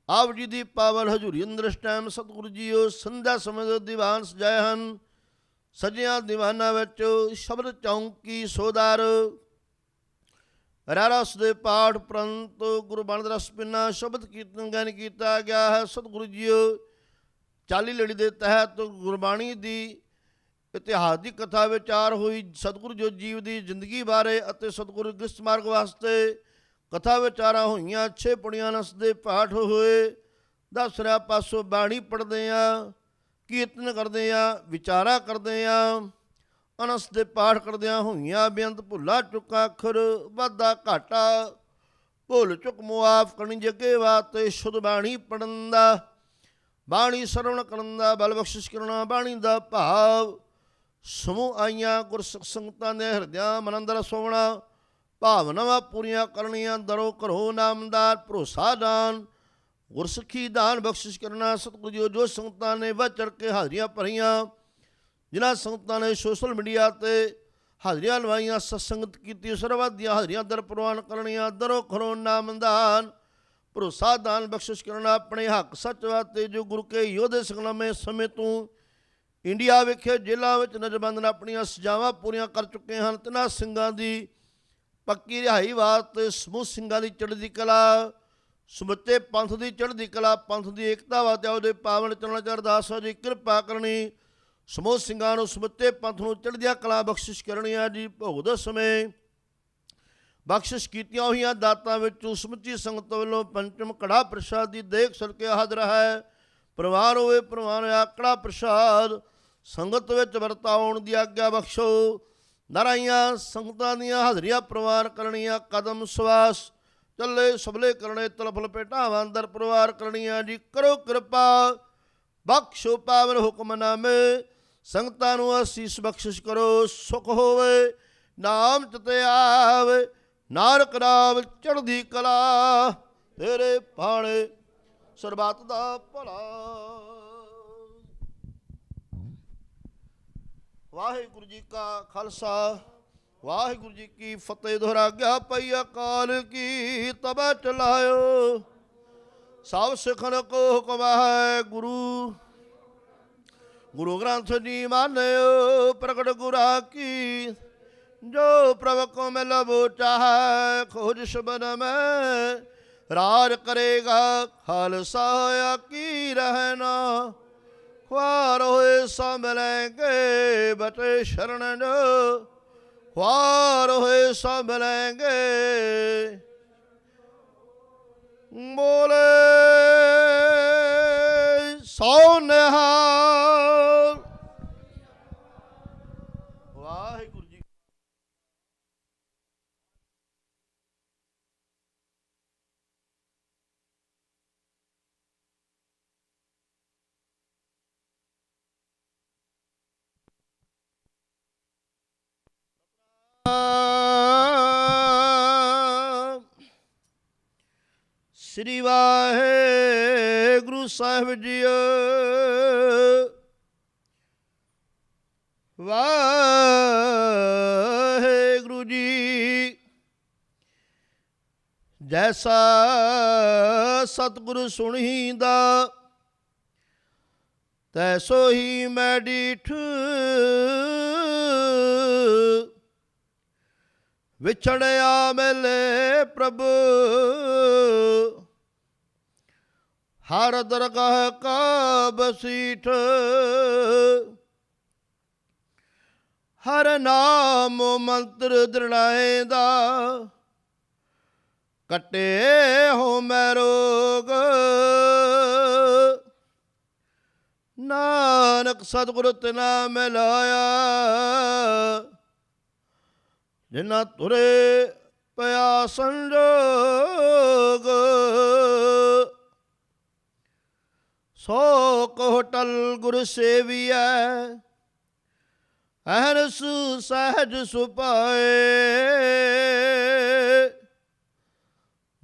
ਆਪ ਜੀ ਦੀ ਪਾਵਨ ਹਜ਼ੂਰੀ ਅੰਦਰ ਇਸ ਟਾਈਮ ਸਤਿਗੁਰੂ ਜੀ ਉਹ ਸੰਧਿਆ ਸਮੇਂ ਦੇ ਦੀਵਾਨ ਸਜਾਏ ਹਨ। ਸਜਿਆਂ ਦੀਵਾਨਾਂ ਵਿੱਚ ਸ਼ਬਦ ਚੌਂਕੀ ਸੋਦਾਰ, ਰਹਿਰਾਸ ਦੇ ਪਾਠ ਪ੍ਰੰਤ, ਗੁਰਬਾਣੀ ਦਾ ਰਸ ਪਿੰਨਾ ਸ਼ਬਦ ਕੀਰਤਨ ਗਾਇਨ ਕੀਤਾ ਗਿਆ ਹੈ। ਸਤਿਗੁਰੂ ਜੀ 40 ਲੜੀ ਦੇ ਤਹਿਤ ਗੁਰਬਾਣੀ ਦੀ ਇਤਿਹਾਸ ਦੀ ਕਥਾ ਵਿਚਾਰ ਹੋਈ। ਸਤਿਗੁਰੂ ਜੋ ਜੀਵ ਦੀ ਜ਼ਿੰਦਗੀ ਬਾਰੇ ਅਤੇ ਸਤਿਗੁਰੂ ਗ੍ਰਸਤ ਮਾਰਗ ਵਾਸਤੇ ਕਥਾ ਵਿਚਾਰਾਂ ਹੋਈਆਂ। 6 ਪੁੜੀਆਂ ਨਸ ਦੇ ਪਾਠ ਹੋਏ। 10 ਰਿਆ ਪਾਸੋਂ ਬਾਣੀ ਪੜ੍ਹਦੇ ਹਾਂ, ਕੀਰਤਨ ਕਰਦੇ ਹਾਂ, ਵਿਚਾਰਾਂ ਕਰਦੇ ਹਾਂ। ਅਨਸ ਦੇ ਪਾਠ ਕਰਦਿਆਂ ਹੋਈਆਂ ਬੇਅੰਤ ਭੁੱਲਾ ਚੁੱਕਾ ਅੱਖਰ ਵਾਧਾ ਘਾਟਾ ਭੁੱਲ ਚੁੱਕ ਮੁਆਫ ਕਰਨੀ ਜੱਗੇ ਵਾਸਤੇ ਸ਼ੁੱਧ ਬਾਣੀ ਪੜਨ ਦਾ, ਬਾਣੀ ਸਰਵਣ ਕਰਨ ਦਾ ਬਲ ਬਖਸ਼ਿਸ਼ ਕਰਨਾ, ਬਾਣੀ ਦਾ ਭਾਵ ਸਮੂਹ ਆਈਆਂ ਗੁਰਸਿੱਖ ਸੰਗਤਾਂ ਦੇ ਹਿਰਦਿਆਂ ਮਨ ਅੰਦਰ ਸੋਵਣਾ, ਭਾਵਨਾਵਾਂ ਪੂਰੀਆਂ ਕਰਨੀਆਂ, ਦਰੋਂ ਘਰੋਂ ਨਾਮਦਾਰ ਭਰੋਸਾ ਦਾਨ ਗੁਰਸਿੱਖੀ ਦਾਨ ਬਖਸ਼ਿਸ਼ ਕਰਨਾ। ਸਤਿਗੁਰੂ ਜੀ ਜੋ ਸੰਗਤਾਂ ਨੇ ਵੱਧ ਚੜ੍ਹ ਕੇ ਹਾਜ਼ਰੀਆਂ ਭਰੀਆਂ, ਜਿਨ੍ਹਾਂ ਸੰਗਤਾਂ ਨੇ ਸੋਸ਼ਲ ਮੀਡੀਆ 'ਤੇ ਹਾਜ਼ਰੀਆਂ ਲਵਾਈਆਂ, ਸਤਸੰਗਤ ਕੀਤੀ, ਸਰਬੱਤ ਦੀਆਂ ਹਾਜ਼ਰੀਆਂ ਦਰ ਪ੍ਰਵਾਨ ਕਰਨੀਆਂ, ਦਰੋਂ ਘਰੋਂ ਨਾਮਦਾਨ ਭਰੋਸਾ ਦਾਨ ਬਖਸ਼ਿਸ਼ ਕਰਨਾ। ਆਪਣੇ ਹੱਕ ਸੱਚ ਵਾਸਤੇ ਜੋ ਗੁਰੂ ਕੇ ਯੋਧੇ ਸੰਗਰਾਮੇ ਸਮੇਂ ਤੋਂ ਇੰਡੀਆ ਵਿਖੇ ਜੇਲ੍ਹਾਂ ਵਿੱਚ ਨਜ਼ਰਬੰਦ ਨੇ ਆਪਣੀਆਂ ਸਜ਼ਾਵਾਂ ਪੂਰੀਆਂ ਕਰ ਚੁੱਕੇ ਹਨ, ਤਿੰਨਾਂ ਸਿੰਘਾਂ ਦੀ ਪੱਕੀ ਰਿਹਾਈ ਵਾਸਤੇ ਸਮੂਹ ਸਿੰਘਾਂ ਦੀ ਚੜ੍ਹਦੀ ਕਲਾ, ਸਮੁੱਚੇ ਪੰਥ ਦੀ ਚੜ੍ਹਦੀ ਕਲਾ, ਪੰਥ ਦੀ ਏਕਤਾ ਵਾਸਤੇ ਉਹਦੇ ਪਾਵਨ ਚਰਨਾਂ 'ਚ ਅਰਦਾਸ ਹੈ ਜੀ, ਕਿਰਪਾ ਕਰਨੀ, ਸਮੂਹ ਸਿੰਘਾਂ ਨੂੰ ਸਮੁੱਚੇ ਪੰਥ ਨੂੰ ਚੜ੍ਹਦੀਆਂ ਕਲਾ ਬਖਸ਼ਿਸ਼ ਕਰਨੀ ਹੈ ਜੀ। ਭੋਗ ਦੇ ਸਮੇਂ ਬਖਸ਼ਿਸ਼ ਕੀਤੀਆਂ ਹੋਈਆਂ ਦਾਤਾਂ ਵਿੱਚੋਂ ਸਮੁੱਚੀ ਸੰਗਤ ਵੱਲੋਂ ਪੰਚਮ ਕੜਾ ਪ੍ਰਸ਼ਾਦ ਦੀ ਦੇਖ ਸਦਕੇ ਹਾਜ਼ਰ ਹੈ। ਪਰਿਵਾਰ ਹੋਵੇ ਪਰਿਵਾਰ ਹੋਇਆ ਕੜਾ ਪ੍ਰਸ਼ਾਦ ਸੰਗਤ ਵਿੱਚ ਵਰਤਾਉਣ ਦੀ ਆਗਿਆ ਬਖਸ਼ੋ। ਨਾਰਾਇਆਂ ਸੰਗਤਾਂ ਦੀਆਂ ਹਾਜ਼ਰੀਆਂ ਪ੍ਰਵਾਨ ਕਰਨੀਆਂ, ਕਦਮ ਸਵਾਸ ਚੱਲੇ ਸਬਲੇ ਕਰਨੇ, ਤਲਫ ਲਪੇਟਾਵਾਂ ਅੰਦਰ ਪਰਿਵਾਰ ਕਰਨੀਆਂ ਜੀ। ਕਰੋ ਕਿਰਪਾ ਬਖਸ਼ੋ ਪਾਵਨ ਹੁਕਮਨਾਮੇ, ਸੰਗਤਾਂ ਨੂੰ ਅਸੀਸ ਬਖਸ਼ਿਸ਼ ਕਰੋ। ਸੁਖ ਹੋਵੇ ਨਾਮ ਚਿਤੇ ਆਵੇ, ਨਾਨਕ ਨਾਮ ਚੜ੍ਹਦੀ ਕਲਾ, ਤੇਰੇ ਭਾਣੇ ਸਰਬੱਤ ਦਾ ਭਲਾ। ਵਾਹਿਗੁਰੂ ਜੀ ਕਾ ਖਾਲਸਾ ਵਾਹਿਗੁਰੂ ਜੀ ਕੀ ਫਤਿਹ। ਦੁਹਰਾ ਗਿਆ ਪਈ ਅਕਾਲ ਕੀ ਤਬੈ ਚਲਾਇਓ, ਸਭ ਸਿੱਖਨ ਕੋ ਹੁਕਮ ਹੈ ਗੁਰੂ। ਗੁਰੂ ਗ੍ਰੰਥ ਜੀ ਮਾਨਿਓ ਪ੍ਰਗਟ ਗੁਰਾ ਕੀ, ਜੋ ਪ੍ਰਭ ਕੋ ਮਿਲ ਲਬੋ ਚਾਹੈ, ਖੋਜ ਸ਼ਬਦ ਮੈਂ ਰਾਜ ਕਰੇਗਾ। ਖਾਲਸਾ ਕੀ ਰਹਿਣਾ, ख्वार होए सब मिलेंगे, बटे शरण जो ख्वार होए सब मिलेंगे। बोले सौ निहाल। वाहिगुरु जी। श्री वाहेगुरु साहिब जीओ। वाहेगुरु जी जैसा सतगुरु सुनींदा, तैसो ही मैं डीठ। विछड़िया मिले प्रभु हर दरगाह का बसीठ। हर नाम मंत्र दृढ़ाएंदा, कटे हो मैं रोग। नानक सतगुरु तिना मिलाया, जिन्ना तुरे पया संजोग। सो कोटल गुरु सेविया, अहरस सहज सुपाए।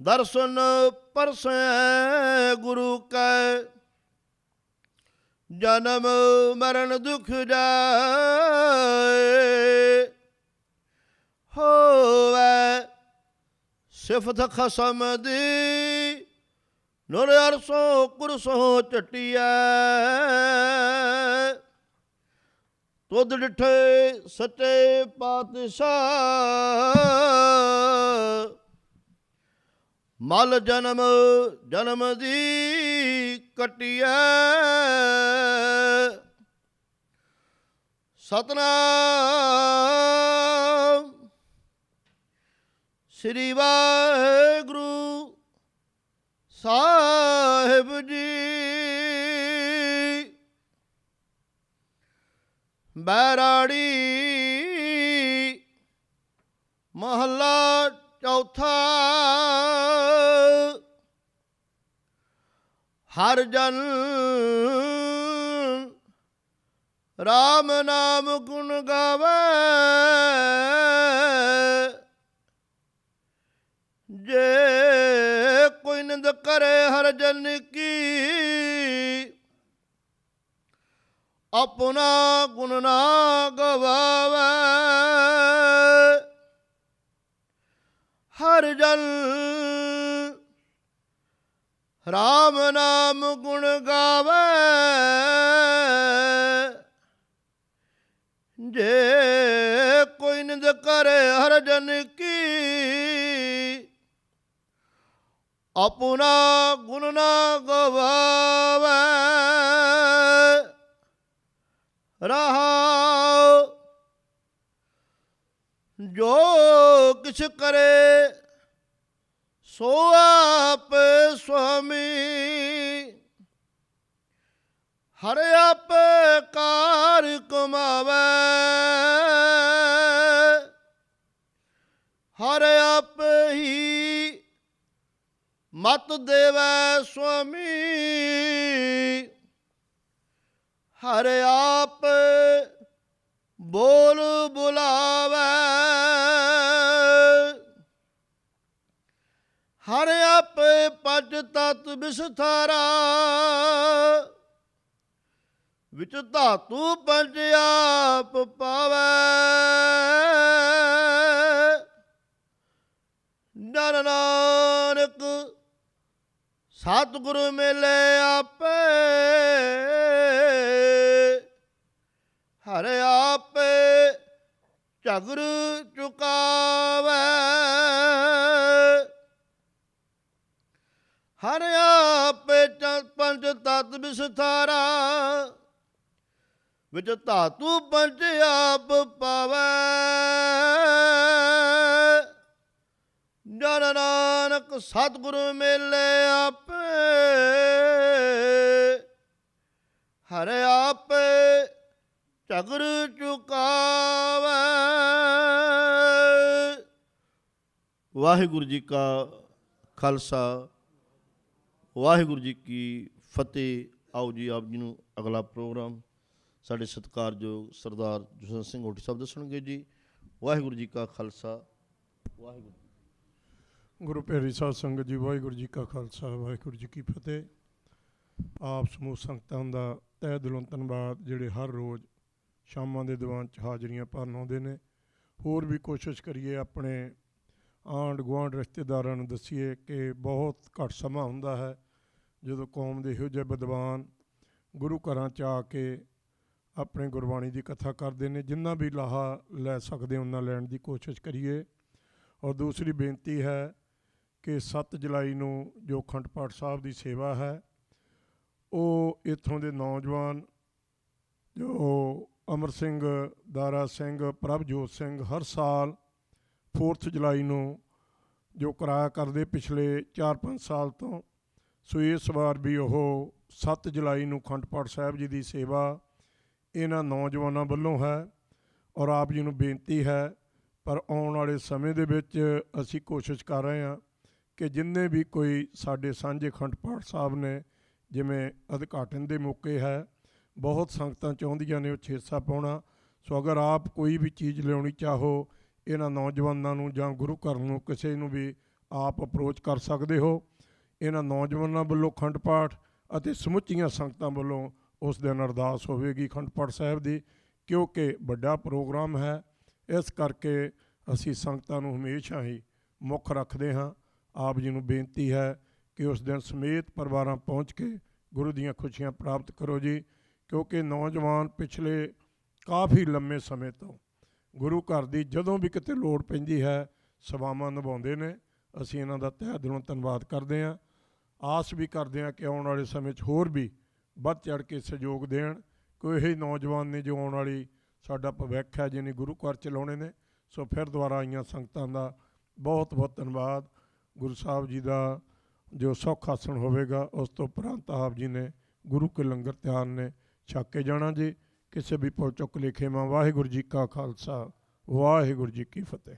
दर्शन परसे गुरु कै, जन्म मरण दुख जाए। होवे सिफत खसम दी, नुर अरसों कुरसों चटिया। तुद डिठे सच्चे पातशाह, मल जन्म जन्म दी कटिया। सतनाम श्री वाहेगुरु साहिब जी। बैराड़ी ਮਹੱਲਾ ਚੌਥਾ। ਹਰ ਜਨ ਰਾਮ ਨਾਮ ਗੁਣ ਗਾਵੇ, ਜੇ ਕੋਈ ਨਿੰਦ ਕਰੇ ਹਰ ਜਨ ਕੀ, ਆਪਣਾ ਗੁਣ ਨਾ ਗਵਾਵੇ। ਹਰ ਜਨ ਰਾਮ ਨਾਮ ਗੁਣ ਗਾਵੇ, ਜੇ ਕੋਈ ਨਿੰਦ ਕਰੇ ਹਰ ਜਨ ਕੀ, ਆਪਣਾ ਗੁਣ ਨਾ ਗਵਾਵੇ। ਰਹਾਉ ਜੋ ਕਿਛ ਕਰੇ ਸੋ ਆਪ ਸੁਆਮੀ, ਹਰ ਆਪੇ ਕਾਰ ਕਮਾਵੇ, ਹਰ ਆਪੇ ਹੀ ਮਤ ਦੇਵੈ ਸੁਆਮੀ, ਹਰ ਆਪ ਬੋਲ ਬੁਲਾਵੇ, ਹਰ ਆਪੇ ਪੰਜ ਤਤ ਵਿਸਥਾਰਾ, ਵਿੱਚ ਧਾਤੂ ਪੰਜ ਆਪ ਪਾਵੇ। ਨਰ ਨਾਨਕ ਸਤਿਗੁਰੂ ਮਿਲੇ ਆਪੇ, ਹਰ ਆਪੇ ਝਗਰ ਚੁਕਾਵੇ, ਹਰ ਆਪੇ ਪੰਜ ਤਤ ਵਿਸਥਾਰਾ, ਵਿੱਚ ਧਾਤੂ ਪੰਜ ਆਪ ਪਾਵੇ। ਜਨ ਨਾਨਕ ਸਤਿਗੁਰੂ ਮਿਲੇ ਆਪੇ, ਹਰ ਆਪੇ ਝਗਰ ਚੁਕਾਵੇ। ਵਾਹਿਗੁਰੂ ਜੀ ਕਾ ਖਾਲਸਾ, ਵਾਹਿਗੁਰੂ ਜੀ ਕੀ ਫਤਿਹ। ਆਓ ਜੀ ਆਪ ਜੀ ਨੂੰ ਅਗਲਾ ਪ੍ਰੋਗਰਾਮ ਸਾਡੇ ਸਤਿਕਾਰਯੋਗ ਸਰਦਾਰ ਜਸਵੰਤ ਸਿੰਘ ਹੋਠੀ ਸਾਹਿਬ ਦੱਸਣਗੇ ਜੀ। ਵਾਹਿਗੁਰੂ ਜੀ ਕਾ ਖਾਲਸਾ, ਵਾਹਿਗੁਰੂ। ਗੁਰੂ ਪਿਆਰੀ ਸਾਧ ਸੰਗਤ ਜੀ, ਵਾਹਿਗੁਰੂ ਜੀ ਕਾ ਖਾਲਸਾ, ਵਾਹਿਗੁਰੂ ਜੀ ਕੀ ਫਤਿਹ। ਆਪ ਸਮੂਹ ਸੰਗਤਾਂ ਦਾ ਤਹਿ ਦਿਲੋਂ ਧੰਨਵਾਦ, ਜਿਹੜੇ ਹਰ ਰੋਜ਼ ਸ਼ਾਮਾਂ ਦੇ ਦੀਵਾਨ 'ਚ ਹਾਜ਼ਰੀਆਂ ਭਰਨ ਆਉਂਦੇ ਨੇ। ਹੋਰ ਵੀ ਕੋਸ਼ਿਸ਼ ਕਰੀਏ ਆਪਣੇ ਆਂਢ ਗੁਆਂਢ ਰਿਸ਼ਤੇਦਾਰਾਂ ਨੂੰ ਦੱਸੀਏ ਕਿ ਬਹੁਤ ਘੱਟ ਸਮਾਂ ਹੁੰਦਾ ਹੈ ਜਦੋਂ ਕੌਮ ਦੇ ਇਹੋ ਜਿਹੇ ਵਿਦਵਾਨ ਗੁਰੂ ਘਰਾਂ 'ਚ ਆ ਕੇ ਆਪਣੇ ਗੁਰਬਾਣੀ ਦੀ ਕਥਾ ਕਰਦੇ ਨੇ। ਜਿੰਨਾ ਵੀ ਲਾਹਾ ਲੈ ਸਕਦੇ ਉਹਨਾਂ ਲੈਣ ਦੀ ਕੋਸ਼ਿਸ਼ ਕਰੀਏ। ਔਰ ਦੂਸਰੀ ਬੇਨਤੀ ਹੈ ਕਿ 7 ਜੁਲਾਈ ਨੂੰ ਜੋ ਅਖੰਡ ਪਾਠ ਸਾਹਿਬ ਦੀ ਸੇਵਾ ਹੈ, ਉਹ ਇੱਥੋਂ ਦੇ ਨੌਜਵਾਨ ਜੋ ਅਮਰ ਸਿੰਘ, ਦਾਰਾ ਸਿੰਘ, ਪ੍ਰਭਜੋਤ ਸਿੰਘ ਹਰ ਸਾਲ 4 ਜੁਲਾਈ ਨੂੰ ਜੋ ਕਰਾਇਆ ਕਰਦੇ ਪਿਛਲੇ 4-5 ਸਾਲ ਤੋਂ, ਸੋ ਇਸ ਵਾਰ ਵੀ ਉਹ 7 ਜੁਲਾਈ ਨੂੰ ਅਖੰਡ ਪਾਠ ਸਾਹਿਬ ਜੀ ਦੀ ਸੇਵਾ ਇਹਨਾਂ ਨੌਜਵਾਨਾਂ ਵੱਲੋਂ ਹੈ। ਔਰ ਆਪ ਜੀ ਨੂੰ ਬੇਨਤੀ ਹੈ, ਪਰ ਆਉਣ ਵਾਲੇ ਸਮੇਂ ਦੇ ਵਿੱਚ ਅਸੀਂ ਕੋਸ਼ਿਸ਼ ਕਰ ਰਹੇ ਹਾਂ ਕਿ ਜਿੰਨੇ ਵੀ ਕੋਈ ਸਾਡੇ ਸਾਂਝੇ ਅਖੰਡ ਪਾਠ ਸਾਹਿਬ ਨੇ, ਜਿਵੇਂ ਉਦਘਾਟਨ ਦੇ ਮੌਕੇ ਹੈ, ਬਹੁਤ ਸੰਗਤਾਂ ਚਾਹੁੰਦੀਆਂ ਨੇ ਉੱਥੇ ਹਿੱਸਾ ਪਾਉਣਾ। ਸੋ ਅਗਰ ਆਪ ਕੋਈ ਵੀ ਚੀਜ਼ ਲਿਆਉਣੀ ਚਾਹੋ ਇਹਨਾਂ ਨੌਜਵਾਨਾਂ ਨੂੰ ਜਾਂ ਗੁਰੂ ਘਰ ਨੂੰ, ਕਿਸੇ ਨੂੰ ਵੀ ਆਪ ਅਪਰੋਚ ਕਰ ਸਕਦੇ ਹੋ। ਇਹਨਾਂ ਨੌਜਵਾਨਾਂ ਵੱਲੋਂ ਅਖੰਡ ਪਾਠ ਅਤੇ ਸਮੁੱਚੀਆਂ ਸੰਗਤਾਂ ਵੱਲੋਂ ਉਸ ਦਿਨ ਅਰਦਾਸ ਹੋਵੇਗੀ ਅਖੰਡ ਪਾਠ ਸਾਹਿਬ ਦੀ, ਕਿਉਂਕਿ ਵੱਡਾ ਪ੍ਰੋਗਰਾਮ ਹੈ। ਇਸ ਕਰਕੇ ਅਸੀਂ ਸੰਗਤਾਂ ਨੂੰ ਹਮੇਸ਼ਾ ਹੀ ਮੁੱਖ ਰੱਖਦੇ ਹਾਂ। ਆਪ ਜੀ ਨੂੰ ਬੇਨਤੀ ਹੈ ਕਿ ਉਸ ਦਿਨ ਸਮੇਤ ਪਰਿਵਾਰਾਂ ਪਹੁੰਚ ਕੇ ਗੁਰੂ ਦੀਆਂ ਖੁਸ਼ੀਆਂ ਪ੍ਰਾਪਤ ਕਰੋ ਜੀ, ਕਿਉਂਕਿ ਨੌਜਵਾਨ ਪਿਛਲੇ ਕਾਫੀ ਲੰਮੇ ਸਮੇਂ ਤੋਂ ਗੁਰੂ ਘਰ ਦੀ ਜਦੋਂ ਵੀ ਕਿਤੇ ਲੋੜ ਪੈਂਦੀ ਹੈ ਸੇਵਾਵਾਂ ਨਿਭਾਉਂਦੇ ਨੇ। ਅਸੀਂ ਇਹਨਾਂ ਦਾ ਤਹਿ ਦਿਲੋਂ ਧੰਨਵਾਦ ਕਰਦੇ ਹਾਂ। ਆਸ ਵੀ ਕਰਦੇ ਹਾਂ ਕਿ ਆਉਣ ਵਾਲੇ ਸਮੇਂ 'ਚ ਹੋਰ ਵੀ ਵੱਧ ਚੜ੍ਹ ਕੇ ਸਹਿਯੋਗ ਦੇਣ। ਕੋਈ ਇਹੀ ਨੌਜਵਾਨ ਨੇ ਜੋ ਆਉਣ ਵਾਲੀ ਸਾਡਾ ਭਵਿੱਖ ਹੈ, ਜਿਹਨੇ ਗੁਰੂ ਘਰ ਚਲਾਉਣੇ ਨੇ। ਸੋ ਫਿਰ ਦੁਬਾਰਾ ਆਈਆਂ ਸੰਗਤਾਂ ਦਾ ਬਹੁਤ ਬਹੁਤ ਧੰਨਵਾਦ। ਗੁਰੂ ਸਾਹਿਬ ਜੀ ਦਾ ਜੋ ਸੁੱਖ ਆਸਣ ਹੋਵੇਗਾ, ਉਸ ਤੋਂ ਉਪਰੰਤ ਆਪ ਜੀ ਨੇ ਗੁਰੂ ਕੇ ਲੰਗਰ ਤਿਆਰ ਨੇ ਛਕ ਕੇ ਜਾਣਾ ਜੀ। ਕਿਸੇ ਵੀ ਭੁੱਲ ਚੁੱਕ ਲੇਖੇ ਮਾਂ। ਵਾਹਿਗੁਰੂ ਜੀ ਕਾ ਖਾਲਸਾ, ਵਾਹਿਗੁਰੂ ਜੀ ਕੀ ਫਤਿਹ।